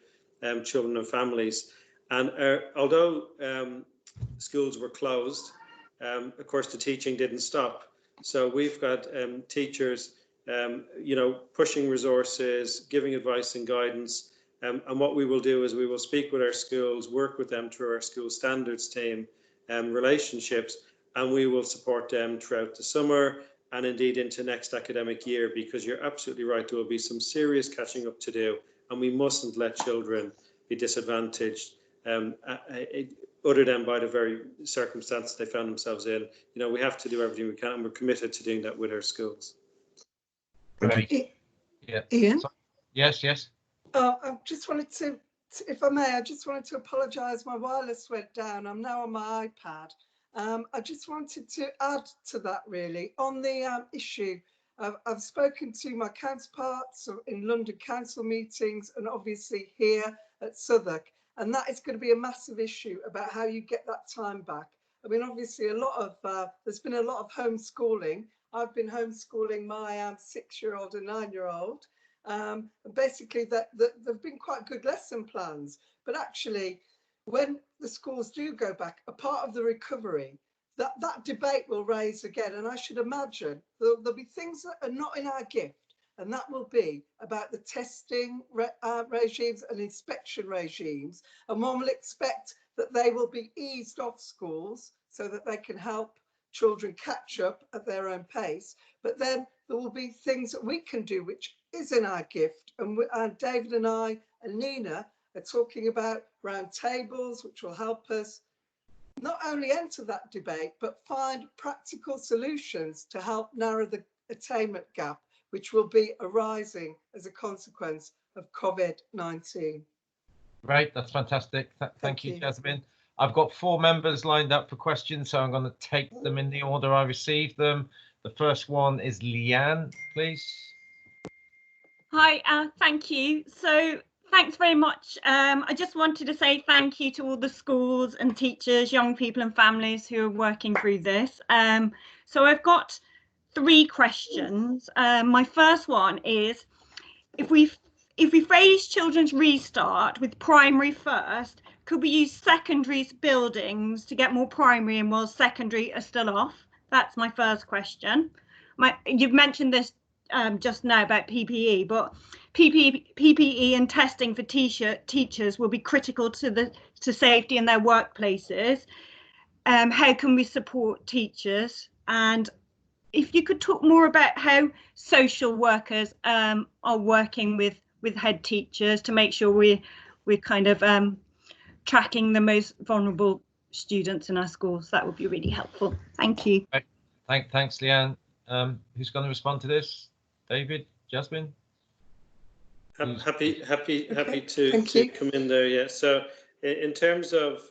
children and families. And although schools were closed, of course, the teaching didn't stop. So we've got teachers, pushing resources, giving advice and guidance. And what we will do is we will speak with our schools, work with them through our school standards team relationships, and we will support them throughout the summer and indeed into next academic year, because you're absolutely right, there will be some serious catching up to do, and we mustn't let children be disadvantaged other than by the very circumstances they found themselves in. We have to do everything we can, and we're committed to doing that with our schools. Right. Yeah. Ian? Yes. I just wanted to, if I may, I just wanted to apologise. My wireless went down. I'm now on my iPad. I just wanted to add to that really on the issue. I've spoken to my counterparts in London council meetings and obviously here at Southwark, and that is going to be a massive issue about how you get that time back. I mean, obviously there's been a lot of homeschooling. I've been homeschooling my 6-year-old and 9-year-old. Basically there've been quite good lesson plans, but actually when the schools do go back, a part of the recovery, that debate will raise again. And I should imagine there'll be things that are not in our gift, and that will be about the testing regimes and inspection regimes. And one will expect that they will be eased off schools so that they can help children catch up at their own pace. But then there will be things that we can do, which is in our gift. And David and I and Nina are talking about round tables, which will help us not only enter that debate, but find practical solutions to help narrow the attainment gap, which will be arising as a consequence of COVID-19. Right, that's fantastic. Thank you, Jasmine. I've got 4 members lined up for questions, so I'm going to take them in the order I received them. The first one is Leanne, please. Hi, thank you. So thanks very much. I just wanted to say thank you to all the schools and teachers, young people and families who are working through this. So I've got 3 questions. My first one is, if we phrase children's restart with primary first, could we use secondary buildings to get more primary in while secondary are still off? That's my first question. You've mentioned this just now about PPE, but PPE and testing for teachers will be critical to safety in their workplaces. How can we support teachers? And if you could talk more about how social workers are working with head teachers to make sure we're kind of tracking the most vulnerable students in our schools, that would be really helpful. Thank you. Thanks, Leanne. Who's going to respond to this? David, Jasmine? Happy to come in there. Yeah. So in terms of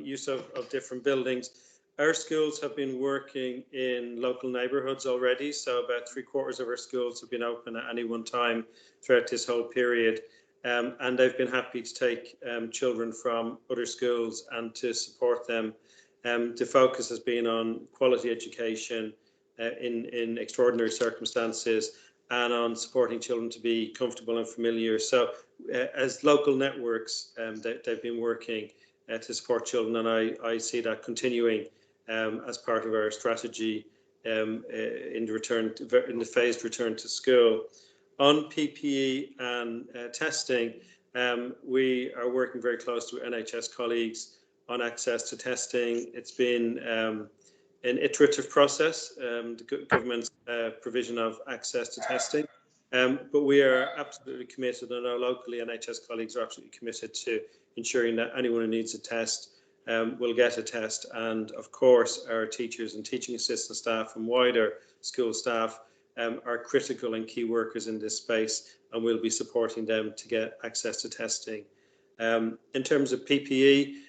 use of different buildings, Our schools have been working in local neighbourhoods already, so about 3/4 of our schools have been open at any one time throughout this whole period, and they've been happy to take children from other schools and to support them. The focus has been on quality education in extraordinary circumstances and on supporting children to be comfortable and familiar. So as local networks, they've been working to support children, and I see that continuing as part of our strategy in the phased return to school. On PPE and testing, we are working very closely with NHS colleagues on access to testing. It's been an iterative process, the government's provision of access to testing, but we are absolutely committed, and our locally NHS colleagues are absolutely committed to ensuring that anyone who needs a test will get a test. And of course, our teachers and teaching assistant staff and wider school staff are critical and key workers in this space, and we'll be supporting them to get access to testing. In terms of PPE,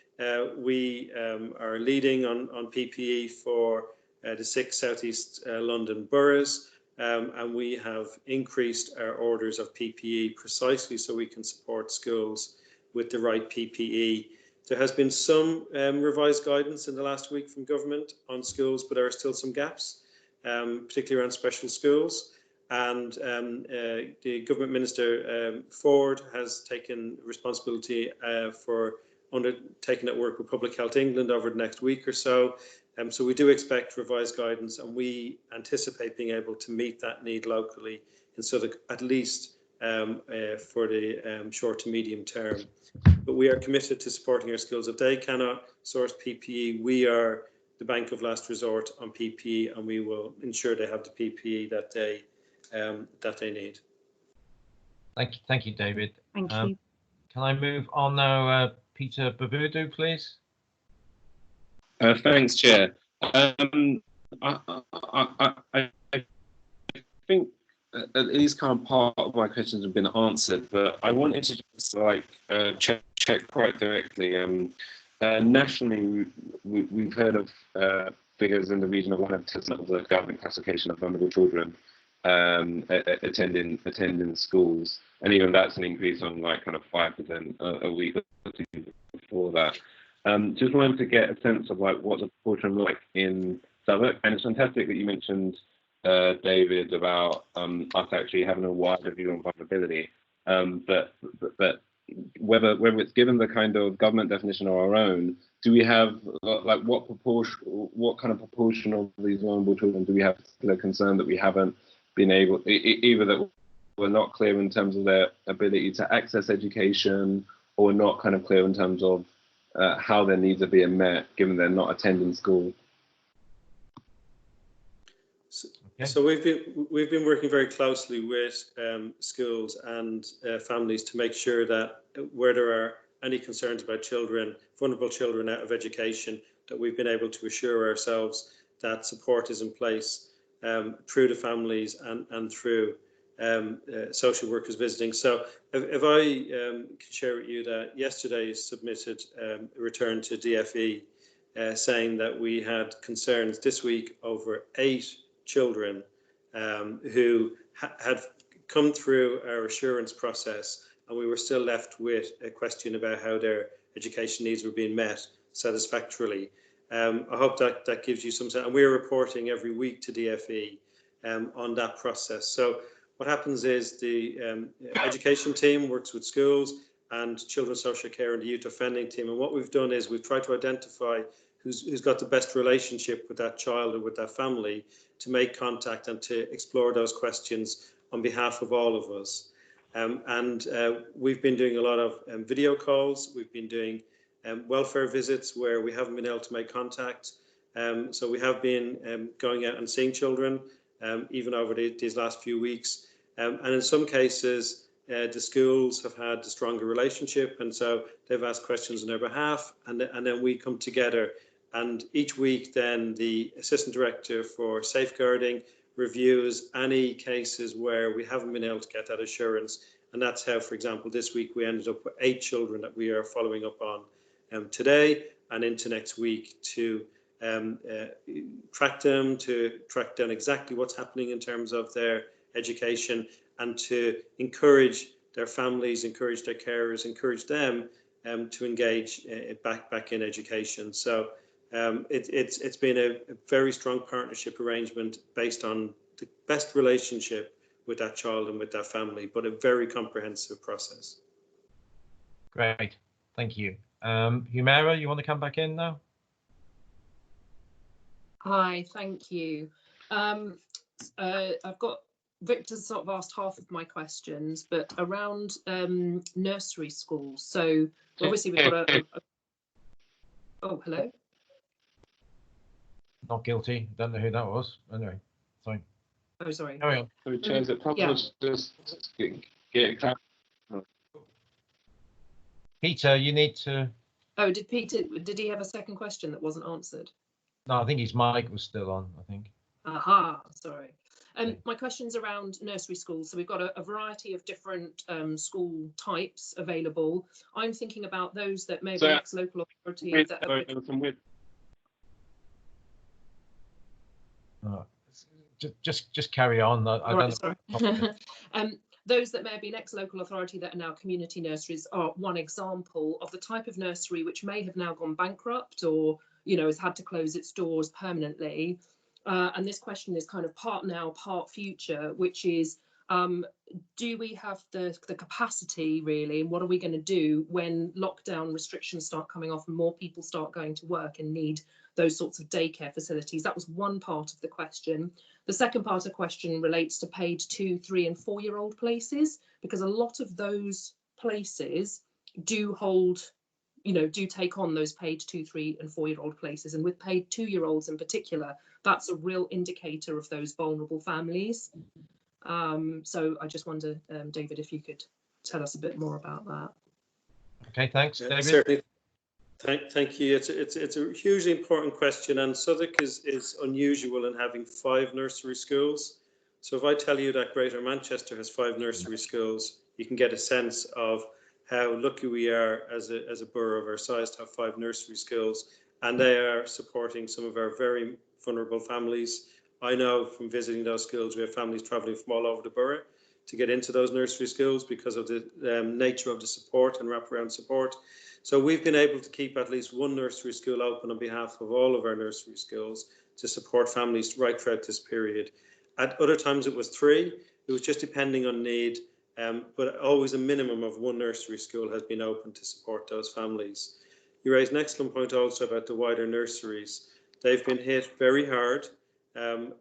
we are leading on PPE for the 6 Southeast London boroughs, and we have increased our orders of PPE precisely so we can support schools with the right PPE. There has been some revised guidance in the last week from government on schools, but there are still some gaps, particularly around special schools. And the government minister, Ford, has taken responsibility for undertaking that work with Public Health England over the next week or so. So we do expect revised guidance, and we anticipate being able to meet that need locally in Southwark, at least for the short to medium term. But we are committed to supporting our schools. If they cannot source PPE, we are the bank of last resort on PPE, and we will ensure they have the PPE that they need. Thank you, David. Thank you. Can I move on now, Peter Babudu, please? Thanks, Chair. I think at least kind of part of my questions have been answered, but I wanted to just check quite directly. Nationally, we've heard of figures in the region of 1% of the government classification of vulnerable children attending schools, and even that's an increase on like kind of 5% a week or two before that. Just wanted to get a sense of like what the proportion like in Southwark, and it's fantastic that you mentioned, David, about us actually having a wider view on vulnerability, but whether it's given the kind of government definition or our own, do we have like what kind of proportion of these vulnerable children do we have particular concern that we haven't been able, either that we're not clear in terms of their ability to access education, or not kind of clear in terms of how their needs are being met, given they're not attending school? So we've been working very closely with schools and families to make sure that where there are any concerns about children, vulnerable children out of education, that we've been able to assure ourselves that support is in place through the families and through social workers visiting. So if I can share with you that yesterday submitted a return to DFE saying that we had concerns this week over 8 children who had come through our assurance process, and we were still left with a question about how their education needs were being met satisfactorily. I hope that gives you some sense, and we're reporting every week to DFE on that process. So what happens is the education team works with schools and children's social care and the youth offending team, and what we've done is we've tried to identify who's got the best relationship with that child or with that family to make contact and to explore those questions on behalf of all of us. We've been doing a lot of video calls. We've been doing welfare visits where we haven't been able to make contact. So we have been going out and seeing children even over these last few weeks. And in some cases, the schools have had a stronger relationship, and so they've asked questions on their behalf, and then we come together. And each week then the Assistant Director for Safeguarding reviews any cases where we haven't been able to get that assurance. And that's how, for example, this week we ended up with 8 children that we are following up on today and into next week to track them, to track down exactly what's happening in terms of their education, and to encourage their families, encourage their carers, encourage them to engage back in education. So it's been a very strong partnership arrangement based on the best relationship with that child and with that family, but a very comprehensive process. Great, thank you. Humera, you want to come back in now? Hi, thank you. I've got Victor sort of asked half of my questions, but around nursery schools. So obviously we've got a oh, hello. Not guilty. Don't know who that was. Anyway, sorry. Oh, sorry. Carry on. Yeah. Peter, you need to. Oh, did he have a second question that wasn't answered? No, I think his mic was still on, I think. Aha, sorry. My question's around nursery schools. So we've got a variety of different school types available. I'm thinking about those that maybe ex-local authority that just carry on. I don't know. Those that may have been ex-local authority that are now community nurseries are one example of the type of nursery which may have now gone bankrupt or, you know, has had to close its doors permanently. And this question is kind of part now, part future, which is, do we have the capacity really, and what are we going to do when lockdown restrictions start coming off and more people start going to work and need those sorts of daycare facilities? That was one part of the question. The second part of the question relates to paid 2-, 3- and 4-year-old places, because a lot of those places do hold, you know, do take on those paid 2-, 3- and 4-year-old places. And with paid 2-year-olds in particular, that's a real indicator of those vulnerable families. So I just wonder, David, if you could tell us a bit more about that. Okay, thanks, David. Certainly. Thank you. It's a hugely important question, and Southwark is unusual in having 5 nursery schools. So if I tell you that Greater Manchester has 5 nursery schools, you can get a sense of how lucky we are as a borough of our size to have 5 nursery schools, and they are supporting some of our very vulnerable families. I know from visiting those schools, we have families travelling from all over the borough to get into those nursery schools because of the nature of the support and wraparound support. So we've been able to keep at least 1 nursery school open on behalf of all of our nursery schools to support families right throughout this period. At other times it was 3, it was just depending on need, but always a minimum of 1 nursery school has been open to support those families. You raised an excellent point also about the wider nurseries. They've been hit very hard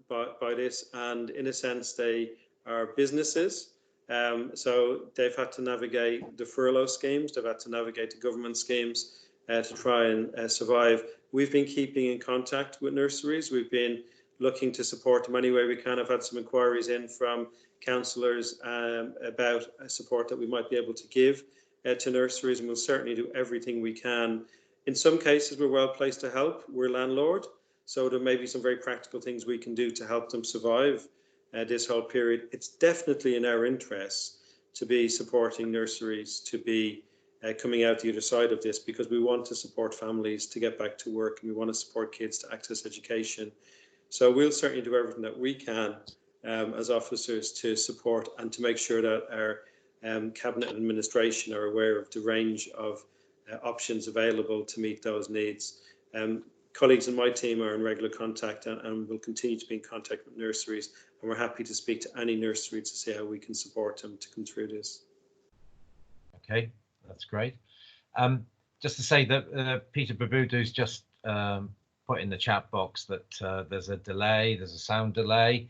by this, and in a sense they are businesses. So they've had to navigate the furlough schemes, they've had to navigate the government schemes to try and survive. We've been keeping in contact with nurseries. We've been looking to support them any way we can. I've had some inquiries in from councillors about support that we might be able to give to nurseries, and we'll certainly do everything we can. In some cases, we're well placed to help. We're landlord, so there may be some very practical things we can do to help them survive this whole period. It's definitely in our interests to be supporting nurseries, to be coming out the other side of this, because we want to support families to get back to work, and we want to support kids to access education. So we'll certainly do everything that we can as officers to support and to make sure that our Cabinet and administration are aware of the range of options available to meet those needs. Colleagues in my team are in regular contact and will continue to be in contact with nurseries, and we're happy to speak to any nursery to see how we can support them to come through this. Okay, that's great. Just to say that Peter Babudu's just put in the chat box that there's a delay, there's a sound delay,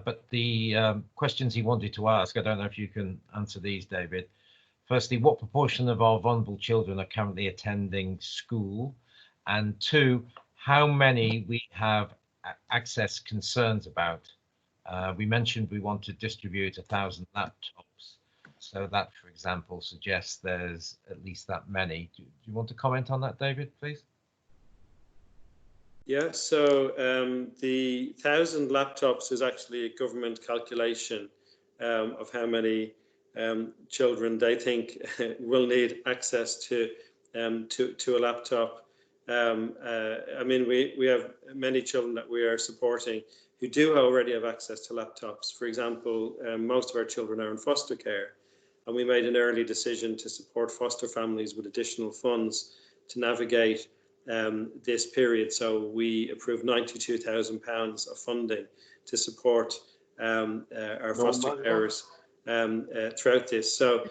but the questions he wanted to ask, I don't know if you can answer these, David. Firstly, what proportion of our vulnerable children are currently attending school? And 2, how many we have access concerns about? We mentioned we want to distribute 1,000 laptops. So that, for example, suggests there's at least that many. Do you want to comment on that, David, please? Yeah, so the 1,000 laptops is actually a government calculation of how many children they think will need access to a laptop. I mean, we have many children that we are supporting who do already have access to laptops. For example, most of our children are in foster care, and we made an early decision to support foster families with additional funds to navigate this period. So we approved £92,000 of funding to support our foster carers throughout this. So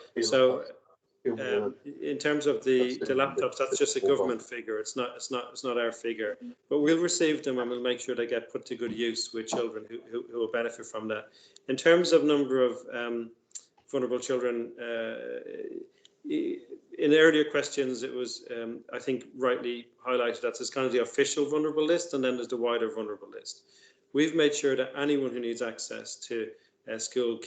in terms of the laptops, that's just a government figure. It's not our figure. But we'll receive them and we'll make sure they get put to good use with children who will benefit from that. In terms of number of vulnerable children, in earlier questions, it was, I think, rightly highlighted that there's kind of the official vulnerable list, and then there's the wider vulnerable list. We've made sure that anyone who needs access to school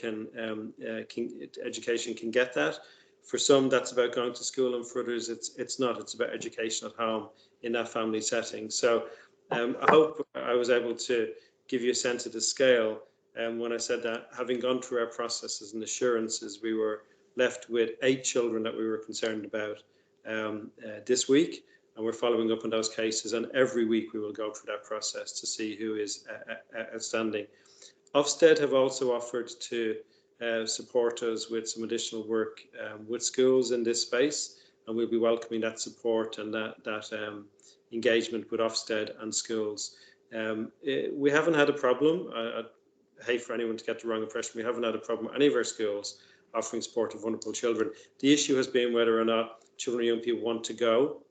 education can get that. For some, that's about going to school, and for others, it's not. It's about education at home in that family setting. So I hope I was able to give you a sense of the scale. When I said that, having gone through our processes and assurances, we were left with 8 children that we were concerned about this week, and we're following up on those cases. And every week we will go through that process to see who is outstanding. Ofsted have also offered to support us with some additional work with schools in this space, and we'll be welcoming that support and that engagement with Ofsted and schools. We haven't had a problem. I hate for anyone to get the wrong impression. We haven't had a problem at any of our schools offering support to vulnerable children. The issue has been whether or not children or young people want to go.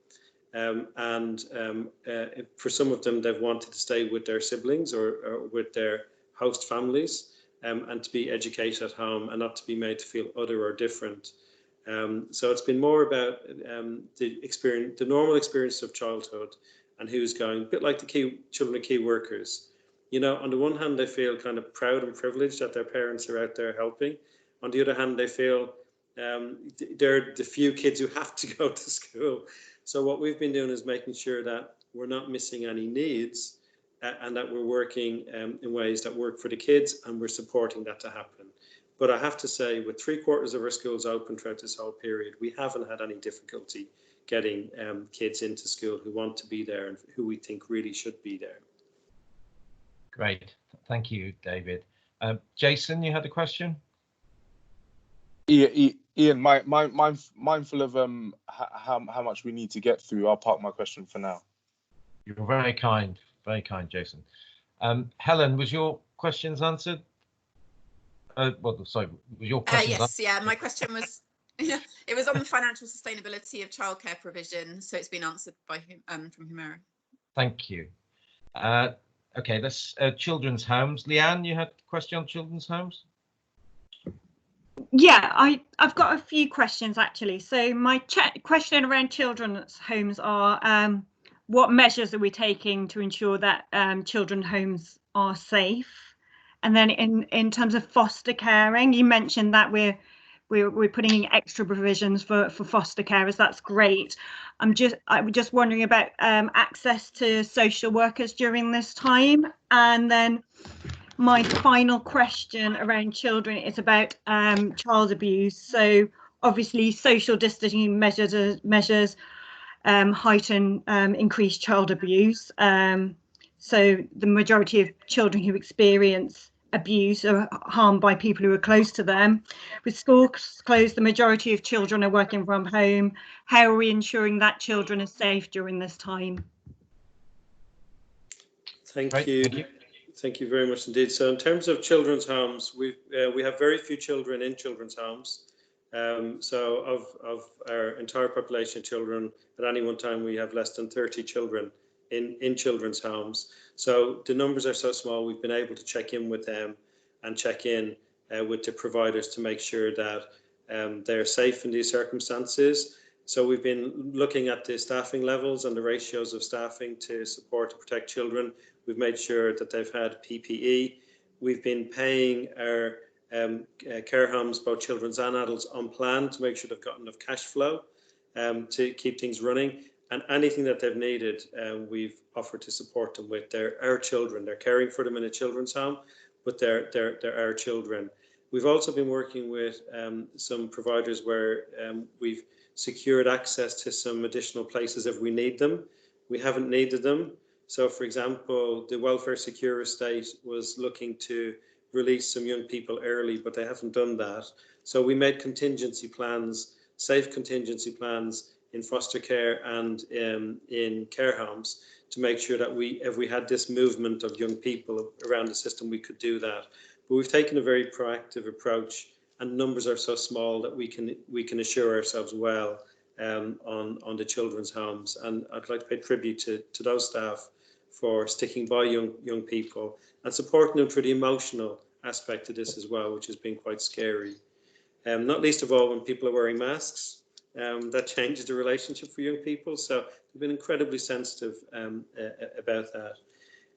For some of them, they've wanted to stay with their siblings or with their host families. And to be educated at home and not to be made to feel other or different. So it's been more about the normal experience of childhood and who's going, a bit like the children of key workers. You know, on the one hand, they feel kind of proud and privileged that their parents are out there helping. On the other hand, they feel they're the few kids who have to go to school. So what we've been doing is making sure that we're not missing any needs, and that we're working in ways that work for the kids, and we're supporting that to happen. But I have to say, with 3/4 of our schools open throughout this whole period, we haven't had any difficulty getting kids into school who want to be there and who we think really should be there. Great, thank you, David. Jason, you had a question? Ian, mindful of how much we need to get through, I'll park my question for now. You're very kind, Jason. Helen, was your questions answered? Well, sorry, was your question? Yes, yeah, my question was, it was on the financial sustainability of childcare provision, so it's been answered by from Humera. Thank you. Okay, let's children's homes. Leanne, you had a question on children's homes? Yeah, I've got a few questions actually. So my question around children's homes are what measures are we taking to ensure that children's homes are safe? And then in terms of foster caring, you mentioned that we're putting in extra provisions for foster carers. That's great. I'm just wondering about access to social workers during this time. And then my final question around children is about child abuse. So obviously social distancing measures heighten increased child abuse. So the majority of children who experience abuse are harmed by people who are close to them. With schools closed, the majority of children are working from home. How are we ensuring that children are safe during this time? Thank you. Thank you very much indeed. So in terms of children's homes, we have very few children in children's homes. So of our entire population of children, at any one time, we have less than 30 children in children's homes. So the numbers are so small, we've been able to check in with them and check in with the providers to make sure that they're safe in these circumstances. So we've been looking at the staffing levels and the ratios of staffing to support and protect children. We've made sure that they've had PPE. We've been paying our care homes, both children's and adults, on plan to make sure they've got enough cash flow to keep things running. And anything that they've needed, we've offered to support them with. They're our children. They're caring for them in a children's home, but they're our children. We've also been working with some providers where we've secured access to some additional places if we need them. we haven't needed them. So, for example, the welfare secure estate was looking to release some young people early, but they haven't done that. So we made contingency plans, safe contingency plans in foster care and in care homes to make sure that if we had this movement of young people around the system, we could do that. But we've taken a very proactive approach, and numbers are so small that we can assure ourselves well on the children's homes. And I'd like to pay tribute to those staff for sticking by young people and supporting them through the emotional aspect of this as well, which has been quite scary. Not least of all when people are wearing masks. That changes the relationship for young people. So we've been incredibly sensitive about that.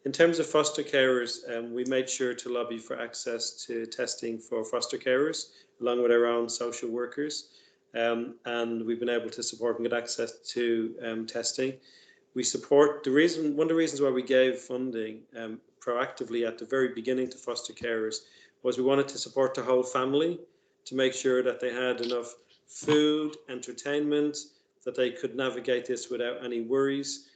In terms of foster carers, we made sure to lobby for access to testing for foster carers, along with our own social workers. And we've been able to support and get access to testing. We support one of the reasons why we gave funding proactively at the very beginning to foster carers was we wanted to support the whole family to make sure that they had enough food, entertainment, that they could navigate this without any worries.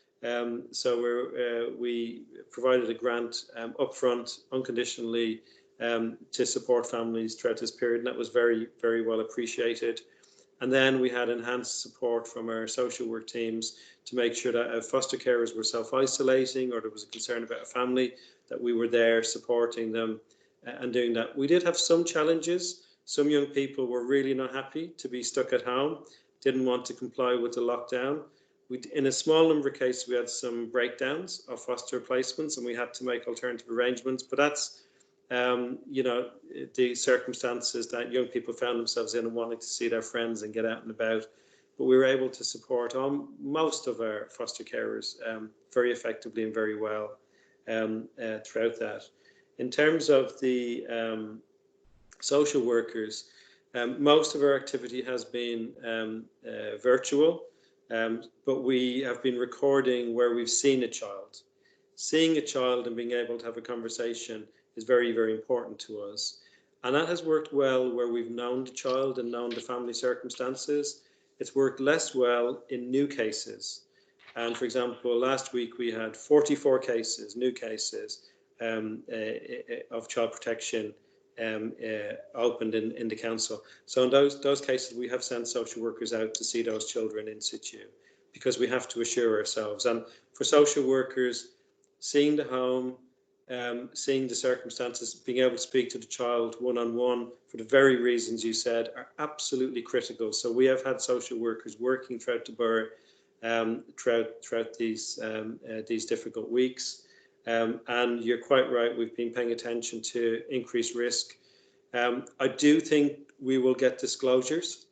So we provided a grant upfront, unconditionally, to support families throughout this period, and that was very, very well appreciated. And then we had enhanced support from our social work teams to make sure that if foster carers were self-isolating or there was a concern about a family, that we were there supporting them and doing that. We did have some challenges. Some young people were really not happy to be stuck at home, didn't want to comply with the lockdown. In a small number of cases, we had some breakdowns of foster placements and we had to make alternative arrangements, but that's the circumstances that young people found themselves in and wanting to see their friends and get out and about. But we were able to support most of our foster carers very effectively and very well throughout that. In terms of the social workers, most of our activity has been virtual, but we have been recording where we've seen a child. Seeing a child and being able to have a conversation is very, very important to us. And that has worked well where we've known the child and known the family circumstances. It's worked less well in new cases. And for example, last week we had 44 cases, new cases of child protection opened in the council. So in those cases, we have sent social workers out to see those children in situ because we have to assure ourselves. And for social workers, seeing the home, seeing the circumstances, being able to speak to the child one-on-one for the very reasons you said are absolutely critical. So we have had social workers working throughout the borough throughout these difficult weeks. And you're quite right, we've been paying attention to increased risk. I do think we will get disclosures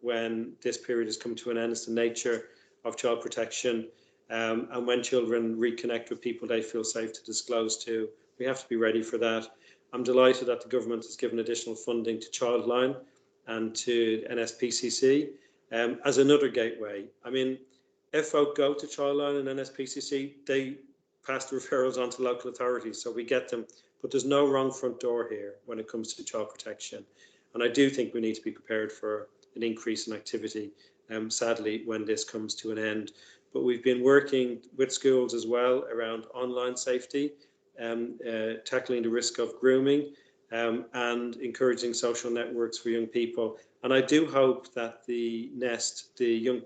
when this period has come to an end. It's the nature of child protection. And when children reconnect with people they feel safe to disclose to, we have to be ready for that. I'm delighted that the government has given additional funding to Childline and to NSPCC as another gateway. I mean, if folk go to Childline and NSPCC, they pass the referrals on to local authorities, so we get them. But there's no wrong front door here when it comes to child protection. And I do think we need to be prepared for an increase in activity, sadly, when this comes to an end. But we've been working with schools as well around online safety, tackling the risk of grooming, and encouraging social networks for young people. And I do hope that the NEST, the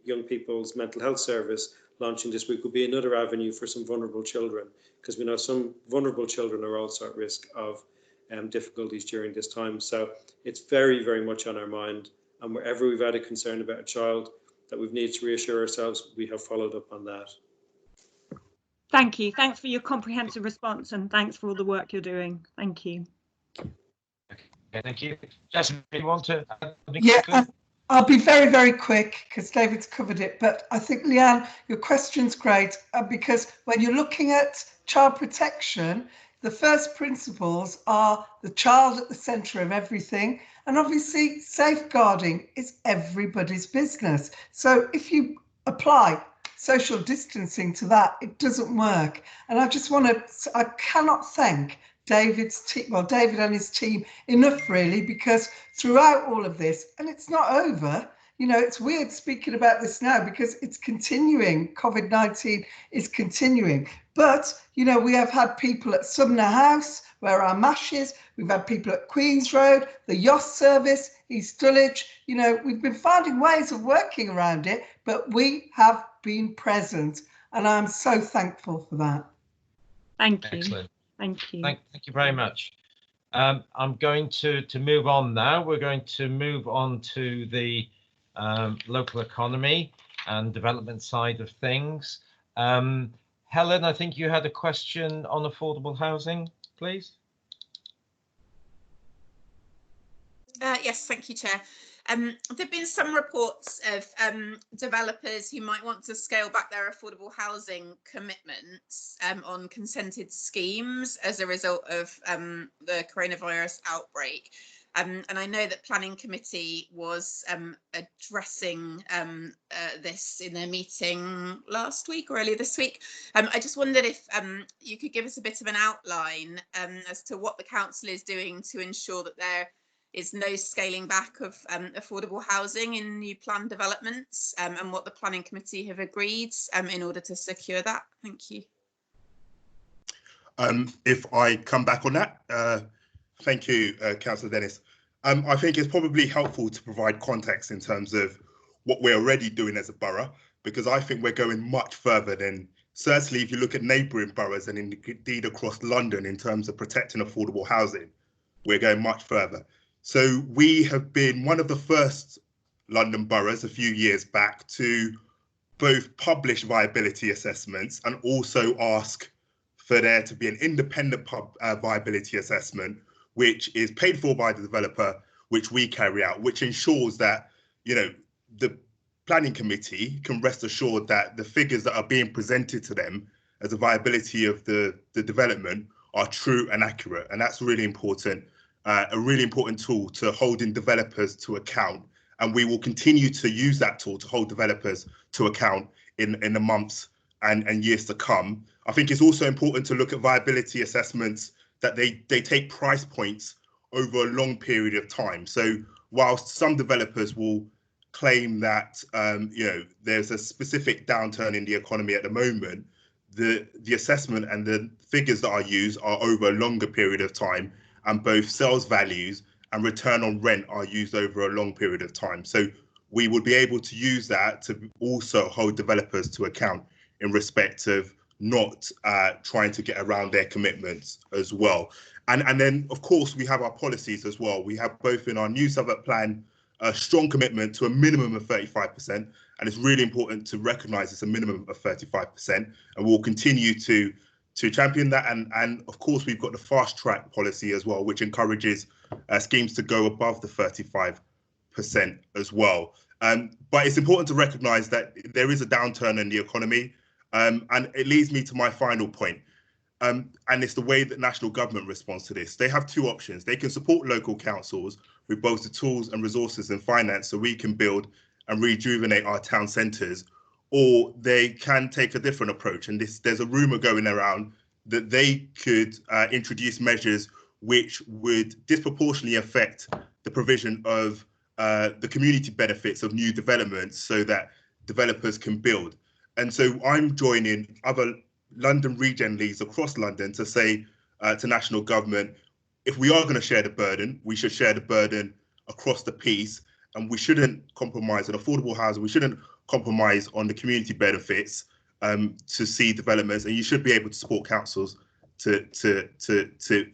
Young People's Mental Health Service, launching this week will be another avenue for some vulnerable children, because we know some vulnerable children are also at risk of difficulties during this time. So it's very, very much on our mind. And wherever we've had a concern about a child, that we've needed to reassure ourselves, we have followed up on that. Thank you. Thanks for your comprehensive response and thanks for all the work you're doing. Thank you. Okay, thank you. Jasmine, do you want to? Yeah, I'll be very, very quick because David's covered it. But I think, Leanne, your question's great because when you're looking at child protection, the first principles are the child at the centre of everything. And obviously, safeguarding is everybody's business. So if you apply social distancing to that, it doesn't work. And I just want to, I cannot thank David's team, well, David and his team enough really, because throughout all of this, and it's not over, You know, it's weird speaking about this now because it's continuing. COVID-19 is continuing. But, you know, we have had people at Sumner House, where our MASH is. We've had people at Queen's Road, the Yost Service, East Dulwich. You know, we've been finding ways of working around it, but we have been present. And I'm so thankful for that. Thank you. Excellent. Thank you. Thank you very much. I'm going to move on now. We're going to move on to the local economy and development side of things. Helen, I think you had a question on affordable housing, please. Yes, thank you, Chair. There have been some reports of developers who might want to scale back their affordable housing commitments on consented schemes as a result of the coronavirus outbreak. And I know that Planning Committee was addressing this in their meeting last week or earlier this week. I just wondered if you could give us a bit of an outline as to what the council is doing to ensure that there is no scaling back of affordable housing in new planned developments, and what the Planning Committee have agreed in order to secure that. Thank you. If I come back on that, thank you, Councillor Dennis. I think it's probably helpful to provide context in terms of what we're already doing as a borough, because I think we're going much further than, certainly if you look at neighbouring boroughs and indeed across London in terms of protecting affordable housing, we're going much further. So we have been one of the first London boroughs a few years back to both publish viability assessments and also ask for there to be an independent viability assessment, which is paid for by the developer, which we carry out, which ensures that, you know, the planning committee can rest assured that the figures that are being presented to them as a viability of the development are true and accurate. And that's really important. A really important tool to holding developers to account, and we will continue to use that tool to hold developers to account in the months and years to come. I think it's also important to look at viability assessments that they take price points over a long period of time. So whilst some developers will claim that you know, there's a specific downturn in the economy at the moment, the assessment and the figures that are used are over a longer period of time, and both sales values and return on rent are used over a long period of time. So we would be able to use that to also hold developers to account in respect of not trying to get around their commitments as well. And then, of course, we have our policies as well. We have both in our new Southwark plan a strong commitment to a minimum of 35%, and it's really important to recognise it's a minimum of 35%, and we'll continue to champion that. And of course, we've got the fast track policy as well, which encourages schemes to go above the 35% as well. But it's important to recognise that there is a downturn in the economy, and it leads me to my final point. And it's the way that national government responds to this. They have two options. They can support local councils with both the tools and resources and finance so we can build and rejuvenate our town centres, or they can take a different approach. And there's a rumour going around that they could introduce measures which would disproportionately affect the provision of the community benefits of new developments so that developers can build. And so I'm joining other London regen leads across London to say to national government, if we are going to share the burden, we should share the burden across the piece, and we shouldn't compromise on affordable housing. We shouldn't compromise on the community benefits to see developments, and you should be able to support councils to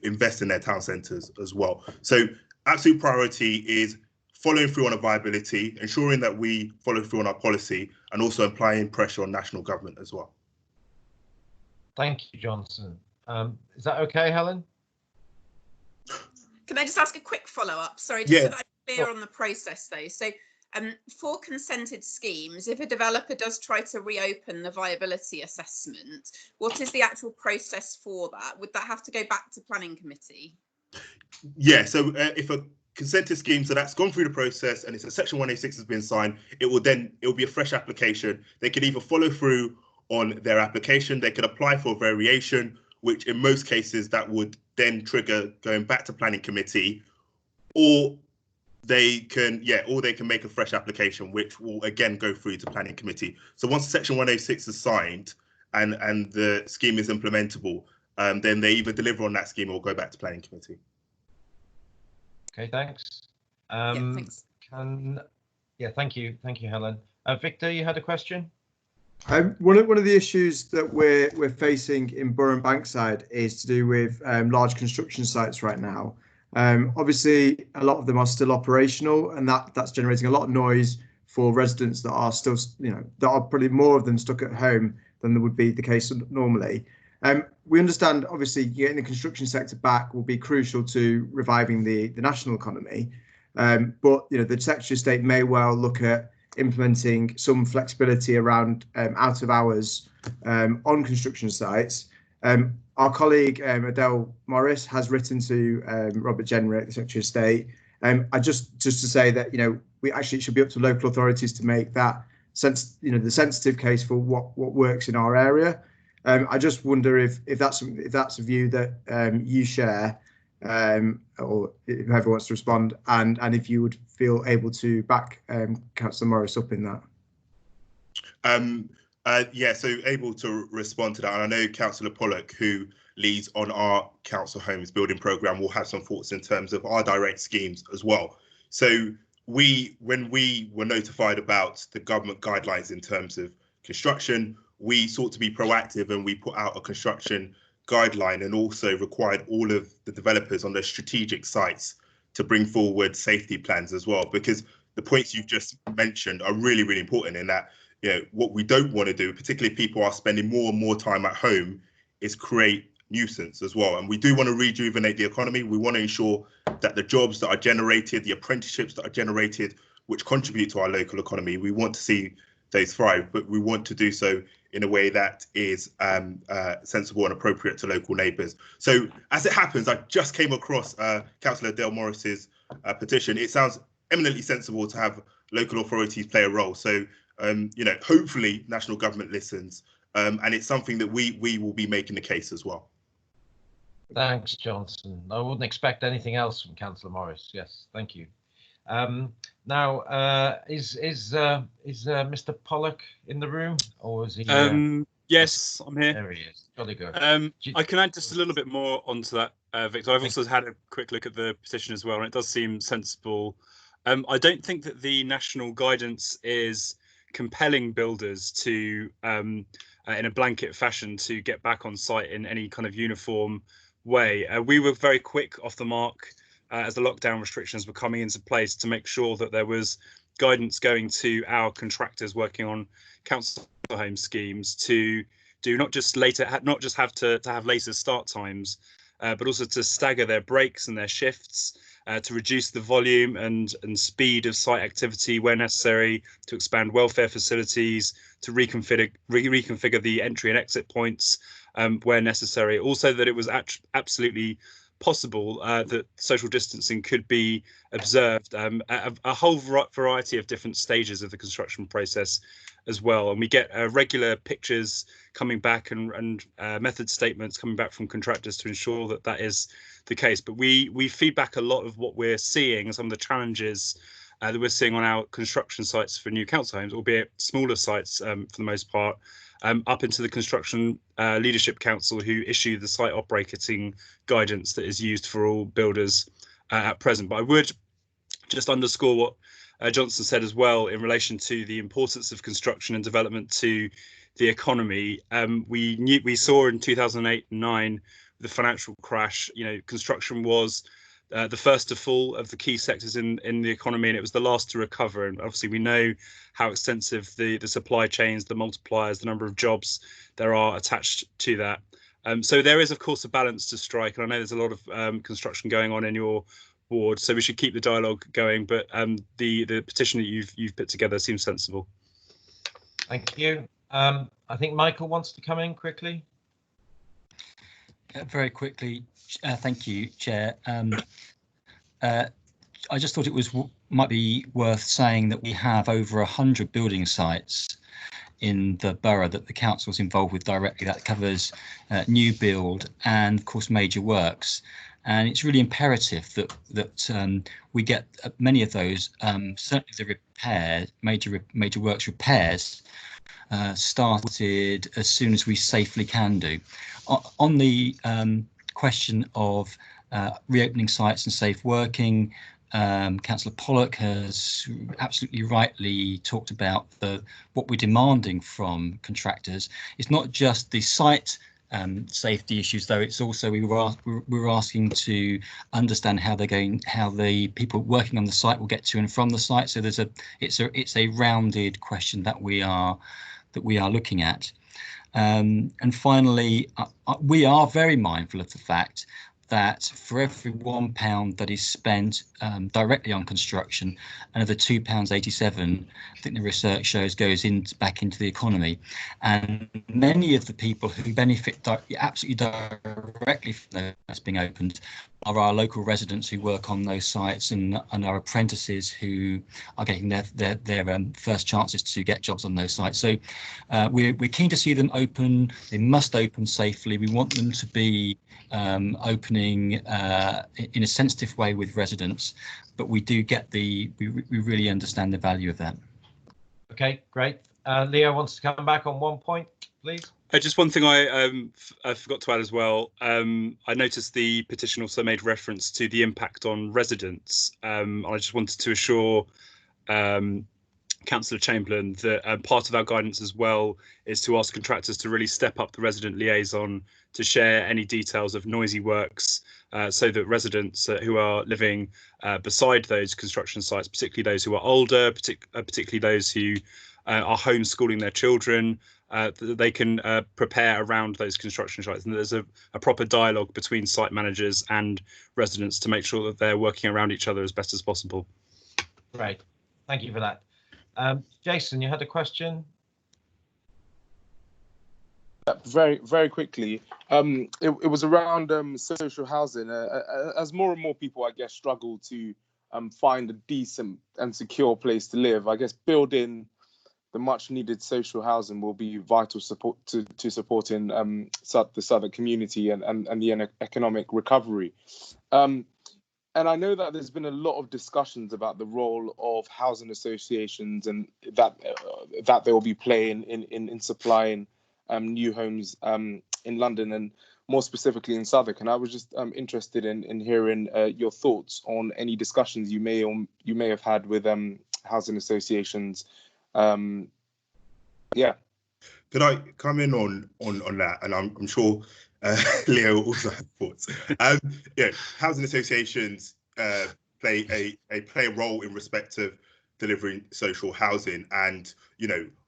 invest in their town centres as well. So absolute priority is following through on a viability, ensuring that we follow through on our policy, and also applying pressure on national government as well. Thank you, Johnson. Is that okay, Helen? Can I just ask a quick follow-up? Sorry, just Yeah. so that I'm clear on the process though. So for consented schemes, if a developer does try to reopen the viability assessment, what is the actual process for that? Would that have to go back to planning committee? Yeah, so if a consented scheme, so that's gone through the process and it's a section 186 has been signed, it will be a fresh application. They could either follow through on their application, they could apply for a variation, which in most cases that would then trigger going back to planning committee, or they can, yeah, or they can make a fresh application, which will again go through to planning committee. So once Section 106 is signed and the scheme is implementable, then they either deliver on that scheme or go back to planning committee. Okay, thanks. Thanks. Thank you, Helen. Victor, you had a question? One of the issues that we're facing in Borough and Bankside is to do with large construction sites right now. Obviously, a lot of them are still operational, and that's generating a lot of noise for residents that are still, that are probably more of them stuck at home than there would be the case normally. We understand, obviously, getting the construction sector back will be crucial to reviving the national economy. But the Secretary of State may well look at implementing some flexibility around out of hours on construction sites. Our colleague Adele Morris has written to Robert Jenrick, the Secretary of State. Just to say that it should be up to local authorities to make that the sensitive case for what works in our area. I just wonder if that's a view that you share, or whoever wants to respond, and if you would feel able to back Councillor Morris up in that. Yeah, so able to respond to that. And I know Councillor Pollock, who leads on our council homes building programme, will have some thoughts in terms of our direct schemes as well. So when we were notified about the government guidelines in terms of construction, we sought to be proactive, and we put out a construction guideline and also required all of the developers on their strategic sites to bring forward safety plans as well, because the points you've just mentioned are really, really important in that, what we don't want to do, particularly if people are spending more and more time at home, is create nuisance as well. And we do want to rejuvenate the economy. We want to ensure that the jobs that are generated, the apprenticeships that are generated, which contribute to our local economy, we want to see those thrive, but we want to do so in a way that is sensible and appropriate to local neighbours. So as it happens, I just came across Councillor Dale Morris's petition. It sounds eminently sensible to have local authorities play a role. So, hopefully national government listens, and it's something that we will be making the case as well. Thanks, Johnson. I wouldn't expect anything else from Councillor Morris. Yes, thank you. Now, is Mr. Pollock in the room, or is he? Yes, I'm here. There he is. Jolly good. I can add just a little bit more onto that, Victor. I've also had a quick look at the petition as well, and it does seem sensible. I don't think that the national guidance is compelling builders to, in a blanket fashion, to get back on site in any kind of uniform way. We were very quick off the mark as the lockdown restrictions were coming into place to make sure that there was guidance going to our contractors working on council home schemes to do not just have to have later start times, but also to stagger their breaks and their shifts, to reduce the volume and speed of site activity where necessary, to expand welfare facilities, to reconfigure the entry and exit points where necessary. Also, that it was absolutely possible that social distancing could be observed at a whole variety of different stages of the construction process as well. And we get regular pictures coming back and method statements coming back from contractors to ensure that that is the case. But we feed back a lot of what we're seeing and some of the challenges that we're seeing on our construction sites for new council homes, albeit smaller sites for the most part, up into the Construction Leadership Council, who issue the site operating guidance that is used for all builders at present. But I would just underscore what Johnson said as well in relation to the importance of construction and development to the economy. We saw in 2008 and 2009, the financial crash, construction was the first to fall of the key sectors in the economy, and it was the last to recover. And obviously we know how extensive the supply chains, the multipliers, the number of jobs there are attached to that. So there is, of course, a balance to strike. And I know there's a lot of construction going on in your ward, so we should keep the dialogue going. But the petition that you've put together seems sensible. Thank you. I think Michael wants to come in quickly. Very quickly, thank you, Chair. I just thought it might be worth saying that we have over 100 building sites in the borough that the council's involved with directly. That covers new build and, of course, major works. And it's really imperative that we get many of those, certainly the major works repairs, started as soon as we safely can do. On the question of reopening sites and safe working, Councillor Pollock has absolutely rightly talked about what we're demanding from contractors. It's not just the site safety issues, though. It's also we're asking to understand how the people working on the site will get to and from the site. So it's a rounded question that we are looking at. And finally, we are very mindful of the fact that for every £1 that is spent directly on construction, another £2.87, I think the research shows, goes back into the economy. And many of the people who benefit absolutely directly from those being opened are our local residents who work on those sites and our apprentices who are getting their first chances to get jobs on those sites. So we're keen to see them open. They must open safely. We want them to be opening in a sensitive way with residents, but we do get we really understand the value of that. Okay, great. Leo wants to come back on one point, please. Just one thing I forgot to add as well. I noticed the petition also made reference to the impact on residents. I just wanted to assure Councillor Chamberlain that part of our guidance as well is to ask contractors to really step up the resident liaison to share any details of noisy works so that residents who are living beside those construction sites, particularly those who are older, particularly those who are homeschooling their children, they can prepare around those construction sites, and there's a proper dialogue between site managers and residents to make sure that they're working around each other as best as possible. Great, thank you for that. Jason, you had a question? Very, very quickly. It was around social housing. As more and more people, I guess, struggle to find a decent and secure place to live, I guess building the much needed social housing will be vital support to supporting the Southwark community and the economic recovery. And I know that there's been a lot of discussions about the role of housing associations and that they will be playing in supplying new homes in London and more specifically in Southwark. And I was just interested in hearing your thoughts on any discussions you may have had with housing associations. Yeah. Could I come in on that? And I'm sure Leo also has thoughts. Yeah, housing associations play a role in respect of delivering social housing, and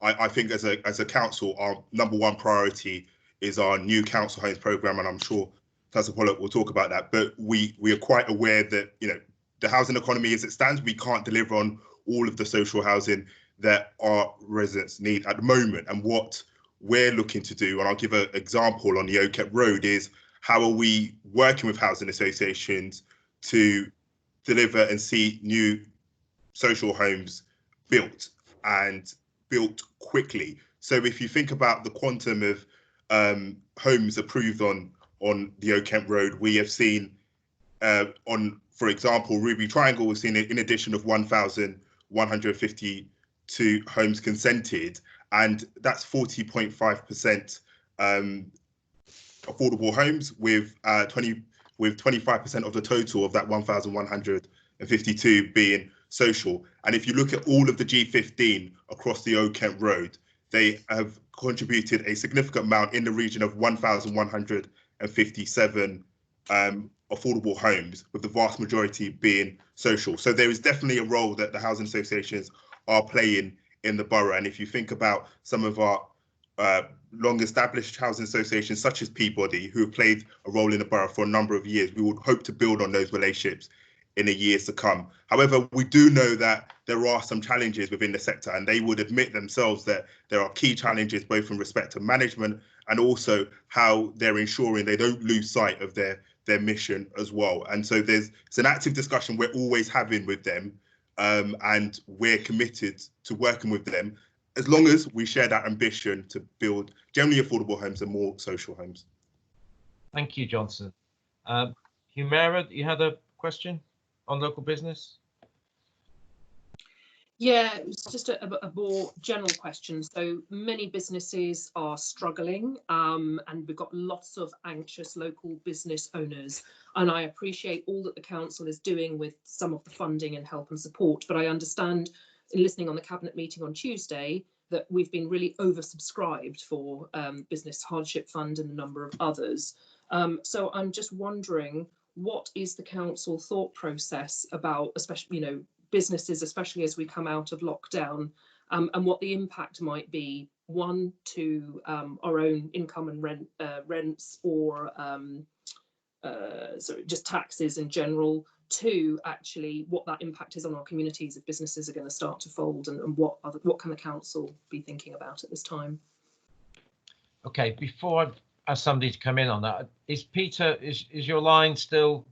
I think as a council, our number one priority is our new council homes programme, and I'm sure Councillor Pollock will talk about that. But we are quite aware that the housing economy as it stands, we can't deliver on all of the social housing that our residents need at the moment. And what we're looking to do, and I'll give an example on the Oakett Road, is how are we working with housing associations to deliver and see new social homes built and built quickly. So if you think about the quantum of homes approved on the Oakett Road, we have seen for example, Ruby Triangle, we've seen in addition of 1,152 homes consented, and that's 40.5% affordable homes with 25% of the total of that 1,152 being social. And if you look at all of the G15 across the Oakett Road, they have contributed a significant amount in the region of 1,157 affordable homes, with the vast majority being social. So there is definitely a role that the housing associations are playing in the borough. And if you think about some of our long-established housing associations, such as Peabody, who have played a role in the borough for a number of years, we would hope to build on those relationships in the years to come. However, we do know that there are some challenges within the sector, and they would admit themselves that there are key challenges both in respect to management and also how they're ensuring they don't lose sight of their mission as well. And so it's an active discussion we're always having with them, and we're committed to working with them as long as we share that ambition to build generally affordable homes and more social homes. Thank you, Johnson. Humera, you had a question on local business? Yeah, it was just a more general question. So many businesses are struggling, and we've got lots of anxious local business owners. And I appreciate all that the council is doing with some of the funding and help and support. But I understand, in listening on the cabinet meeting on Tuesday, that we've been really oversubscribed for Business Hardship Fund and a number of others. So I'm just wondering, what is the council thought process about, especially, you know, businesses, especially as we come out of lockdown, and what the impact might be, one, to our own income and rents, or so just taxes in general, two, actually what that impact is on our communities if businesses are going to start to fold, and what can the council be thinking about at this time? Okay, before I ask somebody to come in on that, is Peter, is your line still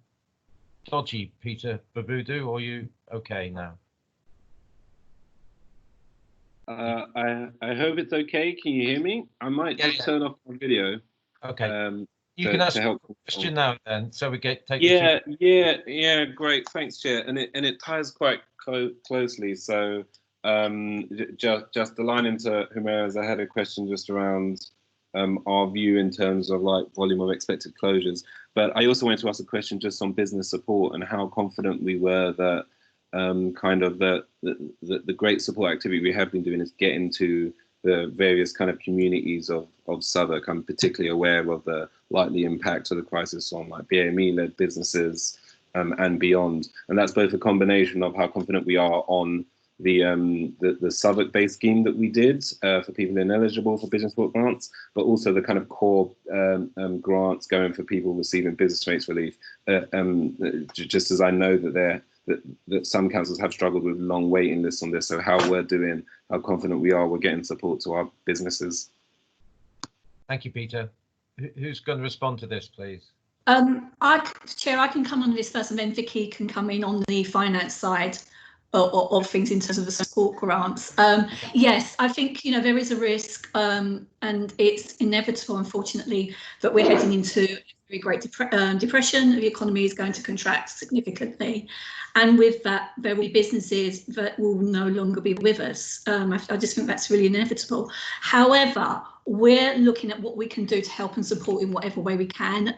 dodgy, Peter Babudu, or are you okay now? I hope it's okay. Can you hear me? I might just turn off my video. Okay. You can ask a question now then, so we take yeah, great, thanks, Chair. And it ties quite closely. So just the line into Humera's, I had a question just around our view in terms of like volume of expected closures. But I also wanted to ask a question just on business support and how confident we were that kind of the great support activity we have been doing is getting to the various kind of communities of Southwark. I'm particularly aware of the likely impact of the crisis on like BAME-led businesses and beyond. And that's both a combination of how confident we are on the Southwark-based scheme that we did for people ineligible for business support grants, but also the kind of core grants going for people receiving business rates relief. Just as I know that some councils have struggled with long waiting lists on this, so how we're doing, how confident we are we're getting support to our businesses. Thank you, Peter. Who's going to respond to this, please? Chair, I can come on this first, and then Vicky can come in on the finance side of things in terms of the support grants. Yes, I think, you know, there is a risk, and it's inevitable, unfortunately, that we're heading into a very great depression. The economy is going to contract significantly, and with that, there will be businesses that will no longer be with us. I just think that's really inevitable. However, we're looking at what we can do to help and support in whatever way we can.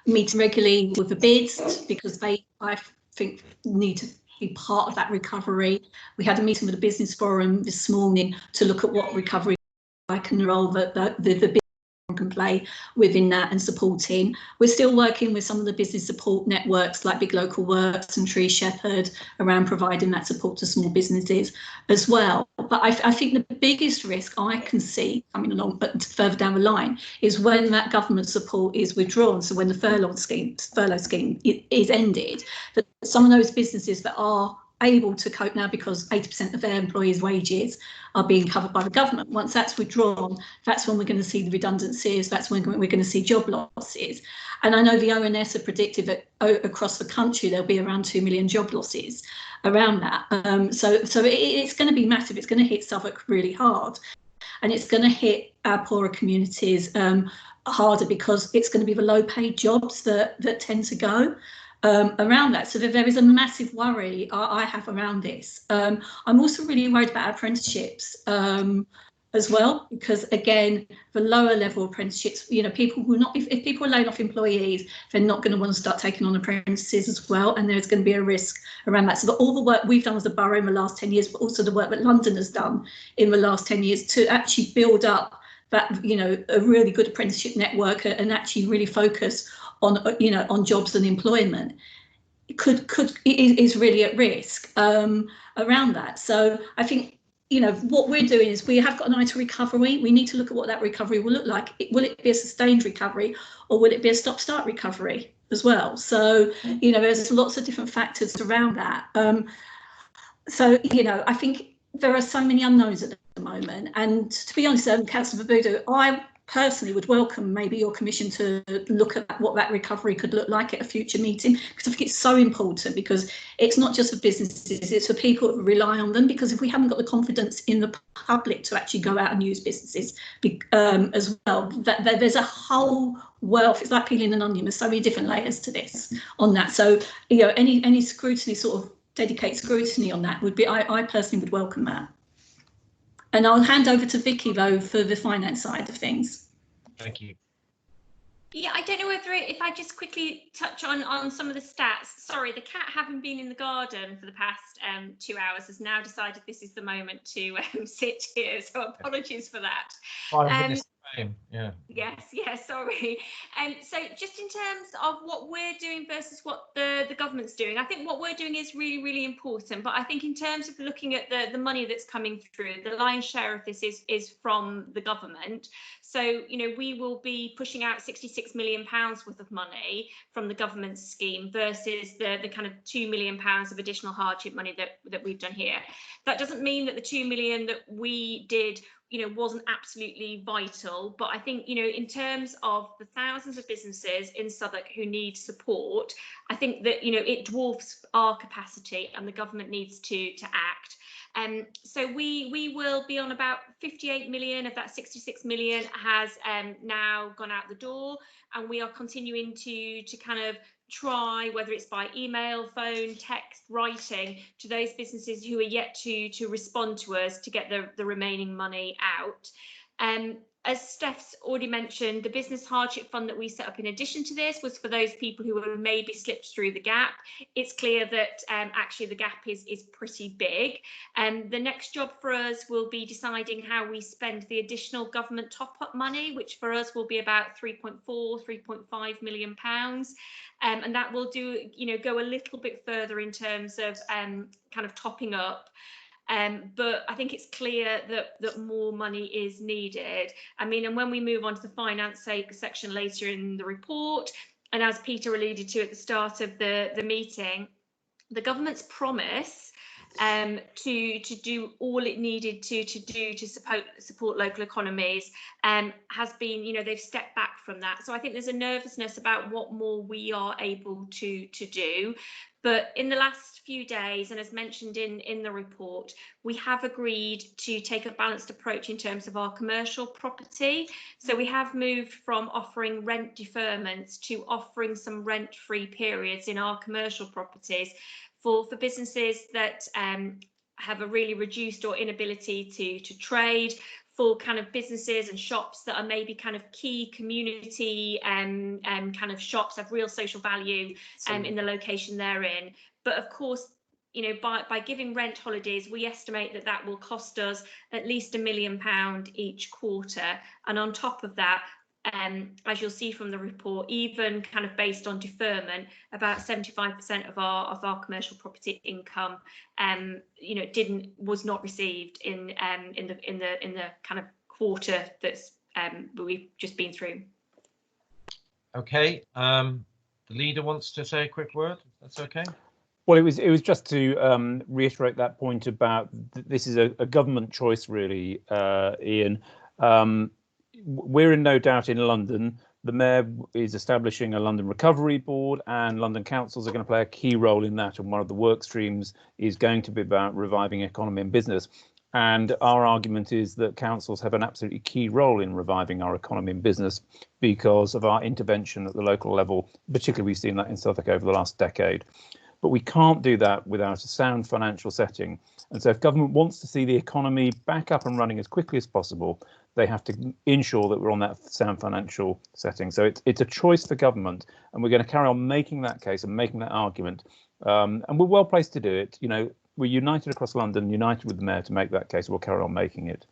Meeting regularly with the bids, because they, I think, need to be part of that recovery. We had a meeting with the Business Forum this morning to look at what recovery I can role that the bid can play within that and supporting. We're still working with some of the business support networks like Big Local Works and Tree Shepherd around providing that support to small businesses as well. But I think the biggest risk I can see coming along, but further down the line, is when that government support is withdrawn. So when the furlough scheme is ended, that some of those businesses that are able to cope now, because 80% of their employees' wages are being covered by the government. Once that's withdrawn, that's when we're going to see the redundancies, that's when we're going to see job losses. And I know the ONS have predicted that across the country there'll be around 2 million job losses around that. So it's going to be massive. It's going to hit Southwark really hard, and it's going to hit our poorer communities harder, because it's going to be the low paid jobs that tend to go around that. So there is a massive worry I have around this. I'm also really worried about apprenticeships as well, because again, the lower level apprenticeships, you know, people will not, if people are laying off employees, they're not going to want to start taking on apprentices as well, and there's going to be a risk around that. So all the work we've done as a borough in the last 10 years, but also the work that London has done in the last 10 years to actually build up that, you know, a really good apprenticeship network and actually really focus on, you know, on jobs and employment, is really at risk around that. So I think, you know, what we're doing is we have got an eye to recovery. We need to look at what that recovery will look like. Will it be a sustained recovery, or will it be a stop-start recovery as well? So, you know, there's lots of different factors around that. So, you know, I think there are so many unknowns at the moment. And to be honest, Councillor Babudu, I personally would welcome maybe your commission to look at what that recovery could look like at a future meeting, because I think it's so important, because it's not just for businesses, it's for people who rely on them, because if we haven't got the confidence in the public to actually go out and use businesses as well, there's a whole wealth, it's like peeling an onion, there's so many different layers to this on that. So, you know, any scrutiny, sort of dedicate scrutiny on that would be, I personally would welcome that. And I'll hand over to Vicky, though, for the finance side of things. Thank you. Yeah, I don't know whether if I just quickly touch on some of the stats. Sorry, the cat, having been in the garden for the past 2 hours, has now decided this is the moment to sit here. So apologies for that. Yeah. Yes, sorry. So just in terms of what we're doing versus what the government's doing, I think what we're doing is really, really important. But I think in terms of looking at the money that's coming through, the lion's share of this is from the government. So, you know, we will be pushing out £66 million worth of money from the government's scheme versus the kind of £2 million of additional hardship money that we've done here. That doesn't mean that the 2 million that we did, you know, wasn't absolutely vital, but I think, you know, in terms of the thousands of businesses in Southwark who need support, I think that, you know, it dwarfs our capacity and the government needs to act. So we will be on about 58 million of that 66 million has now gone out the door, and we are continuing to kind of try, whether it's by email, phone, text, writing, to those businesses who are yet to respond to us to get the remaining money out. As Steph's already mentioned, the business hardship fund that we set up in addition to this was for those people who have maybe slipped through the gap. It's clear that actually the gap is pretty big. The next job for us will be deciding how we spend the additional government top-up money, which for us will be about £3.5 million. And that will go a little bit further in terms of kind of topping up. But I think it's clear that more money is needed. I mean, and when we move on to the finance section later in the report, and as Peter alluded to at the start of the meeting, the government's promise to do all it needed to do to support local economies has been, you know, they've stepped back from that. So I think there's a nervousness about what more we are able to do. But in the last few days, and as mentioned in the report, we have agreed to take a balanced approach in terms of our commercial property. So we have moved from offering rent deferments to offering some rent-free periods in our commercial properties for businesses that have a really reduced or inability to trade, for kind of businesses and shops that are maybe kind of key community kind of shops, have real social value in the location they're in. But of course, you know, by giving rent holidays, we estimate that will cost us at least £1 million each quarter. And on top of that, as you'll see from the report, even kind of based on deferment, about 75% of our commercial property income, you know, was not received in the kind of quarter that's we've just been through. Okay, the leader wants to say a quick word. That's okay. Well, it was just to reiterate that point about this is a government choice, really, Ian. We're in no doubt in London. The Mayor is establishing a London Recovery Board, and London councils are going to play a key role in that. And one of the work streams is going to be about reviving economy and business. And our argument is that councils have an absolutely key role in reviving our economy and business because of our intervention at the local level. Particularly, we've seen that in Southwark over the last decade. But we can't do that without a sound financial setting. And so if government wants to see the economy back up and running as quickly as possible, they have to ensure that we're on that sound financial setting. So it's a choice for government, and we're going to carry on making that case and making that argument. And we're well placed to do it. You know, we're united across London, united with the Mayor to make that case. We'll carry on making it.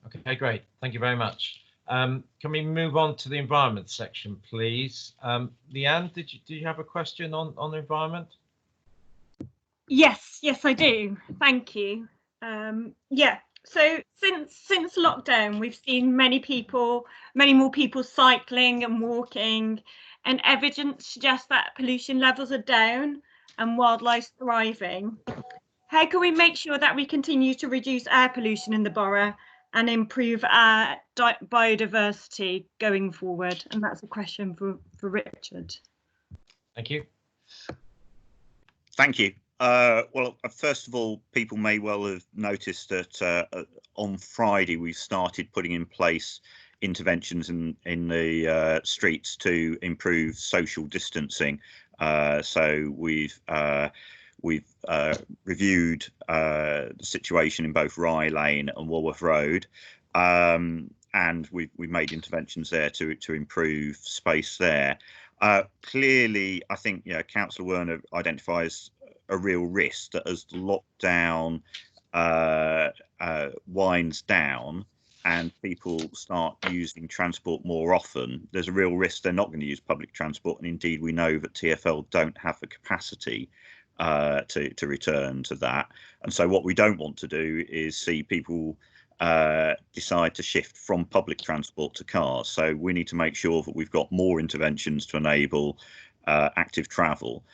Okay, great. Thank you very much. Can we move on to the environment section, please? Leanne, do you have a question on the environment? Yes, I do. Thank you. Yeah. So since lockdown, we've seen many more people cycling and walking, and evidence suggests that pollution levels are down and wildlife's thriving. How can we make sure that we continue to reduce air pollution in the borough and improve our biodiversity going forward? And that's a question for Richard. Thank you. Thank you. Well, first of all, people may well have noticed that on Friday we've started putting in place interventions in the streets to improve social distancing. So we've reviewed the situation in both Rye Lane and Walworth Road, and we've made interventions there to improve space there. Clearly, I think Councillor Werner identifies a real risk that as the lockdown winds down and people start using transport more often, there's a real risk they're not going to use public transport. And indeed, we know that TfL don't have the capacity to return to that. And so what we don't want to do is see people decide to shift from public transport to cars. So we need to make sure that we've got more interventions to enable active travel.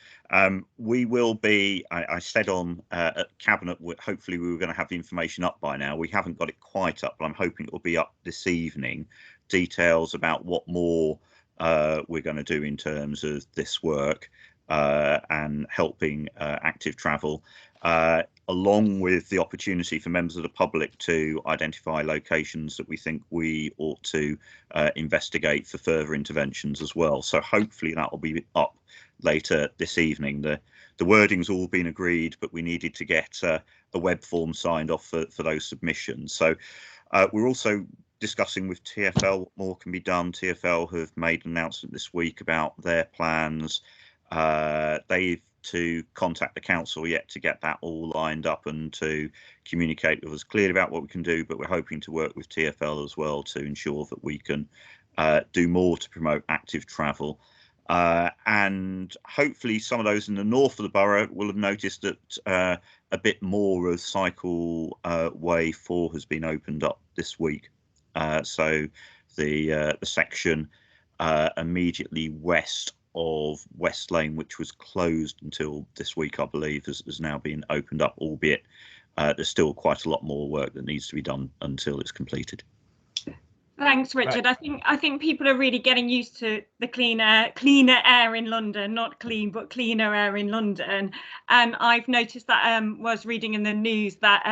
We will be, I said on at Cabinet, hopefully we were going to have the information up by now. We haven't got it quite up, but I'm hoping it will be up this evening. Details about what more we're going to do in terms of this work and helping active travel, along with the opportunity for members of the public to identify locations that we think we ought to investigate for further interventions as well. So hopefully that will be up later this evening. The wording's all been agreed, but we needed to get a web form signed off for those submissions. So we're also discussing with TfL what more can be done. TfL have made an announcement this week about their plans. They've to contact the council yet to get that all lined up and to communicate with us clearly about what we can do, but we're hoping to work with TfL as well to ensure that we can do more to promote active travel. And hopefully some of those in the north of the borough will have noticed that a bit more of cycle way 4 has been opened up this week. So the section immediately west of West Lane, which was closed until this week, I believe, has now been opened up, albeit there's still quite a lot more work that needs to be done until it's completed. Thanks, Richard. Right. I think people are really getting used to the cleaner air in London, not clean, but cleaner air in London. And I've noticed that was reading in the news that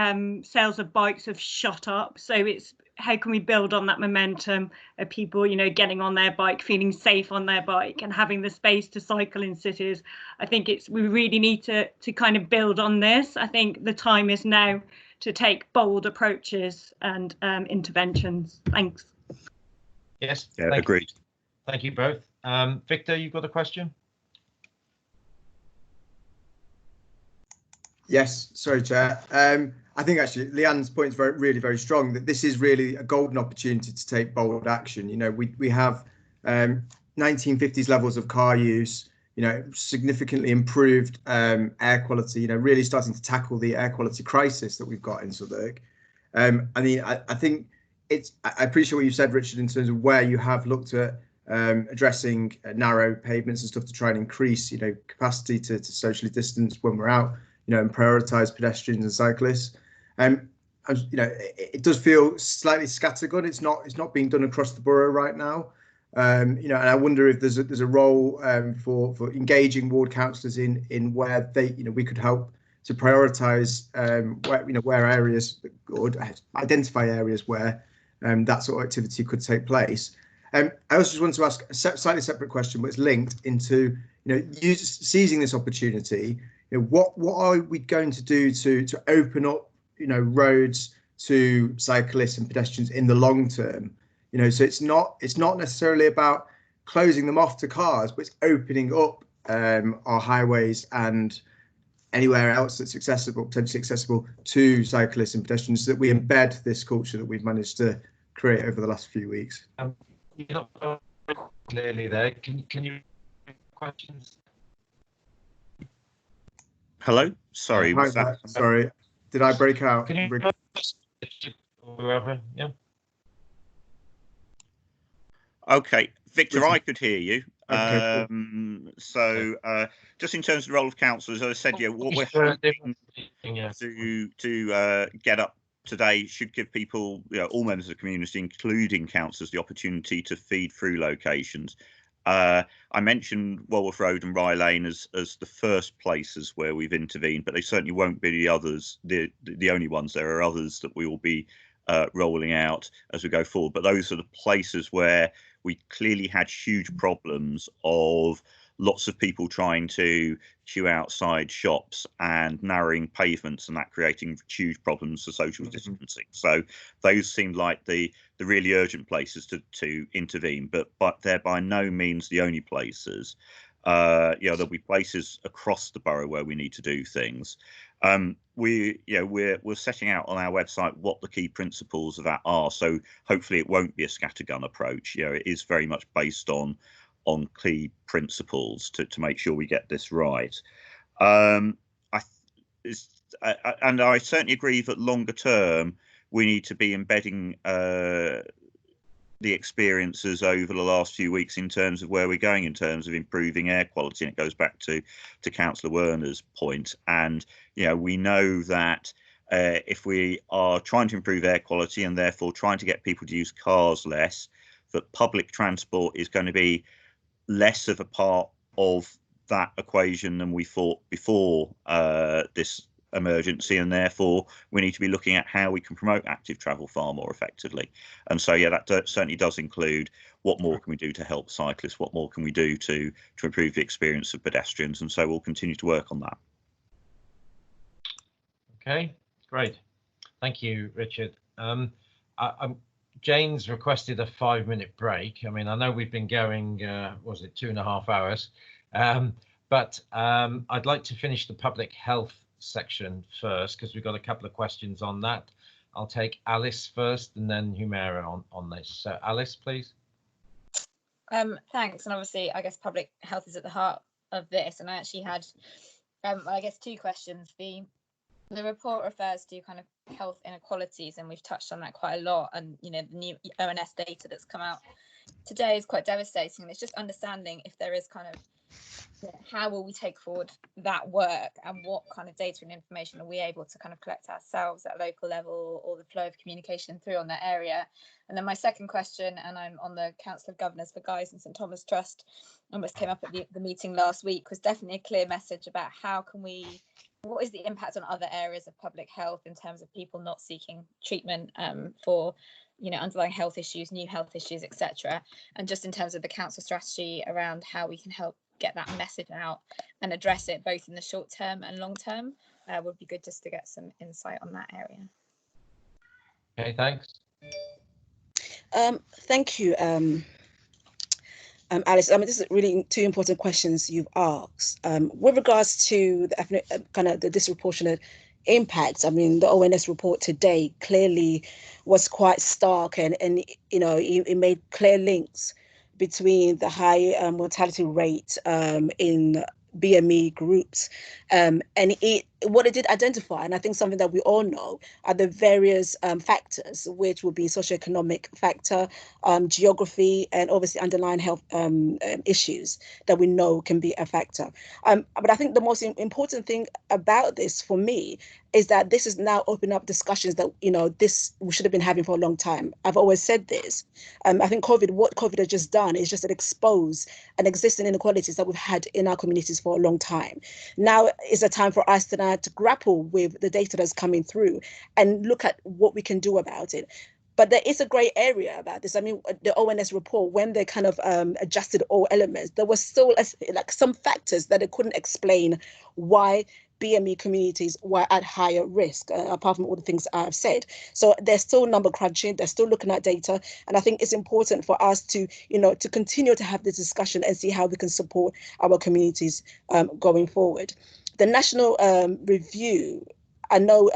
sales of bikes have shot up. So it's how can we build on that momentum of people, getting on their bike, feeling safe on their bike, and having the space to cycle in cities. I think we really need to kind of build on this. I think the time is now to take bold approaches and interventions. Thanks. Yes, yeah, agreed. Thank you both. Victor, you've got a question? Yes, sorry, Chair. I think actually Leanne's point is really very strong, that this is really a golden opportunity to take bold action. We have 1950s levels of car use, significantly improved air quality, really starting to tackle the air quality crisis that we've got in Southwark. I think I appreciate what you said, Richard, in terms of where you have looked at addressing narrow pavements and stuff to try and increase, capacity to socially distance when we're out, and prioritise pedestrians and cyclists. It does feel slightly scattergun. It's not being done across the borough right now. And I wonder if there's a role for engaging ward councillors in where we could help to prioritise where areas, or identify areas where that sort of activity could take place. I also just wanted to ask a slightly separate question, but it's linked into seizing this opportunity. What are we going to do to open up roads to cyclists and pedestrians in the long term? So it's not necessarily about closing them off to cars, but it's opening up our highways and anywhere else that's potentially accessible to cyclists and pedestrians, so that we embed this culture that we've managed to create over the last few weeks. You're not clearly there. Can you questions? Hello, sorry. Hi, that? Sorry, did I break out? Can you whoever? Yeah. Okay, Victor, I could hear you. Okay, cool. So just in terms of the role of councillors, as I said, what we're hoping to get up today should give people, all members of the community, including councillors, the opportunity to feed through locations. I mentioned Walworth Road and Rye Lane as the first places where we've intervened, but they certainly won't be the others, the only ones. There are others that we will be rolling out as we go forward. But those are the places where we clearly had huge problems of lots of people trying to queue outside shops and narrowing pavements, and that creating huge problems for social distancing. So those seemed like the really urgent places to intervene, but they're by no means the only places. There'll be places across the borough where we need to do things. We're setting out on our website what the key principles of that are. So hopefully it won't be a scattergun approach. It is very much based on key principles to make sure we get this right. And I certainly agree that longer term we need to be embedding the experiences over the last few weeks in terms of where we're going in terms of improving air quality, and it goes back to Councillor Werner's point. And we know that if we are trying to improve air quality and therefore trying to get people to use cars less, that public transport is going to be less of a part of that equation than we thought before this emergency, and therefore we need to be looking at how we can promote active travel far more effectively. And so that certainly does include what more can we do to help cyclists, what more can we do to improve the experience of pedestrians, and so we'll continue to work on that. Okay, great, thank you, Richard. Jane's requested a 5-minute break. I mean, I know we've been going, was it 2.5 hours? But I'd like to finish the public health section first, because we've got a couple of questions on that. I'll take Alice first and then Humera on this. So Alice, please. Thanks. And obviously, I guess public health is at the heart of this. And I actually had, I guess, 2 questions. The report refers to kind of health inequalities, and we've touched on that quite a lot. And, the new ONS data that's come out today is quite devastating. And it's just understanding if there is kind of, how will we take forward that work, and what kind of data and information are we able to kind of collect ourselves at a local level, or the flow of communication through on that area. And then my second question, and I'm on the Council of Governors for Guy's and St Thomas Trust, almost came up at the meeting last week, was definitely a clear message about what is the impact on other areas of public health in terms of people not seeking treatment for underlying health issues, new health issues, etc. And just in terms of the council strategy around how we can help get that message out and address it both in the short term and long term, would be good just to get some insight on that area. Okay, thanks. Thank you, Alice. I mean, this is really 2 important questions you've asked. With regards to the disproportionate impact, I mean, the ONS report today clearly was quite stark, and it made clear links between the high mortality rate in BME groups, and what it did identify, and I think something that we all know, are the various factors, which would be socioeconomic factor, geography, and obviously underlying health issues that we know can be a factor. But I think the most important thing about this for me is that this is now opening up discussions that we should have been having for a long time. I've always said this. I think what COVID has just done is just expose an existing inequalities that we've had in our communities for a long time. Now is a time for us to grapple with the data that's coming through and look at what we can do about it. But there is a grey area about this. I mean, the ONS report, when they kind of adjusted all elements, there was still some factors that they couldn't explain why BME communities were at higher risk, apart from all the things I've said. So there's still number crunching, they're still looking at data. And I think it's important for us to, to continue to have this discussion and see how we can support our communities going forward. The national review, I know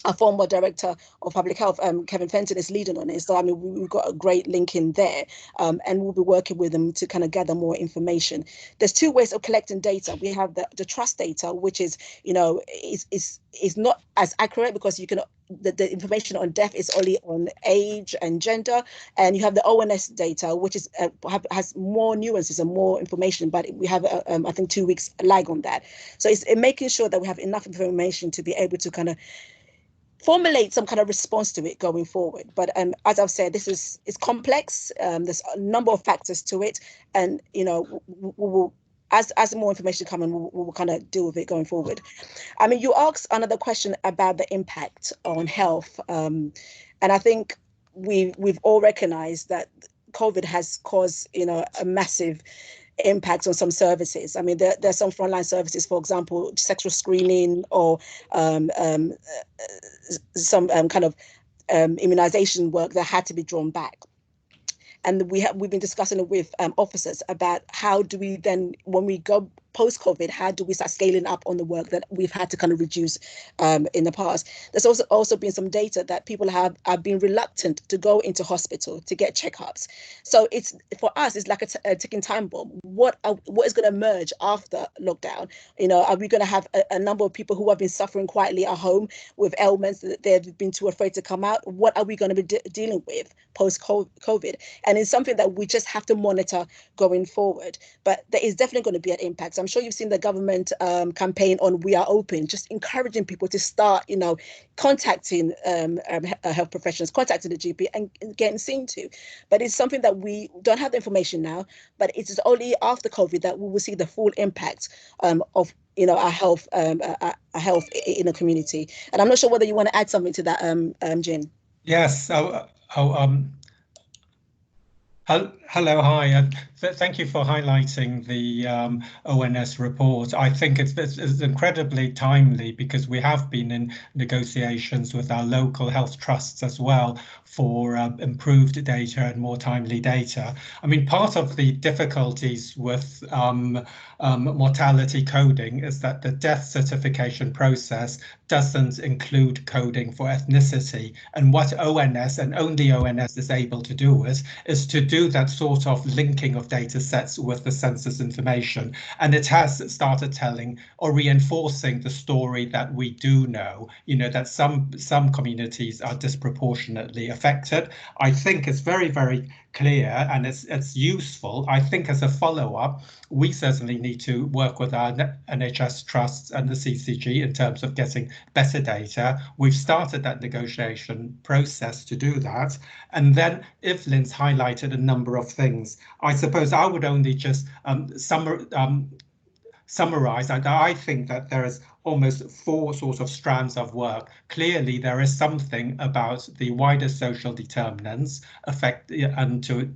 our former director of public health, Kevin Fenton, is leading on it. So, I mean, we've got a great link in there, and we'll be working with them to kind of gather more information. There's 2 ways of collecting data. We have the trust data, which is, is not as accurate because you can, the information on death is only on age and gender, and you have the ONS data, which is has more nuances and more information, but we have, I think, 2 weeks lag on that. So it's making sure that we have enough information to be able to kind of formulate some kind of response to it going forward. But as I've said, it's complex. There's a number of factors to it, and we will, as more information comes in, we'll kind of deal with it going forward. I mean, you asked another question about the impact on health, and I think we've all recognised that COVID has caused a massive impact on some services. I mean, there's some frontline services, for example, sexual screening or some kind of immunization work that had to be drawn back. And we've been discussing it with officers about how do we then, when we go post-COVID, how do we start scaling up on the work that we've had to kind of reduce in the past. There's also been some data that people have been reluctant to go into hospital to get checkups. So it's, for us, it's like a ticking time bomb. What is going to emerge after lockdown? Are we going to have a number of people who have been suffering quietly at home with ailments that they've been too afraid to come out? What are we going to be dealing with post-COVID? And it's something that we just have to monitor going forward. But there is definitely going to be an impact. I'm sure you've seen the government campaign on We Are Open, just encouraging people to start, contacting health professionals, contacting the GP and getting seen to. But it's something that we don't have the information now, but it is only after COVID that we will see the full impact of our health in the community. And I'm not sure whether you want to add something to that, Jin. Yes. Hello, hi. Thank you for highlighting the ONS report. I think it's incredibly timely because we have been in negotiations with our local health trusts as well for improved data and more timely data. I mean, part of the difficulties with mortality coding is that the death certification process doesn't include coding for ethnicity. And what ONS and only ONS is able to do is to do that sort of linking of data sets with the census information. And it has started telling or reinforcing the story that we do know, that some communities are disproportionately affected. I think it's very, very clear and it's useful. I think as a follow-up, we certainly need to work with our NHS trusts and the CCG in terms of getting better data. We've started that negotiation process to do that. And then Evelyn's highlighted a number of things. I suppose I would only just summarize. I think that there is almost 4 sorts of strands of work. Clearly, there is something about the wider social determinants and to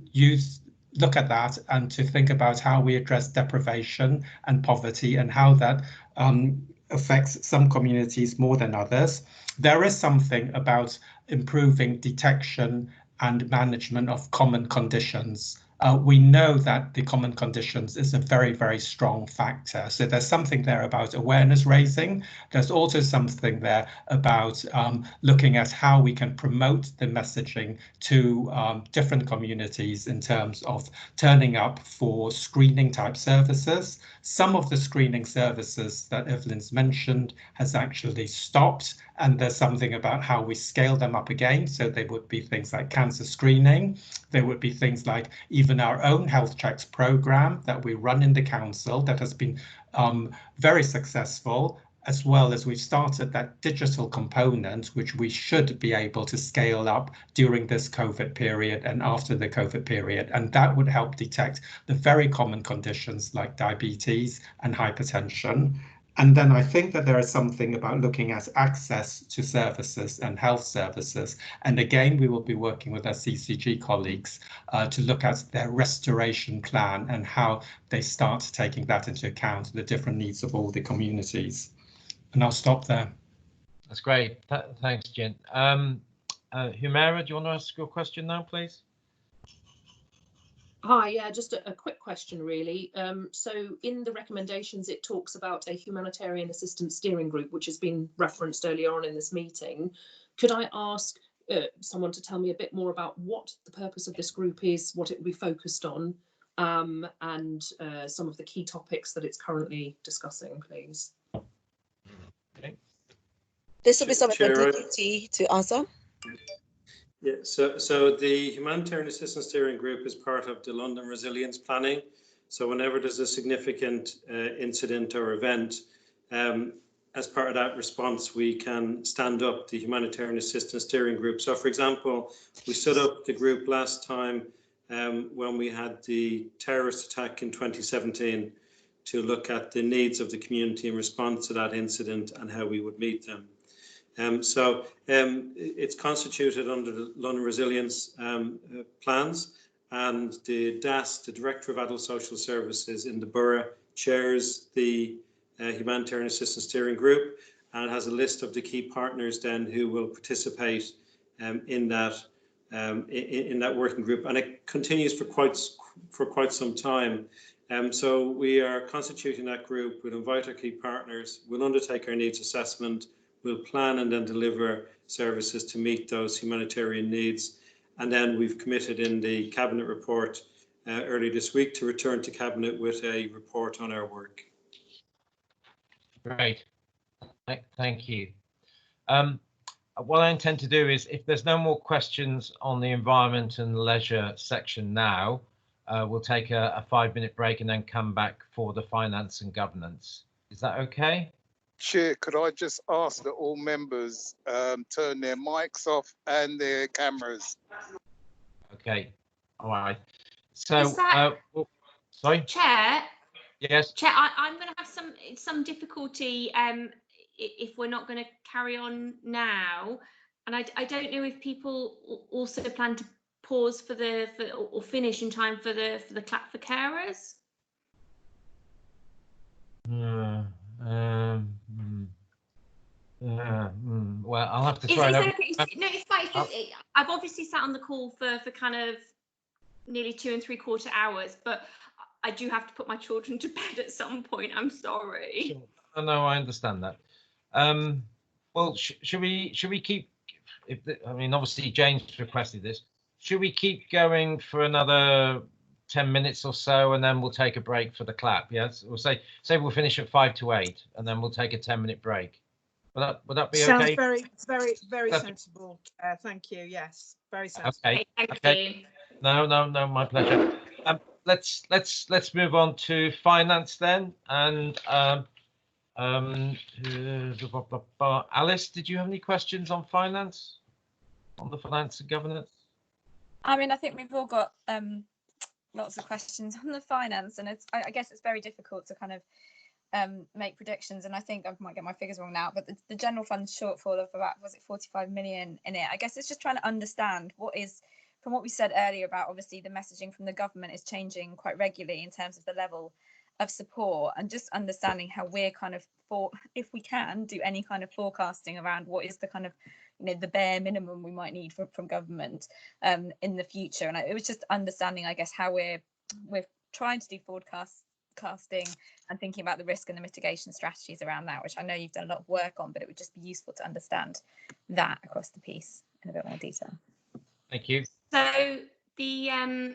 look at that and to think about how we address deprivation and poverty and how that affects some communities more than others. There is something about improving detection and management of common conditions. We know that the common conditions is a very, very strong factor. So there's something there about awareness raising. There's also something there about looking at how we can promote the messaging to different communities in terms of turning up for screening type services. Some of the screening services that Evelyn's mentioned has actually stopped, and there's something about how we scale them up again. So they would be things like cancer screening. There would be things like even our own health checks program that we run in the council that has been very successful, as well as we've started that digital component, which we should be able to scale up during this COVID period and after the COVID period. And that would help detect the very common conditions like diabetes and hypertension. And then I think that there is something about looking at access to services and health services. And again, we will be working with our CCG colleagues to look at their restoration plan and how they start taking that into account, the different needs of all the communities. And I'll stop there. That's great. Thanks, Jen. Humera, do you want to ask your question now, please? Hi, yeah, just a quick question, really. So in the recommendations, it talks about a humanitarian assistance steering group, which has been referenced earlier on in this meeting. Could I ask someone to tell me a bit more about what the purpose of this group is, what it will be focused on, and some of the key topics that it's currently discussing, please? Okay. This will be something for DT to answer. Yeah, so the Humanitarian Assistance Steering Group is part of the London Resilience Planning. So whenever there's a significant incident or event, as part of that response, we can stand up the Humanitarian Assistance Steering Group. So, for example, we stood up the group last time when we had the terrorist attack in 2017 to look at the needs of the community in response to that incident and how we would meet them. It's constituted under the London Resilience plans, and the DAS, the Director of Adult Social Services in the borough, chairs the Humanitarian Assistance Steering Group, and has a list of the key partners then who will participate in that working group, and it continues for quite some time. So we are constituting that group. We'll invite our key partners. We'll undertake our needs assessment. We'll plan and then deliver services to meet those humanitarian needs. And then we've committed in the Cabinet report early this week to return to Cabinet with a report on our work. Great, thank you. What I intend to do is, if there's no more questions on the environment and leisure section now, we'll take a 5-minute break and then come back for the finance and governance. Is that okay? Chair, could I just ask that all members turn their mics off and their cameras? Okay, all right. So, sorry? Chair? Yes? Chair, I'm going to have some difficulty if we're not going to carry on now. And I don't know if people also plan to pause or finish in time for the clap for carers. Well, I'll have to try. No, it's fine. I've obviously sat on the call for kind of nearly 2 3/4 hours, but I do have to put my children to bed at some point. I'm sorry. Sure. No, I understand that. Well, should we keep? I mean, obviously James requested this. Should we keep going for another 10 minutes or so, and then we'll take a break for the clap? Yes, we'll say we'll finish at 5 to 8, and then we'll take a 10-minute break. Would that be okay? Sounds very sensible. Thank you. Yes, very sensible. Okay. Thank you. No, my pleasure. Let's move on to finance then, and Alice, did you have any questions on finance, on the finance and governance? I mean, I think we've all got lots of questions on the finance, and I guess it's very difficult to kind of make predictions, and I think I might get my figures wrong now, but the general fund shortfall of about, was it 45 million in it? I guess it's just trying to understand what is, from what we said earlier about obviously the messaging from the government is changing quite regularly in terms of the level of support, and just understanding how we're kind of, if we can do any kind of forecasting around what is the kind of, the bare minimum we might need from government in the future. And it was just understanding, I guess, how we're trying to do forecasting and thinking about the risk and the mitigation strategies around that, which I know you've done a lot of work on, but it would just be useful to understand that across the piece in a bit more detail. Thank you. So do you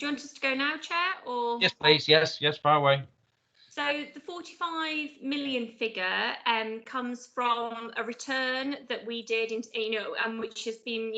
want us to go now, Chair? Or yes, please. Yes, far away. So the 45 million figure comes from a return that we did, which has been,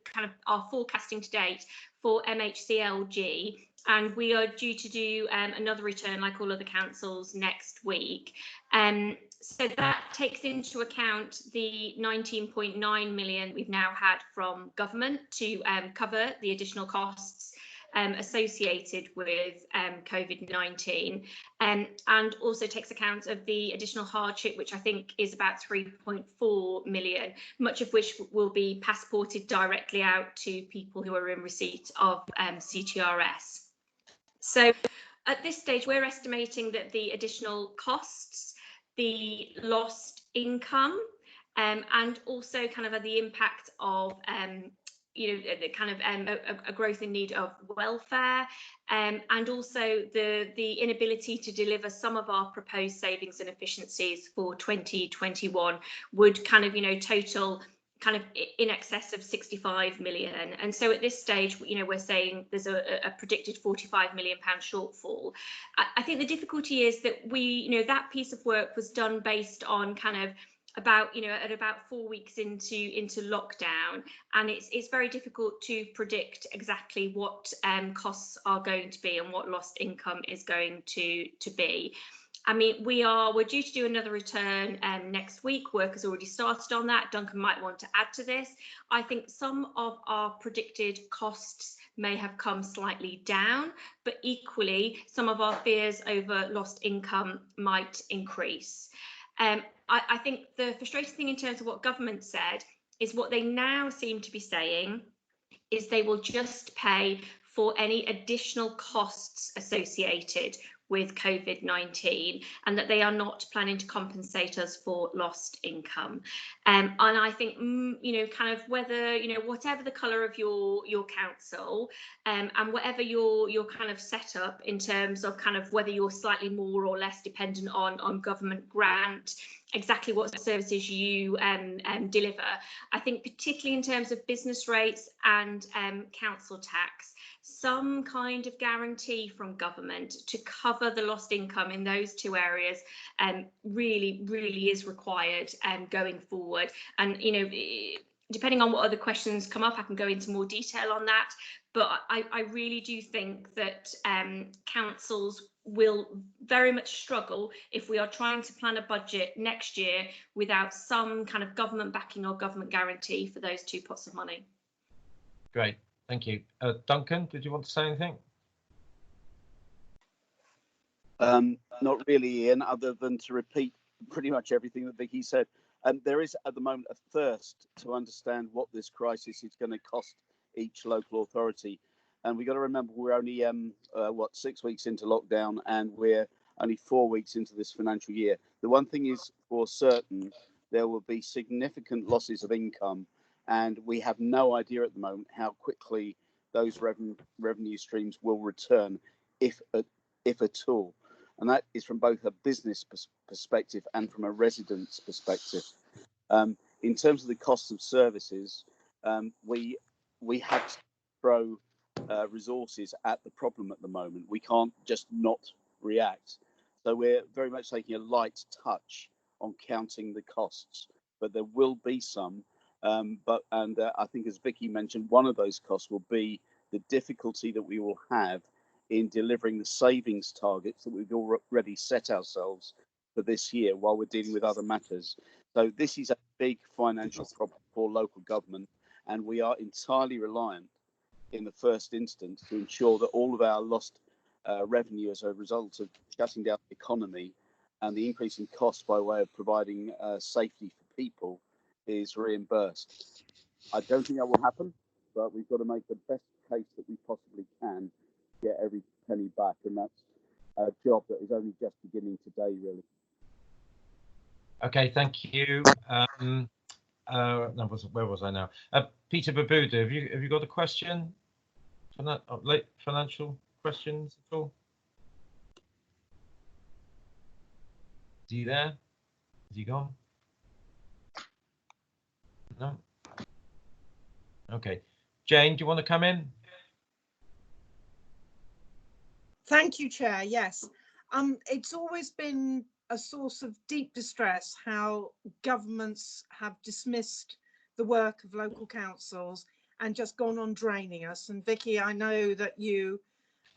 kind of our forecasting to date for MHCLG, and we are due to do another return, like all other councils, next week. So that takes into account the 19.9 million we've now had from government to cover the additional costs associated with COVID-19, and also takes account of the additional hardship, which I think is about 3.4 million, much of which will be passported directly out to people who are in receipt of CTRS. So at this stage, we're estimating that the additional costs, the lost income, and also kind of the impact of the kind of a growth in need of welfare, and also the inability to deliver some of our proposed savings and efficiencies for 2021 would kind of total kind of in excess of 65 million. And so at this stage, we're saying there's a predicted 45 million pound shortfall. I think the difficulty is that that piece of work was done based on kind of at about 4 weeks into lockdown, and it's very difficult to predict exactly what costs are going to be and what lost income is going to be. I mean, we're due to do another return next week. Work has already started on that. Duncan might want to add to this. I think some of our predicted costs may have come slightly down, but equally some of our fears over lost income might increase. I think the frustrating thing in terms of what government said is what they now seem to be saying is they will just pay for any additional costs associated with COVID-19, and that they are not planning to compensate us for lost income. And I think, you know, kind of whether, you know, whatever the colour of your council, and whatever your kind of setup in terms of kind of whether you're slightly more or less dependent on government grant, exactly what services you deliver. I think particularly in terms of business rates and council tax, some kind of guarantee from government to cover the lost income in those two areas really is required going forward. And, you know, depending on what other questions come up, I can go into more detail on that. But I really do think that councils will very much struggle if we are trying to plan a budget next year without some kind of government backing or government guarantee for those two pots of money. Great, thank you. Duncan, did you want to say anything? Not really, Ian, other than to repeat pretty much everything that Vicky said. There is at the moment a thirst to understand what this crisis is going to cost each local authority. And we've got to remember we're only, 6 weeks into lockdown, and we're only 4 weeks into this financial year. The one thing is for certain, there will be significant losses of income, and we have no idea at the moment how quickly those revenue streams will return, if at all. And that is from both a business perspective and from a resident's perspective. In terms of the cost of services, we have to throw resources at the problem at the moment. We can't just not react. So we're very much taking a light touch on counting the costs, but there will be some. I think, as Vicky mentioned, one of those costs will be the difficulty that we will have in delivering the savings targets that we've already set ourselves for this year while we're dealing with other matters. So this is a big financial problem for local government, and we are entirely reliant in the first instance to ensure that all of our lost revenue as a result of shutting down the economy and the increase in costs by way of providing safety for people is reimbursed. I don't think that will happen, but we've got to make the best case that we possibly can to get every penny back, and that's a job that is only just beginning today, really. Okay, thank you. Where was I now? Peter Babuda, have you got a question? Late financial questions at all? Is he there? Is he gone? No. Okay, Jane, do you want to come in? Thank you, Chair. Yes, it's always been a source of deep distress how governments have dismissed the work of local councils and just gone on draining us. And Vicky, I know that you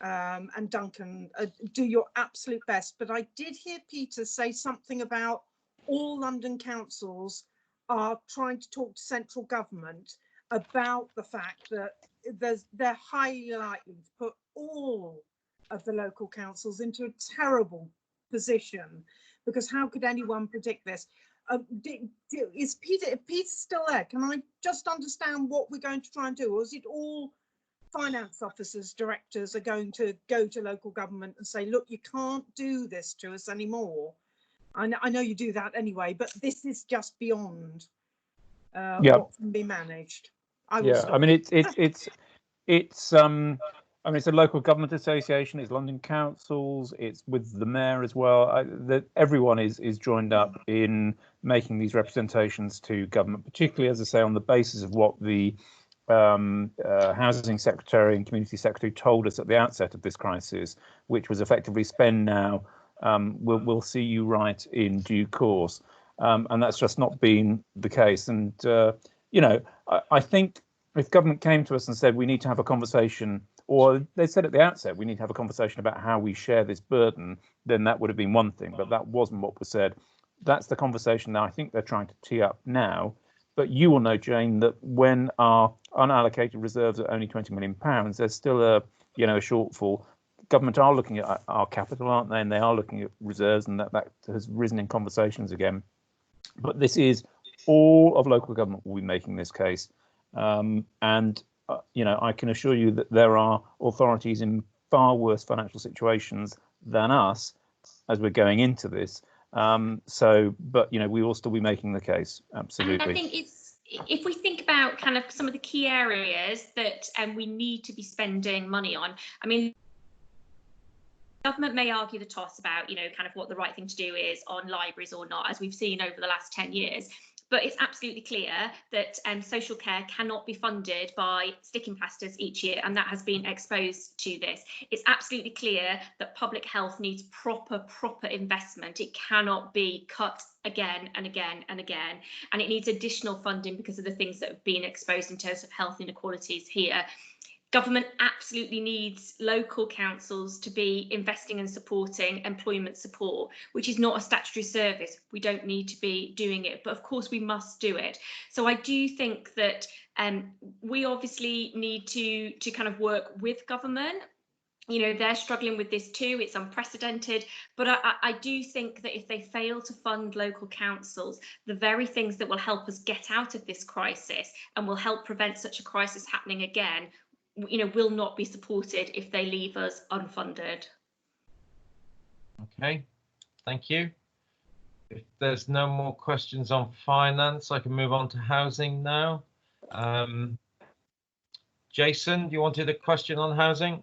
and Duncan do your absolute best, but I did hear Peter say something about all London councils are trying to talk to central government about the fact that they're highly likely to put all of the local councils into a terrible position, because how could anyone predict this? Is Peter still there? Can I just understand what we're going to try and do? Or is it all finance officers, directors are going to go to local government and say, look, you can't do this to us anymore? I know you do that anyway, but this is just beyond what can be managed. I mean, it's a local government association, it's London councils, it's with the mayor as well. Everyone is joined up in making these representations to government, particularly, as I say, on the basis of what the housing secretary and community secretary told us at the outset of this crisis, which was effectively spend now, we'll see you right in due course. And that's just not been the case. And, I think if government came to us and said we need to have a conversation, or they said at the outset, we need to have a conversation about how we share this burden, then that would have been one thing, but that wasn't what was said. That's the conversation that I think they're trying to tee up now. But you will know, Jane, that when our unallocated reserves are only £20 million, there's still a shortfall. Government are looking at our capital, aren't they? And they are looking at reserves, and that has risen in conversations again. But this is all of local government will be making this case. I can assure you that there are authorities in far worse financial situations than us as we're going into this. But we will still be making the case. Absolutely. And I think if we think about kind of some of the key areas that we need to be spending money on, I mean, government may argue the toss about, kind of what the right thing to do is on libraries or not, as we've seen over the last 10 years. But it's absolutely clear that social care cannot be funded by sticking plasters each year, and that has been exposed to this. It's absolutely clear that public health needs proper investment. It cannot be cut again and again and again, and it needs additional funding because of the things that have been exposed in terms of health inequalities here. Government absolutely needs local councils to be investing and supporting employment support, which is not a statutory service. We don't need to be doing it, but of course we must do it. So I do think that we obviously need to kind of work with government. They're struggling with this too. It's unprecedented, but I do think that if they fail to fund local councils, the very things that will help us get out of this crisis and will help prevent such a crisis happening again, will not be supported if they leave us unfunded. Okay, thank you. If there's no more questions on finance, I can move on to housing now. Jason, you wanted a question on housing?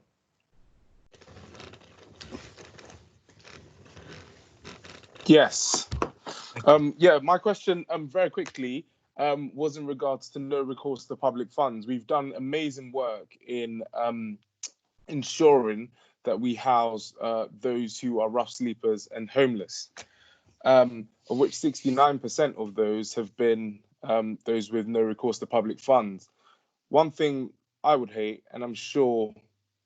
Yes. My question very quickly was in regards to no recourse to public funds. We've done amazing work in ensuring that we house those who are rough sleepers and homeless, of which 69% of those have been those with no recourse to public funds. One thing I would hate, and I'm sure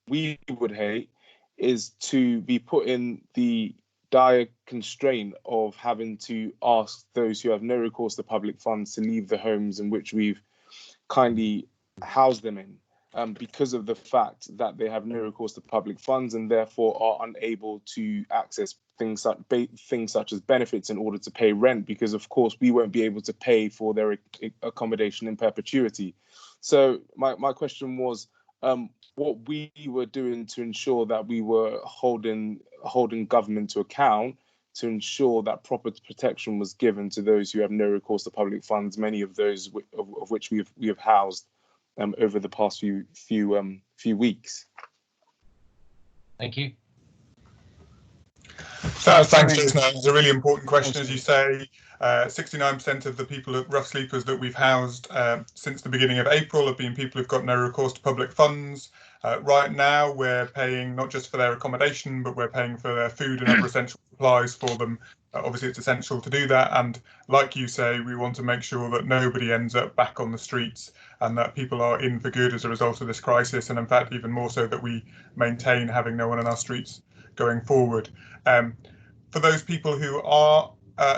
we would hate, is to be put in the dire constraint of having to ask those who have no recourse to public funds to leave the homes in which we've kindly housed them in, because of the fact that they have no recourse to public funds and therefore are unable to access things such as benefits in order to pay rent, because of course we won't be able to pay for their accommodation in perpetuity. So my question was, what we were doing to ensure that we were holding government to account to ensure that proper protection was given to those who have no recourse to public funds, many of those of which we have housed over the past few weeks. Thank you. Thanks, Jason. It's a really important question, as you say. 69% of the people, rough sleepers that we've housed since the beginning of April have been people who've got no recourse to public funds. Right now, we're paying not just for their accommodation, but we're paying for their food and other essential supplies for them. Obviously, it's essential to do that. And like you say, we want to make sure that nobody ends up back on the streets and that people are in for good as a result of this crisis. And in fact, even more so that we maintain having no one in our streets going forward. For those people who are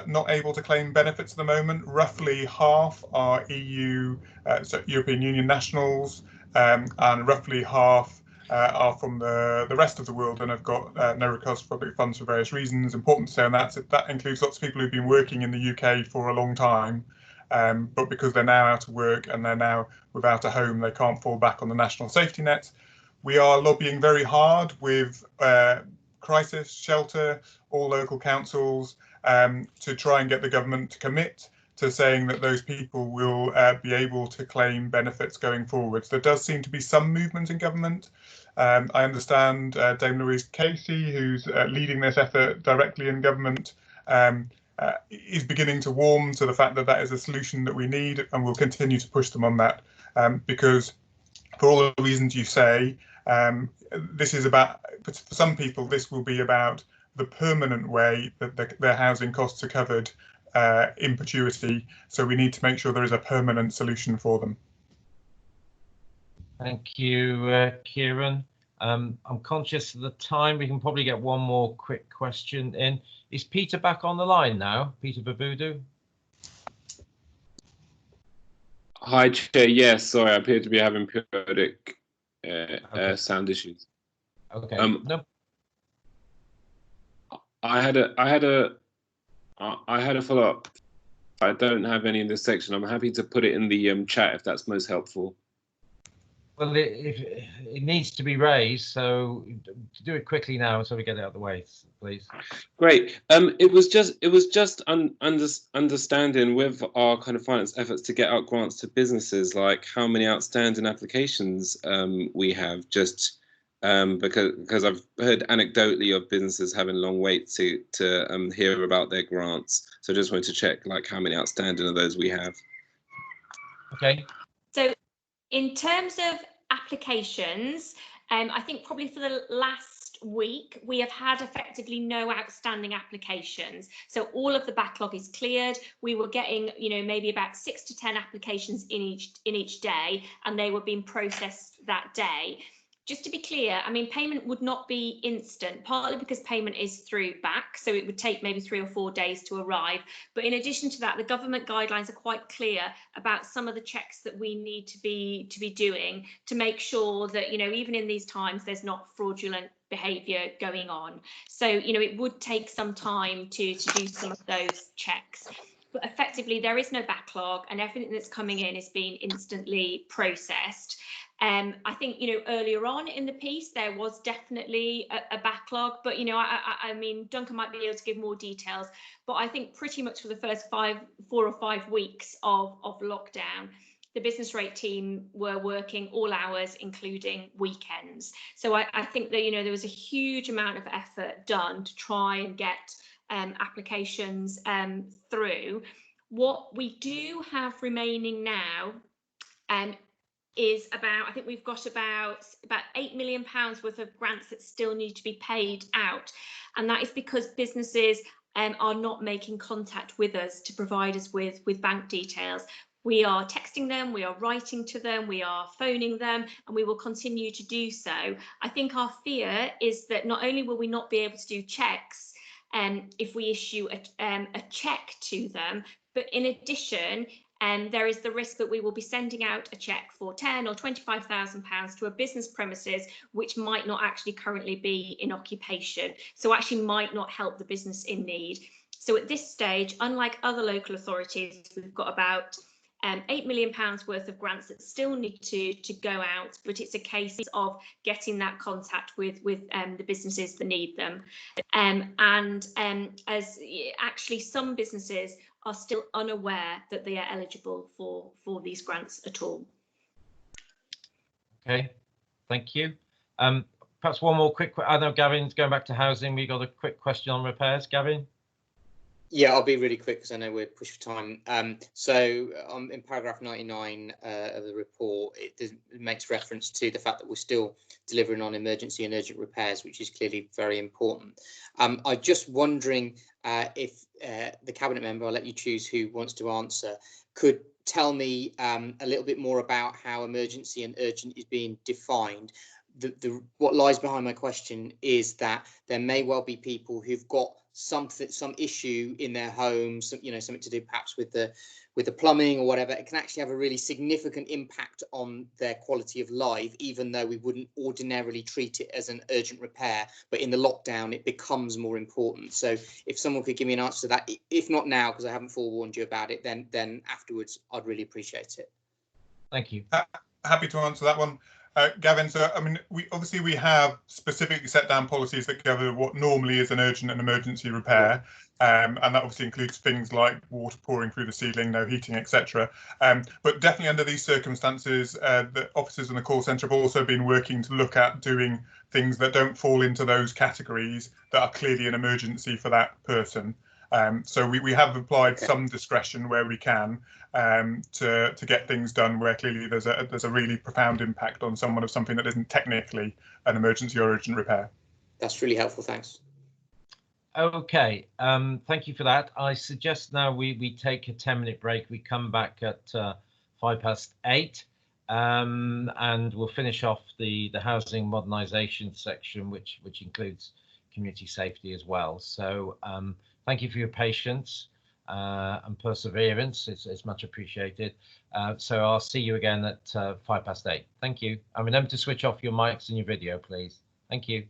not able to claim benefits at the moment, roughly half are European Union nationals, and roughly half are from the rest of the world and have got no recourse to public funds for various reasons. Important to say on that includes lots of people who've been working in the UK for a long time, but because they're now out of work and they're now without a home, they can't fall back on the national safety net. We are lobbying very hard with crisis, shelter, all local councils to try and get the government to commit to saying that those people will be able to claim benefits going forwards. There does seem to be some movement in government. I understand Dame Louise Casey, who's leading this effort directly in government, is beginning to warm to the fact that that is a solution that we need, and we'll continue to push them on that because for all the reasons you say, this is about, for some people, this will be about the permanent way that their housing costs are covered in perpetuity. So we need to make sure there is a permanent solution for them. Thank you, Kieran. I'm conscious of the time. We can probably get one more quick question in. Is Peter back on the line now? Peter Babudu? Hi, Chair. Yes, sorry, I appear to be having periodic sound issues. Okay. No. I had a follow-up. I don't have any in this section. I'm happy to put it in the chat if that's most helpful. Well, it needs to be raised, so do it quickly now so we get it out of the way, please. Great. It was just understanding with our kind of finance efforts to get out grants to businesses, like how many outstanding applications we have, just because I've heard anecdotally of businesses having long waits to hear about their grants. So I just wanted to check like how many outstanding of those we have. Okay. So in terms of applications, I think probably for the last week we have had effectively no outstanding applications. So all of the backlog is cleared. We were getting, maybe about 6 to 10 applications in each day, and they were being processed that day. Just to be clear, I mean, payment would not be instant, partly because payment is through back, so it would take maybe 3 or 4 days to arrive. But in addition to that, the government guidelines are quite clear about some of the checks that we need to be doing to make sure that, even in these times, there's not fraudulent behaviour going on. So, it would take some time to do some of those checks. But effectively, there is no backlog, and everything that's coming in is being instantly processed. I think, earlier on in the piece, there was definitely a backlog, but, I mean, Duncan might be able to give more details, but I think pretty much for the first 4 or 5 weeks of lockdown, the business rate team were working all hours, including weekends. So I think that, there was a huge amount of effort done to try and get applications through. What we do have remaining now is I think we've got about £8 million worth of grants that still need to be paid out, and that is because businesses are not making contact with us to provide us with bank details. We are texting them, we are writing to them, we are phoning them, and we will continue to do so. I think our fear is that not only will we not be able to do checks if we issue a check to them, but in addition, there is the risk that we will be sending out a cheque for £10,000 or £25,000 to a business premises which might not actually currently be in occupation, so actually might not help the business in need. So at this stage, unlike other local authorities, we've got about £8 million worth of grants that still need to go out, but it's a case of getting that contact with the businesses that need them. As actually some businesses are still unaware that they are eligible for these grants at all. Okay, thank you. Perhaps one more quick, I know Gavin's going back to housing. We got a quick question on repairs, Gavin? Yeah, I'll be really quick because I know we're pushed for time. So in paragraph 99 of the report, it makes reference to the fact that we're still delivering on emergency and urgent repairs, which is clearly very important. I'm just wondering if the Cabinet member, I'll let you choose who wants to answer, could tell me a little bit more about how emergency and urgent is being defined. What lies behind my question is that there may well be people who've got some issue in their homes, something to do perhaps with the plumbing or whatever. It can actually have a really significant impact on their quality of life, even though we wouldn't ordinarily treat it as an urgent repair. But in the lockdown, it becomes more important. So if someone could give me an answer to that, if not now, because I haven't forewarned you about it, then afterwards, I'd really appreciate it. Thank you. Happy to answer that one. Gavin, so I mean, we have specifically set down policies that cover what normally is an urgent and emergency repair, and that obviously includes things like water pouring through the ceiling, no heating, etc. But definitely under these circumstances, the officers in the call centre have also been working to look at doing things that don't fall into those categories that are clearly an emergency for that person. So we have applied some discretion where we can to get things done where clearly there's a really profound impact on someone of something that isn't technically an emergency or urgent repair. That's really helpful, thanks. Okay, thank you for that. I suggest now we take a 10-minute break. We come back at 8:05. and we'll finish off the housing modernisation section, which includes community safety as well. So thank you for your patience and perseverance. It's much appreciated. So I'll see you again at 8:05. Thank you. And remember to switch off your mics and your video, please. Thank you.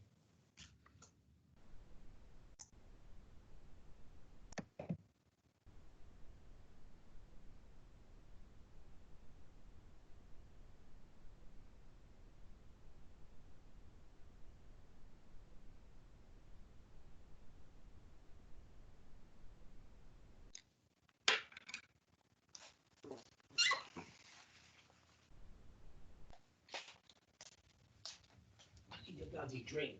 Bloody drink.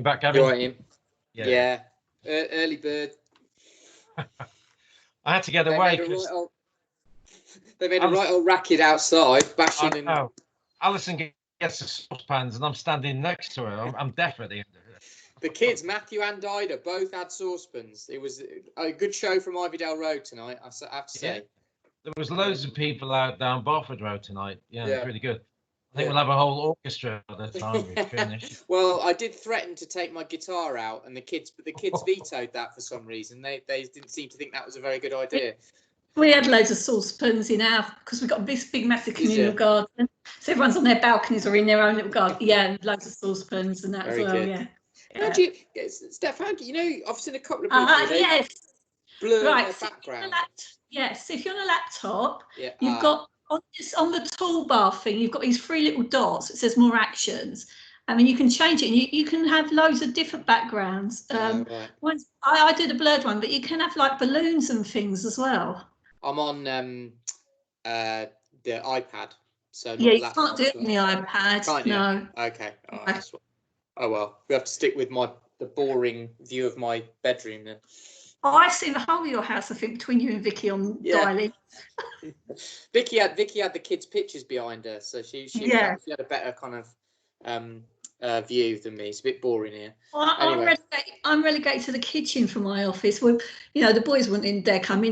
back, Gavin? You're right, Ian. Yeah. Yeah. Early bird. I had to get away because they made a right old racket outside, bashing and. Oh, Alison gets the saucepans, and I'm standing next to her. I'm deaf at the end of it. The kids, Matthew and Ida, both had saucepans. It was a good show from Ivydale Road tonight, I have to say. Yeah. There was loads of people out down Barford Road tonight. Yeah, it was really good. I think Yeah. we'll have a whole orchestra by the time we finish. Well, I did threaten to take my guitar out, and the kids vetoed that for some reason. They didn't seem to think that was a very good idea. We had loads of saucepans in our, because we've got this big massive communal garden. So everyone's on their balconies or in their own little garden. Yeah, loads of saucepans and that Very as well, good. yeah. How do you, Steph, how do you know, I've seen a couple of people Yes. blur Right, their so background. Yes, if you're on a laptop, Yeah. you've got on the toolbar thing, you've got these 3 little dots. It says more actions. I mean, you can change it, and you can have loads of different backgrounds. Right. I did a blurred one, but you can have like balloons and things as well. I'm on the iPad, so not Yeah, you laptop, can't do it on the iPad. Can't you? No. Okay. All right, that's what, oh well, we have to stick with the boring view of my bedroom then. Oh, I've seen the whole of your house, I think, between you and Vicky on dialing. Vicky had the kids' pictures behind her, so she had a better kind of view than me. It's a bit boring here. Well, Anyway. I'm relegated to the kitchen from my office. Well, the boys wouldn't dare come in